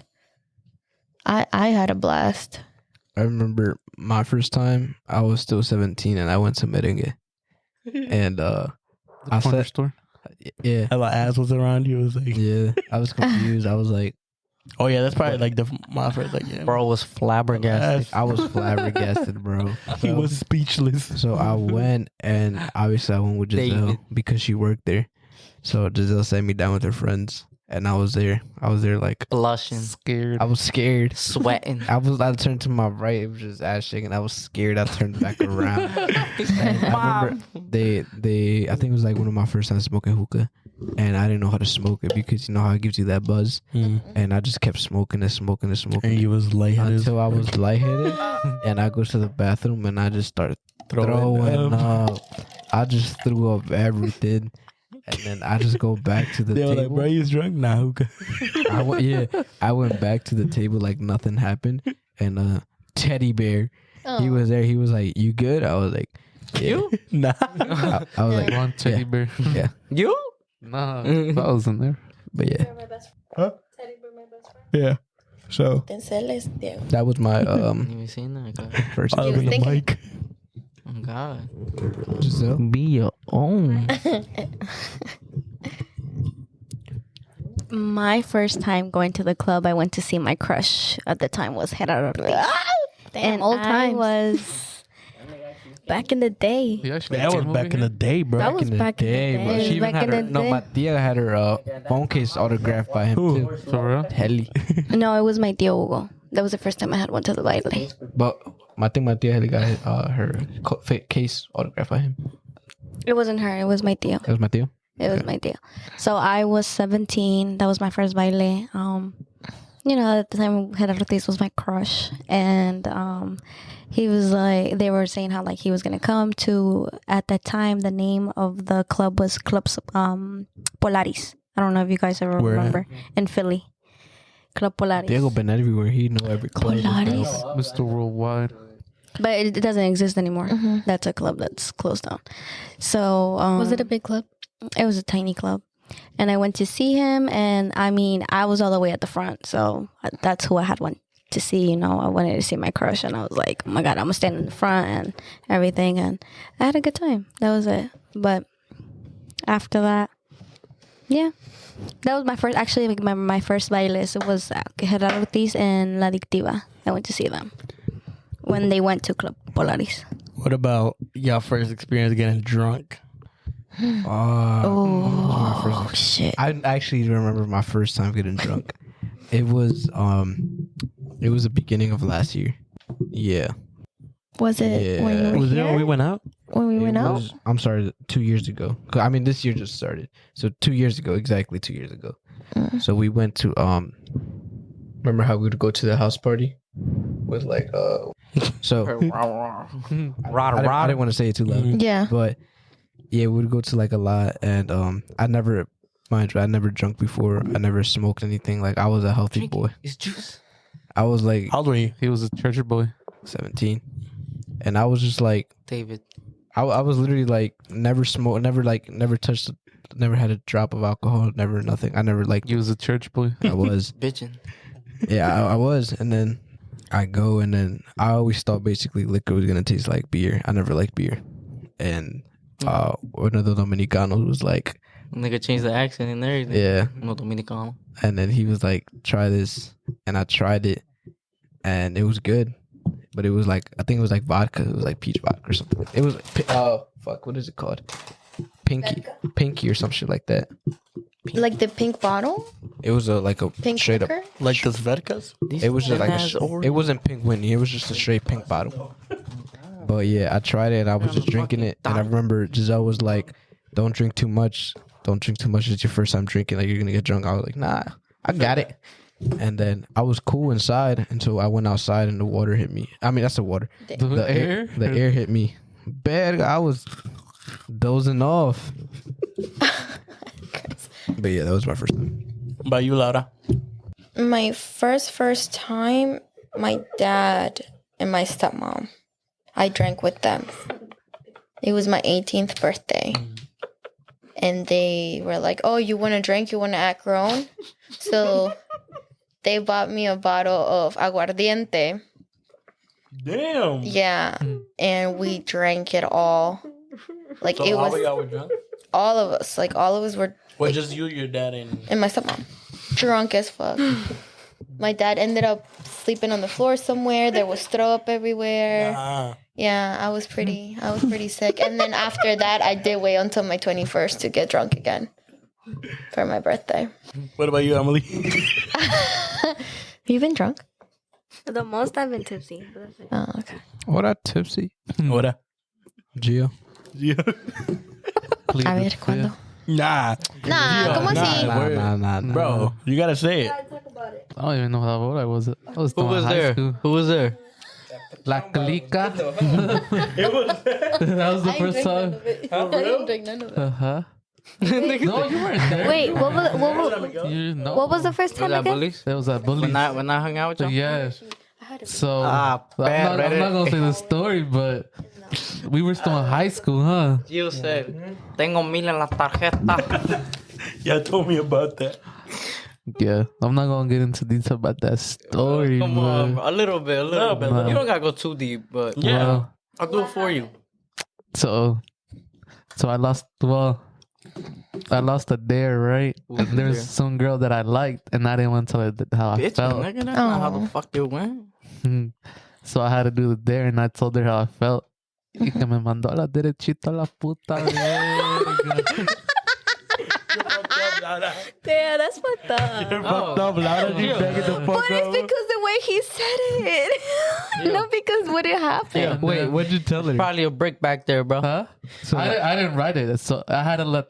I had a blast. I remember my first time, I was still 17 and I went to merengue. And The I corner said, store. yeah, Hella ass was around you. It was like, yeah. I was confused. I was like, oh yeah, that's probably like my first. Like, yeah, Bro was flabbergasted. I was flabbergasted, bro. he So- was speechless. So I went, and obviously I went with Giselle David. because she worked there. So Giselle sat me down with her friends, and I was there. I was there like Blushing, Scared. I was scared. sweating. I turned to my right. It was just ass shaking. I was scared. I turned back around. And I remember they I think it was like one of my first times smoking hookah, and I didn't know how to smoke it because you know how it gives you that buzz, and I just kept smoking and smoking and smoking And you was lightheaded. until I was lightheaded, and I go to the bathroom and I just started throwing up. I just threw up everything, and then I just go back to the They were table. like, bro, you drunk now? Hookah. I went back to the table like nothing happened, and Teddy Bear, he Oh. was there. He was like, "You good?" I was like, "Yeah." Nah. I was like, One teddy yeah. bear. "Yeah," You? Nah, I was in there. but yeah, Yeah. So that was my You seen that? God. first I was in the thinking- mic. Oh God. Giselle. Be your own. My first time going to the club, I went to see my crush at the time was Gerardo. Damn, And old I times. was back in the day. You actually That was came back over in the here? day, bro. That was back in the day. bro. She even Back had in her. the No, day. my tia had her phone case autographed by him too. For real? Heli. No, it was my tío Hugo. That was the first time I had one to the baile. But I think my tia had got her case autographed by him. It wasn't her. It was my tío. That was my tia. It was my tío. So I was 17. That was my first baile. You know, at the time, Gerardo Ortiz was my crush, and he was like, they were saying how like he was gonna come to. At that time, the name of the club was Club Polaris. I don't know if you guys ever Where at? remember in Philly. Club Polaris. Diego been everywhere. He know every club. Polaris. Mr. Worldwide. But it doesn't exist anymore. That's a club that's closed down. So Was it a big club? It was a tiny club, and I went to see him. And I mean, I was all the way at the front, so that's who I had went to see. You know, I wanted to see my crush, and I was like, oh my god, I'm gonna stand in the front and everything. And I had a good time. That was it. But after that, yeah. That was my first, actually, like my first bailes. It was Gerardo Ortiz and La Adictiva. I went to see them when they went to Club Polaris. What about y'all first experience getting drunk? Oh, shit. I actually remember my first time getting drunk. It was the beginning of last year. Yeah. Was it when you were Was it here? when we went out? When we went It out? was- I'm sorry, 2 years ago. 'Cause, I mean, this year just started. So 2 years ago, exactly 2 years ago. So we went to remember how we would go to the house party with like so I didn't want to say it too loud. Yeah. But yeah, we would go to like a lot, and I never, mind you, I never drunk before. I never smoked anything. Like I was a healthy boy. It's juice. I was like How old were you? He was a treasure boy. 17, and I was just like David. I was literally like never smoked, never touched, never had a drop of alcohol, never nothing. I never like He was a church boy. I was Bitchin'. yeah I was, and then I go, and then I always thought basically liquor was gonna taste like beer. I never liked beer, and one of the Dominicanos was like, Nigga changed the accent and everything. yeah, No Dominicano. and then he was like, try this, and I tried it, and it was good, but it was like, I think it was like vodka. It was like peach vodka or something. It was fuck, what is it called? Pinky or some shit like that. Like the pink bottle? It was like a Pink straight liquor? up. Like this Vodkas? It was just like has it wasn't pink Whitney. It was just a straight pink bottle. But yeah, I tried it and I was just drinking it. And I remember Giselle was like, don't drink too much. Don't drink too much. It's your first time drinking. Like, you're going to get drunk. I was like, nah, I got it. And then I was cool inside until I went outside and the water hit me. I mean, that's the water. The air? The air hit me. Bad. I was dozing off. But yeah, that was my first time. By you, Laura. My first time, my dad and my stepmom. I drank with them. It was my 18th birthday. And they were like, oh, you want to drink? You want to act grown? So they bought me a bottle of aguardiente. Damn. Yeah. And we drank it all. Like, So it how was y'all were drunk? all of us. Like, all of us were. Well, like, just you, your dad, and my stepmom. Drunk as fuck. My dad ended up sleeping on the floor somewhere. There was throw up everywhere. Yeah, I was pretty sick. And then after that, I did wait until my 21st to get drunk again for my birthday. What about you, Emily? You been drunk? The most I've been tipsy. Oh, okay. What a tipsy. What? Gio. Yeah. Please, A ver, ¿cuándo? Nah. Nah, ¿cómo así? Nah. Bro, you gotta say it. I don't even know how old I was. I was Who still in was high there? school. Who was there? La Clica. It was. That was the first time. I didn't drink none of it. Uh-huh. No, you weren't there. Wait, what was the first Was time that again? bullies? That was at Bullies. When I hung out with So, you? yeah. So Ah, I'm not gonna say the story, but we were still in high school, huh? You said, tengo mil en la tarjeta. Y'all told me about that. Yeah, I'm not gonna get into detail about that story. Come on, bro. A little bit. bit. You don't gotta go too deep, but Yeah. Well, I'll do it for you. so I lost. Well, I lost a dare, right? Ooh, And there's dare. some girl that I liked, and I didn't want to tell her how I Bitch, felt. nigga, that's not how Oh. the fuck it went. So I had to do the dare, and I told her how I felt. Y que me mandó a la derechita a la puta verga. Yeah, that's fucked up. You're fucked up, Laura. You begging the fuck But it's up. because the way he said it. Not because what it happened. Yeah, Wait, what'd you tell her? Probably a brick back there, bro. Huh? So- I didn't write it, so I had to let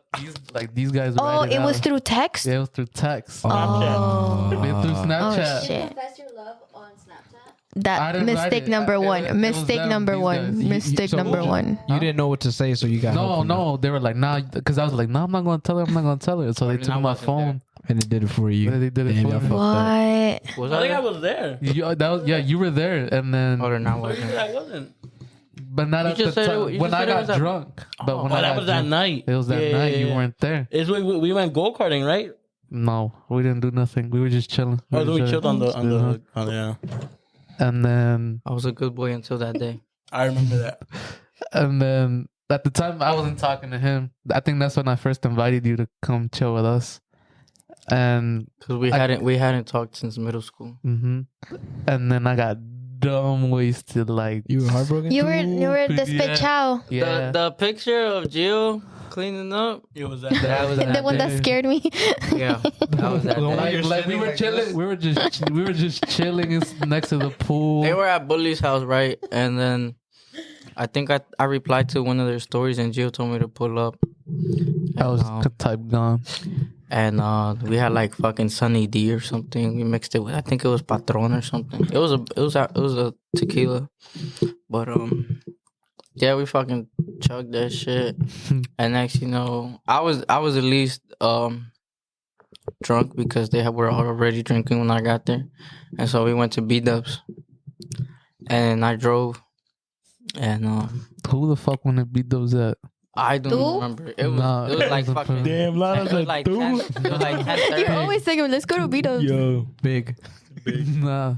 these guys Oh, write it. it was out. through text? Yeah, it was through text. Oh. Through Oh, Snapchat. shit. Confess your love on Snapchat. I That didn't write mistake it. number It one. was Mistake them, number these one. guys. Mistake so number you- one. You didn't know what to say, so you got help from them. No, they were like, nah, because I was like, no, I'm not gonna tell her. I'm not gonna tell her. So they Already took I my wasn't phone. And they did it for you. They did it Damn, for y'all me. fucked up. What? Was I I think I there? was there. You were there, and then Oh, then I Wait, wasn't. I wasn't. but not You at the just said it- time you when just I said it got was at- drunk. But when Oh, I that got was that drunk, night. it was that Yeah, night. yeah, You yeah. weren't there. It's we went go karting, right? No, we didn't do nothing. We were just chilling. Oh, so we were chilled on the Uh-huh. yeah. And then I was a good boy until that day. I remember that. at the time I wasn't talking to him. I think that's when I first invited you to come chill with us. And Cause we hadn't talked since middle school. and then I got dumb wasted. Like You were heartbroken? You were Yeah. despechado. yeah, The picture of Jill cleaning up. It was that. That was The that one day. that scared me. Yeah, that was that day. like we were chilling. We were just chilling next to the pool. They were at Bully's house, right? And then I think I replied to one of their stories, and Jill told me to pull up. I was type gone. And we had like fucking Sunny D or something. We mixed it with, I think it was Patron or something. It was a tequila, but yeah, we fucking chugged that shit. And next, you know, I was at least drunk because they were already drinking when I got there, and so we went to B-Dubs, and I drove, and Who the fuck wanted to beat those at? I don't Tú? remember. It was No, it was like it was a fucking. Damn, Lana It was said, like "Tú?" 10, it was like 10:30. You're always saying, let's go to Beatles. Yo, Big. Nah.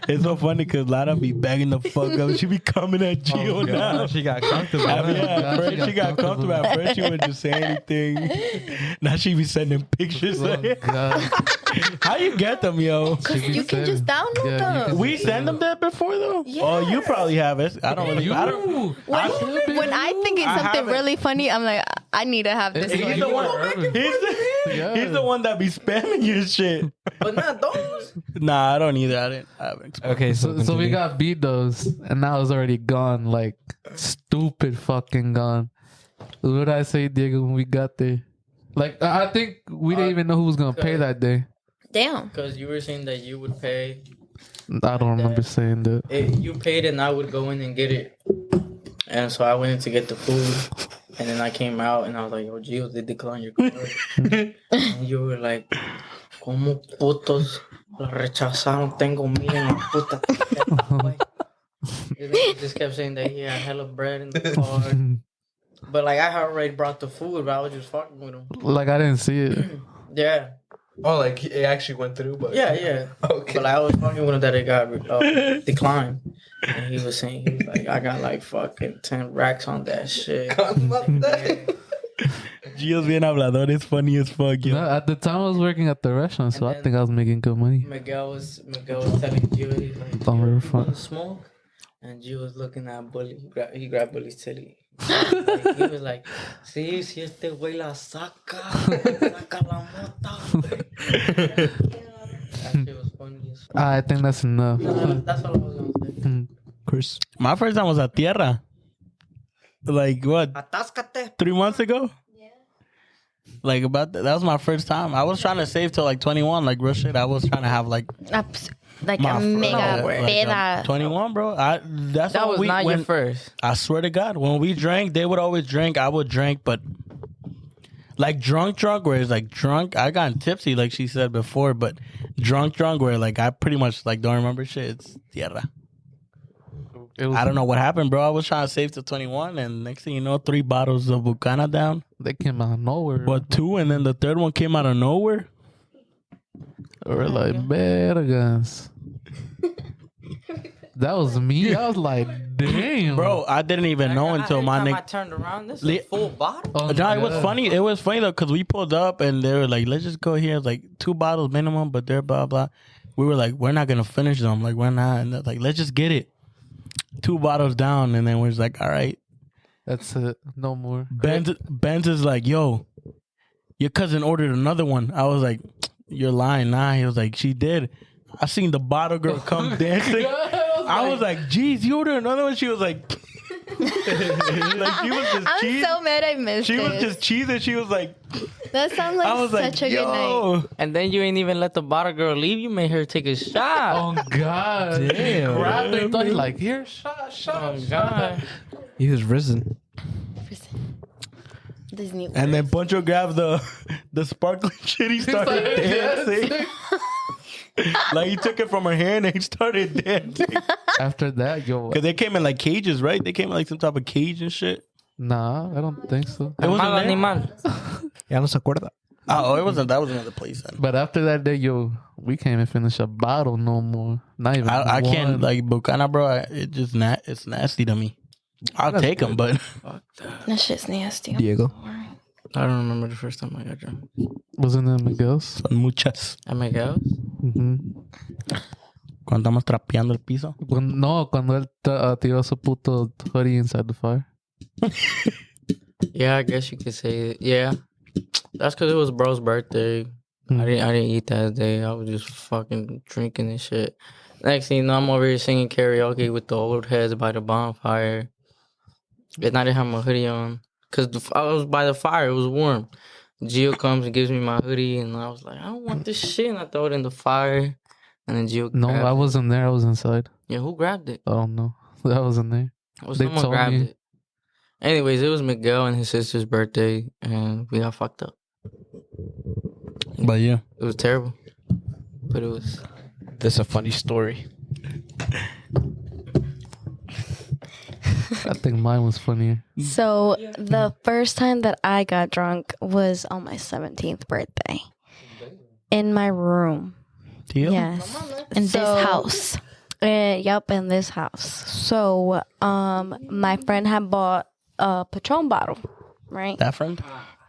it's so funny because Lana be bagging the fuck up. She be coming at Gio now. She got comfortable. I mean, yeah, at God, first she got comfortable. At first she wouldn't just say anything. Now she be sending pictures. Oh, God. How you get them, yo? You can just download Yeah, you them. can- We send them there before though. Yeah. Oh, you probably have it. I don't really. I don't. When I think it's I something haven't. really funny, I'm like, I need to have this. He's one. the one. He's the. Yeah. He's the one that be spamming your shit. But not those. Nah, I don't either. I haven't experienced. Okay, So we continue. got beat those, and now it's already gone. Like stupid fucking gone. What did I say, Diego, when we got there? Like I think we didn't even know who was gonna pay that day. Damn. Because you were saying that you would pay. I don't remember saying that. You paid and I would go in and get it. And so I went in to get the food. And then I came out and I was like, yo, Gio, they declined your card. And you were like, ¿Cómo putos la rechazaron? Tengo mil en la puta. He just kept saying that he had hella bread in the card. But like, I had already brought the food, but I was just fucking with him. Like I didn't see it. Yeah. Oh, like it actually went through, but Yeah. Okay. But like, I was fucking with him that it got declined. And he was saying, he was like, I got like fucking 10 racks on that shit. Gio's bien hablador. It's funny as fuck, yo. No, at the time I was working at the restaurant, so I think I was making good money. Miguel was telling Gio, he's like, Don't "You really want fun. to smoke?" And Gio was looking at Bully. He grabbed Bully's titty. Like, he was like, si este güey la saca la mota, güey. That shit was funny as fuck. I think that's enough. That's all I was gonna say. Chris. My first time was at Tierra. Like what? Atáscate. 3 months ago? Yeah. Like about that was my first time. I was trying to save till like 21. Like real shit. I was trying to have like Like my a mega like, peda. 21, bro. That's That when was not when, your first. I swear to God, when we drank, they would always drink. I would drink, but like drunk, where it's like drunk. I got tipsy, like she said before, but drunk, where like I pretty much like don't remember shit. It's Tierra. I don't know what happened, bro. I was trying to save to 21, and next thing you know, 3 bottles of Bucana down. They came out of nowhere. But 2, and then the third one came out of nowhere. We're like, vergas. That was me. I was like, damn. Bro, I didn't even know until my I nigga. turned around, this is a full bottle. Oh, John, it was God. funny. It was funny though, because we pulled up and they were like, let's just go here. Like 2 bottles minimum, but they're blah, blah. We were like, we're not going to finish them. Like, we're not. And they're like, let's just get it. 2 bottles down. And then we're just like, all right. That's it. No more. Benz is like, yo, your cousin ordered another one. I was like, you're lying. Nah. He was like, she did. I seen the bottle girl come dancing. I was like, geez, you ordered another one? She was like, like she was just I'm cheese. so mad I missed She it. was just cheese and she was like, That sounds like I was such like, a good night. yo. And then you ain't even let the bottle girl leave. You made her take a shot. Oh, God. Damn. Grabbed it. Thought he like, here, shot. Oh, God. He was risen. Disney. And then Poncho grabbed the sparkling shit. He started dancing. Like he took it from her hand and he started dancing. After that, yo. Because they came in like cages, right? They came in like some type of cage and shit. Nah, I don't think so. It wasn't Mal there? animal. Ya no se acuerda. Oh, it wasn't. That was another place then. But after that day, yo, we can't even finish a bottle no more. Not even I one. can't like Bucana, bro. It's nasty to me. I'll take them, but That shit's nasty. Diego. I don't remember the first time I got drunk. Wasn't it Miguel's? son muchas. At Miguel's? Mm-hmm. Cuando estamos trapeando el piso. No, cuando él tiró su puto hoodie inside the fire. Yeah, I guess you could say it. Yeah. That's because it was bro's birthday. I didn't eat that day. I was just fucking drinking and shit. Next thing you know, I'm over here singing karaoke with the old heads by the bonfire. And I didn't have my hoodie on. Because I was by the fire. It was warm. Gio comes and gives me my hoodie. And I was like, I don't want this shit. And I throw it in the fire. And then Gio No, grabbed I it. wasn't there. I was inside. Yeah, who grabbed it? Oh, no. I wasn't there. Well, They someone told grabbed me. it. Anyways, it was Miguel and his sister's birthday. And we got fucked up. But yeah. It was terrible. But it was... That's a funny story. I think mine was funnier. So the first time that I got drunk was on my 17th birthday in my room. Deal? Yes, In this house. Yep, in this house. So my friend had bought a Patron bottle, right? That friend?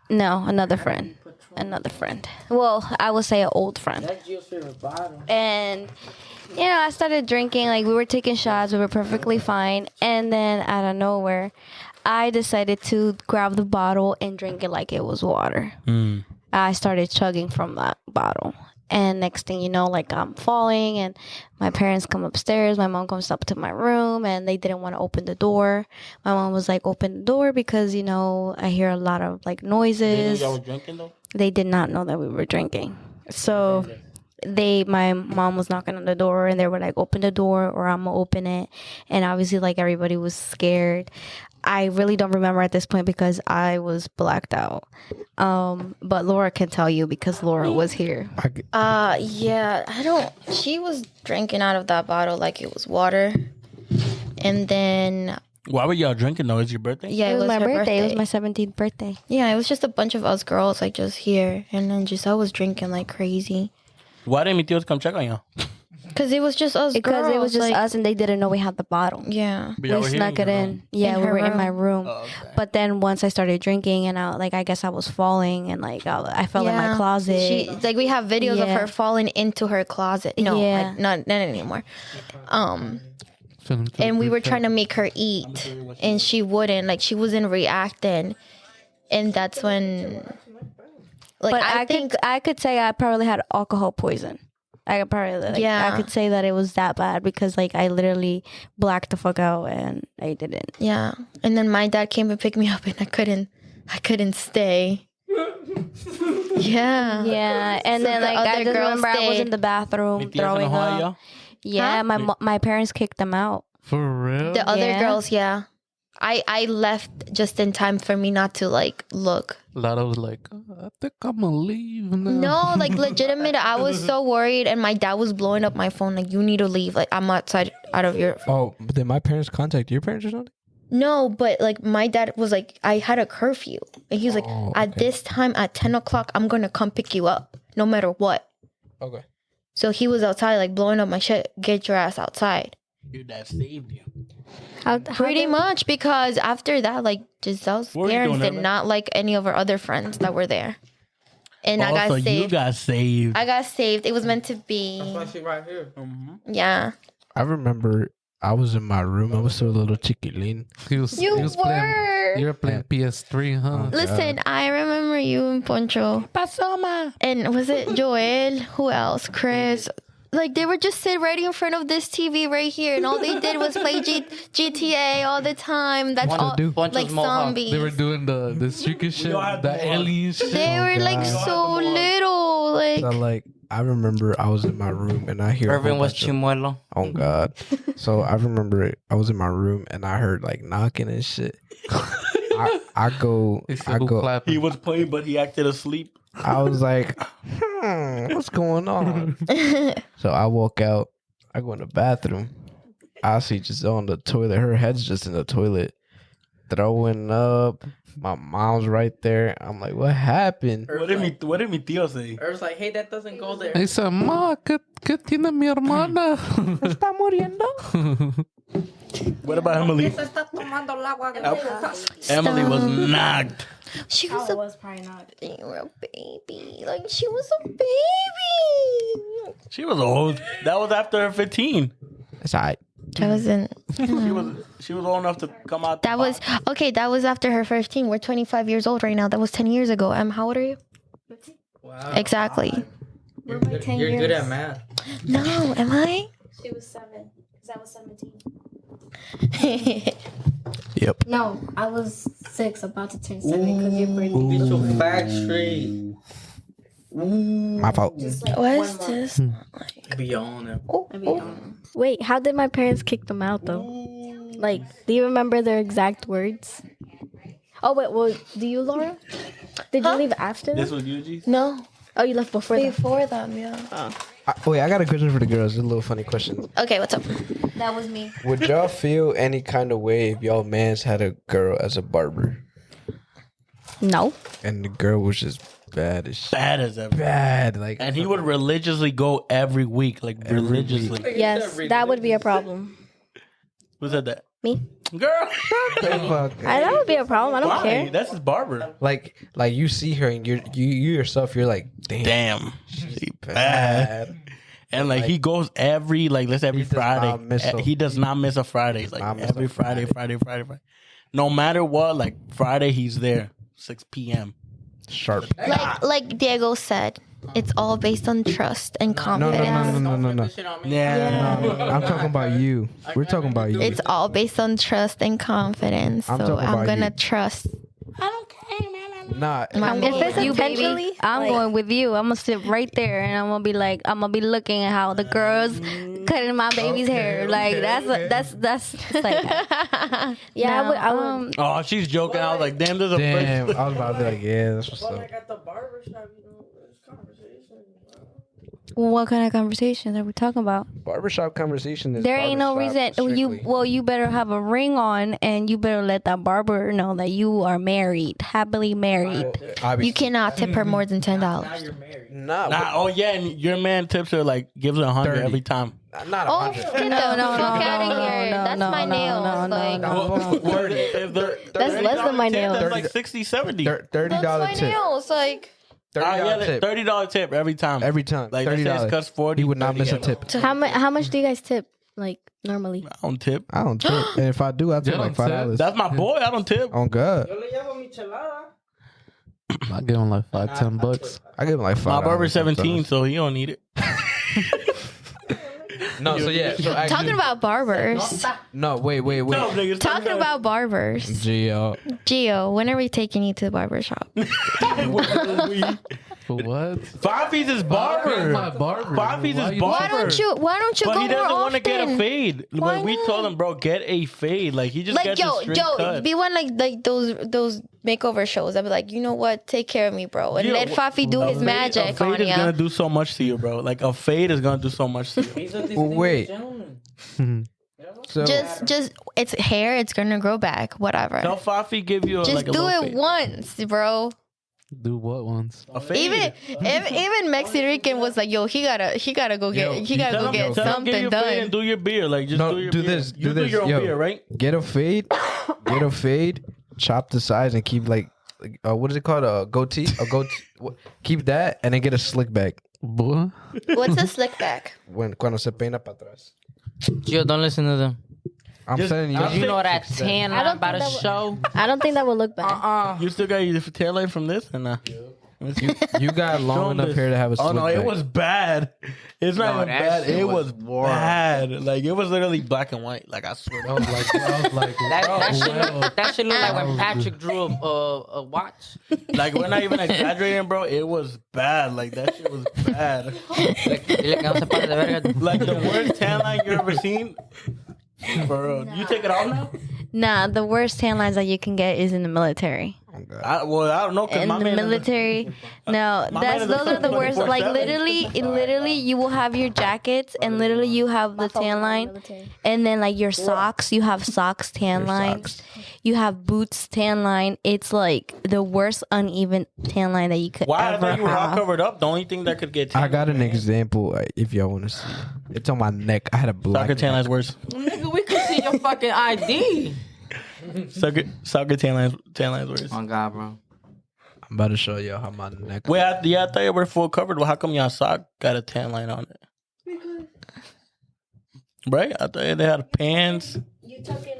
No, another friend. Well, I would say an old friend. That's Gio's favorite bottle. And you know, I started drinking. Like, we were taking shots. We were perfectly fine. And then out of nowhere, I decided to grab the bottle and drink it like it was water. I started chugging from that bottle. And next thing you know, like I'm falling and my parents come upstairs. My mom comes up to my room and they didn't want to open the door. My mom was like, open the door because, you know, I hear a lot of like noises. Y'all was drinking though? They did not know that we were drinking. So my mom was knocking on the door and they were like, open the door or I'm gonna open it. And obviously like everybody was scared. I really don't remember at this point because I was blacked out. But Laura can tell you because Laura was here. Yeah, she was drinking out of that bottle like it was water. And then Why were y'all drinking though? Is your birthday? yeah, It was my her birthday. It was my 17th birthday. Yeah, it was just a bunch of us girls like just here, and then I was drinking like crazy. Why didn't mi tíos come check on y'all? Cause it was just us Because girls. it was just like, us and they didn't know we had the bottle. Yeah. But y'all We were here snuck in it your in. room? Yeah, In we her were in my room. room. Oh, okay. But then once I started drinking and I guess I was falling and like I fell in my closet. She like we have videos of Yeah. her falling into her closet. No, Yeah. like, not anymore. And we were trying to make her eat, and she wouldn't. Like she wasn't reacting, and that's when. Like But I think I could say I probably had alcohol poison. I could probably Yeah. I could say that it was that bad because like I literally blacked the fuck out and I didn't. yeah. And then my dad came and picked me up, and I couldn't stay. Yeah. Yeah, and then the like I other just girl remember I was stayed. in the bathroom Mi tías throwing enojada, up. y'all? Yeah, my parents kicked them out. For real? The other Yeah. girls, yeah. I left just in time for me not to like look. Lada was like, I think I'm gonna leave now. No, like legitimate. I was so worried, and my dad was blowing up my phone. Like, you need to leave. Like, I'm outside, out of your. Oh, but did my parents contact your parents or something? No, but like my dad was like, I had a curfew, and he was like, Oh, at okay. this time at 10 o'clock, I'm gonna come pick you up, no matter what. Okay. So he was outside, like blowing up my shit. Get your ass outside. Your dad saved you. How Pretty much, because after that, like Giselle's What were you parents doing, did Evan? not like any of our other friends that were there, and I Also, got you saved. got saved. I got saved. It was meant to be. She right here. Yeah. I remember I was in my room. I was still a little chiquilín. He was, You he was playing. were. You were playing PS3, huh? Listen, I remember you and Poncho. Pasoma. And was it Joel? Who else? Chris. Like, they were just sitting right in front of this TV right here, and all they did was play GTA all the time. That's all. Poncho's Like mohawk. zombies. They were doing the streaky shit, had the the alien shit. They were like so little. Like, So like I remember I was in my room and I hear a Irvin whole was bunch of- chimuelo. Oh God! So I remember I was in my room and I heard like knocking and shit. I go. He said, "Who He clapping?" was playing, but he acted asleep. I was like, what's going on? So I walk out. I go in the bathroom. I see Giselle on the toilet. Her head's just in the toilet, throwing up. My mom's right there. I'm like, what happened? What did mi tío say? Irv's like, hey, that doesn't go there. He said, Ma, ¿qué tiene mi hermana? Está muriendo. What about Emily? Emily was knocked. she was a probably not. they were a baby. Like, she was a baby. She was old. That was after her 15. It's all right. That wasn't. She was old enough to come out. That was okay. That was after her 15. We're 25 years old right now. That was 10 years ago. How old are you? Wow. Exactly. You're good at math. No, am I? She was 7 because I was 17. Yep. No, I was 6, about to turn 7 because your birthday. Get your facts straight. My fault. What is this? Be on it. Wait, how did my parents kick them out though? Like, do you remember their exact words? Oh wait, well, do you, Laura? Did you leave after This them? was Yuji's? No, Oh, you left before them. before them. Yeah. Wait, I got a question for the girls. It's a little funny question. Okay, what's up? That was me. Would y'all feel any kind of way if y'all mans had a girl as a barber No. and the girl was just bad as shit? Bad as ever. Bad, like. And he would religiously go every week, like religiously. Yes, that would be a problem. Who said that? Me. Girl. That would be a problem. I don't Why? care. That's his barber. like you see her and you yourself, you're like, Damn. she bad. And like he goes every He does not Friday. miss a- He does not miss a Friday. Like not miss every a Friday. No matter what, like Friday he's there, 6 p.m. Sharp. Like Diego said, it's all based on trust and confidence. No. Yeah. No, I'm talking about you. We're talking about you. It's all based on trust and confidence. I'm So talking I'm about gonna you. trust. Nah. My If it's you, intentionally, baby. I'm going with you. I'm gonna sit right there and I'm gonna be looking at how the girls cutting my baby's hair. Like that's like yeah. I would. Oh, she's joking. I was like, damn, there's a Damn. first. I was about to be like, yeah, that's what's up. at the barbershop, it's conversation. What kind of conversations are we talking about? Barbershop conversation is There ain't no barbershop reason. strictly. You better have a ring on, and you better let that barber know that you are married, happily married. Obviously. You cannot tip her more than $10. Nah, Nah, oh yeah, and your man tips her like gives her 100 30. every time. not Oh, 100. get the fuck out of here. That's my nails. That's less than my nails. That's like 60, 70. That's $30 my tip. nails. Like, $30 tip. $30 tip every time. Every time. Like let's say it's $30. cuts 40. He would not 30 miss a every- tip. How much do you guys tip? Like normally? I don't tip. I don't tip. And if I do, I tip You like don't tip? $5. That's my boy. I don't tip. On God. I give him like $5-10. I give him like $5. My barber's 17, so he don't need it. No, so yeah. So actually, talking about barbers. no, wait. No, niggas, Talking about barbers. Gio. Gio, when are we taking you to the barber shop? What? Fafi's his barber. My barber. Fafi's Why his you- barber. Why don't you But go he more doesn't often? want to get a fade. Why When we not? told him, bro, get a fade. Like he just Like gets a straight cut. be one like those makeover shows. I'd be like, you know what? Take care of me, bro, and Yeah, let Fafi do a his fade- magic A fade on is you. gonna do so much to you, bro. Like a fade is gonna do so much to you. Wait. So Just it's hair. It's gonna grow back. Whatever. Tell Fafi give you a, Just like a do little it fade. once, bro. Do what once? A fade. Even Mexican was like, yo, he gotta go get Tell him give something you a fade done. and do your beard. Like just No, do your do beard. this, You do do this, your own yo. beard, right? get a fade, chop the sides and keep like what is it called? A goatee? Keep that and then get a slick back. Boy. What's a slick back? Cuando se peina para atrás. Gio, don't listen to them. I'm Just- telling you. I'm You know that tan I don't line by the think that show? I don't think that would look bad. You still got your tail light from this and You got long enough hair to have a slick Oh no, back. it was bad. It's not No, even that bad. shit It was was horrible. bad. Like it was literally black and white. Like I swear. I was like, That shit look like when Patrick drew a watch. Like we're not even exaggerating, bro. It was bad. Like that shit was bad. Dile que no se pare de verga. Like the worst tan line you ever seen. Bro, you take it off now? Nah, the worst tan lines that you can get is in the military. Oh, God. I don't know. 'Cause In my the man is a- military, no, My man is those are the worst. 24/7. Like literally, you will have your jackets, and literally you have the tan line, and then like your socks, you have socks tan lines, you have boots tan line. It's like the worst uneven tan line that you could Why? I ever thought you were all have. covered up. The only thing that could get tan I got an example if y'all want to see. It's on my neck. I had a black Soccer tan line's worse. Nigga, we could see your fucking ID. Soccer tan line's worse. Oh God, bro. I'm about to show y'all how my neck. Wait, I thought you were full covered. Well, how come y'all sock got a tan line on it? Right? I thought they had pants. You tuck in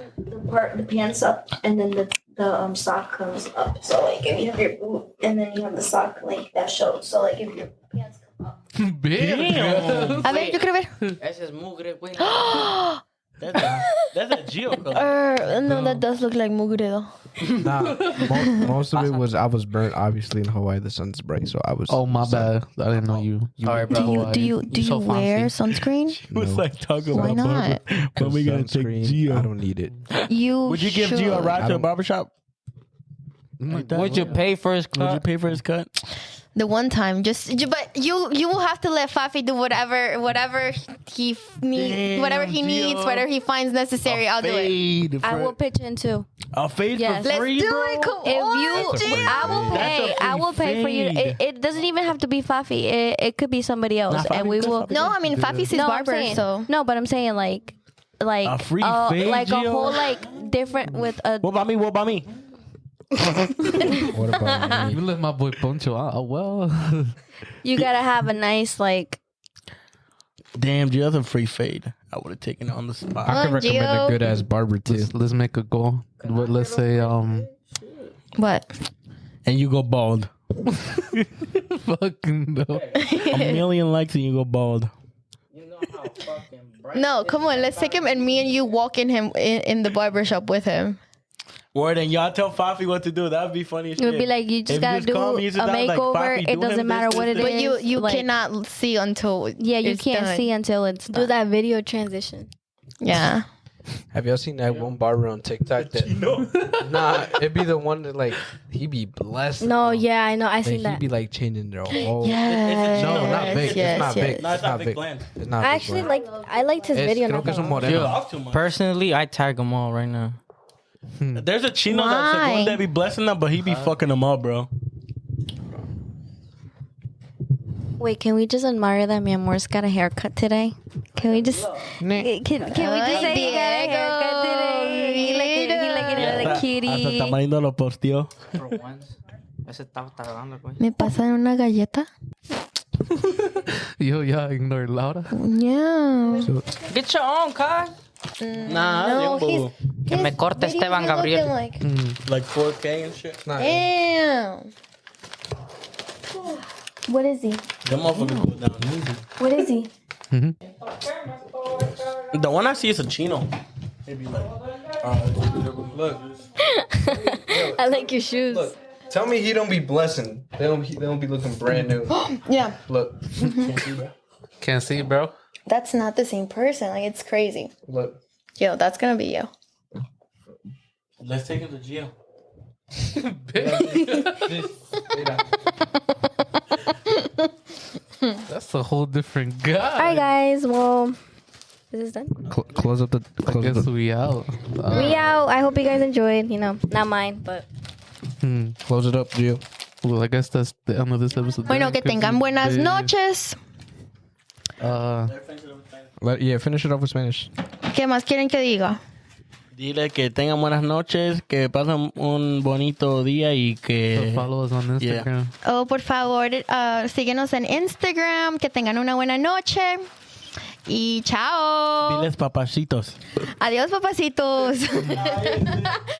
the pants up, and then the sock comes up. So like if you have your boot, and then you have the sock like that shows. So like if your pants come up. Damn. A ver, yo quiero ver. Ese es mugre, güey. That's a Geo color. No, that does look like mugre though. Nah, most of it was I was burnt. Obviously in Hawaii, the sun's bright, so I was. Oh my bad. I didn't know you. Sorry, bro. Do you so wear fancy. sunscreen? It was like talking Why about not? barber. When we gonna take Sunscreen, Geo? I don't need it. You Would you give should. Geo a ride I to a don't- barbershop? Would you pay for his Would you cut? pay for his cut? The one time, but you will have to let Fafi do whatever he needs, whatever he Damn, needs, Gio. whatever he finds necessary. I'll do it. Fade I for- will pitch in too. A fade Yes. for Let's free, do bro? it. Come If on, you, Gio. I will That's a pay. I free will pay for you. fade. It doesn't even have to be Fafi. It could be somebody else, Nah, and Fafi we good, will. Fafi No, I mean Fafi's his I'm barber, saying, so no, but I'm saying like A free fade, like a Gio? whole like different with a. What about me? What about me? What about You me? let my boy Poncho out. Oh, well. You gotta have a nice like. Damn, Gio, that's a free fade. I would have taken it on the spot. I could recommend Gio. a good ass barber too. Let's make a goal. Let's say what? And you go bald. Fucking no. A million likes and you go bald. You know how fucking bright. No, come on. Let's take him and me and you walk in the barbershop with him. Word, and y'all tell Fafi what to do. That'd be funny as It would shit. be like, you just If gotta just do call a me, you just like, makeover. Fafi, It do doesn't him matter this, what it this, is. But you like, cannot see until Yeah, you it's can't done. see until it's Do done. that video transition. Yeah. Have y'all seen that one barber on TikTok that? Nah, it'd be the one that like he be blessed. No, yeah, I know. I Like, seen he that. be like changing their whole. Yes. No, not big. Yes, it's not yes. big. No, it's not big big. gland. It's not I big actually gland. I liked his video. Creo Not que es un that long. moreno. Talk too much. Personally, I tag them all right now. There's a chino Why? that's the one that be blessing them, but he be fucking them up, bro. Wait, can we just admire that mi amor's got a haircut today? Can we just can we just say he got a haircut today? He looking at a Hasta kitty. Tamarindo lo posteó. For once. Ese estaba tardando, güey. ¿Me pasan una galleta? Yo, yeah, ignore Laura. Yeah. Get your own, Kai. Nah, No, young boo. Que me corte Esteban Gabriel. Like, Like 4K and shit. Nah, damn. What is he? Them motherfuckers go down easy. What is he? The one I see is a chino. Maybe like, look, I like your shoes. look. Tell me he don't be blessing. They don't be looking brand new. Yeah. Look, Can't see, bro. That's not the same person. Like, it's crazy. look. Yo, that's gonna be you. let's take it to jail. That's a whole different guy. All right, guys. Well, is this done? Close up the. I guess we out. We out. I hope you guys enjoyed. You know, not mine, but Close it up, Gio. Well, I guess that's the end of this episode. Bueno, que tengan buenas noches. Finish it off with Spanish. ¿Qué más quieren que diga? Dile que tengan buenas noches, que pasen un bonito día y que... Follow us on Instagram. Oh, por favor, síguenos en Instagram. Que tengan una buena noche. Y chao. Diles papacitos. Adiós, papacitos.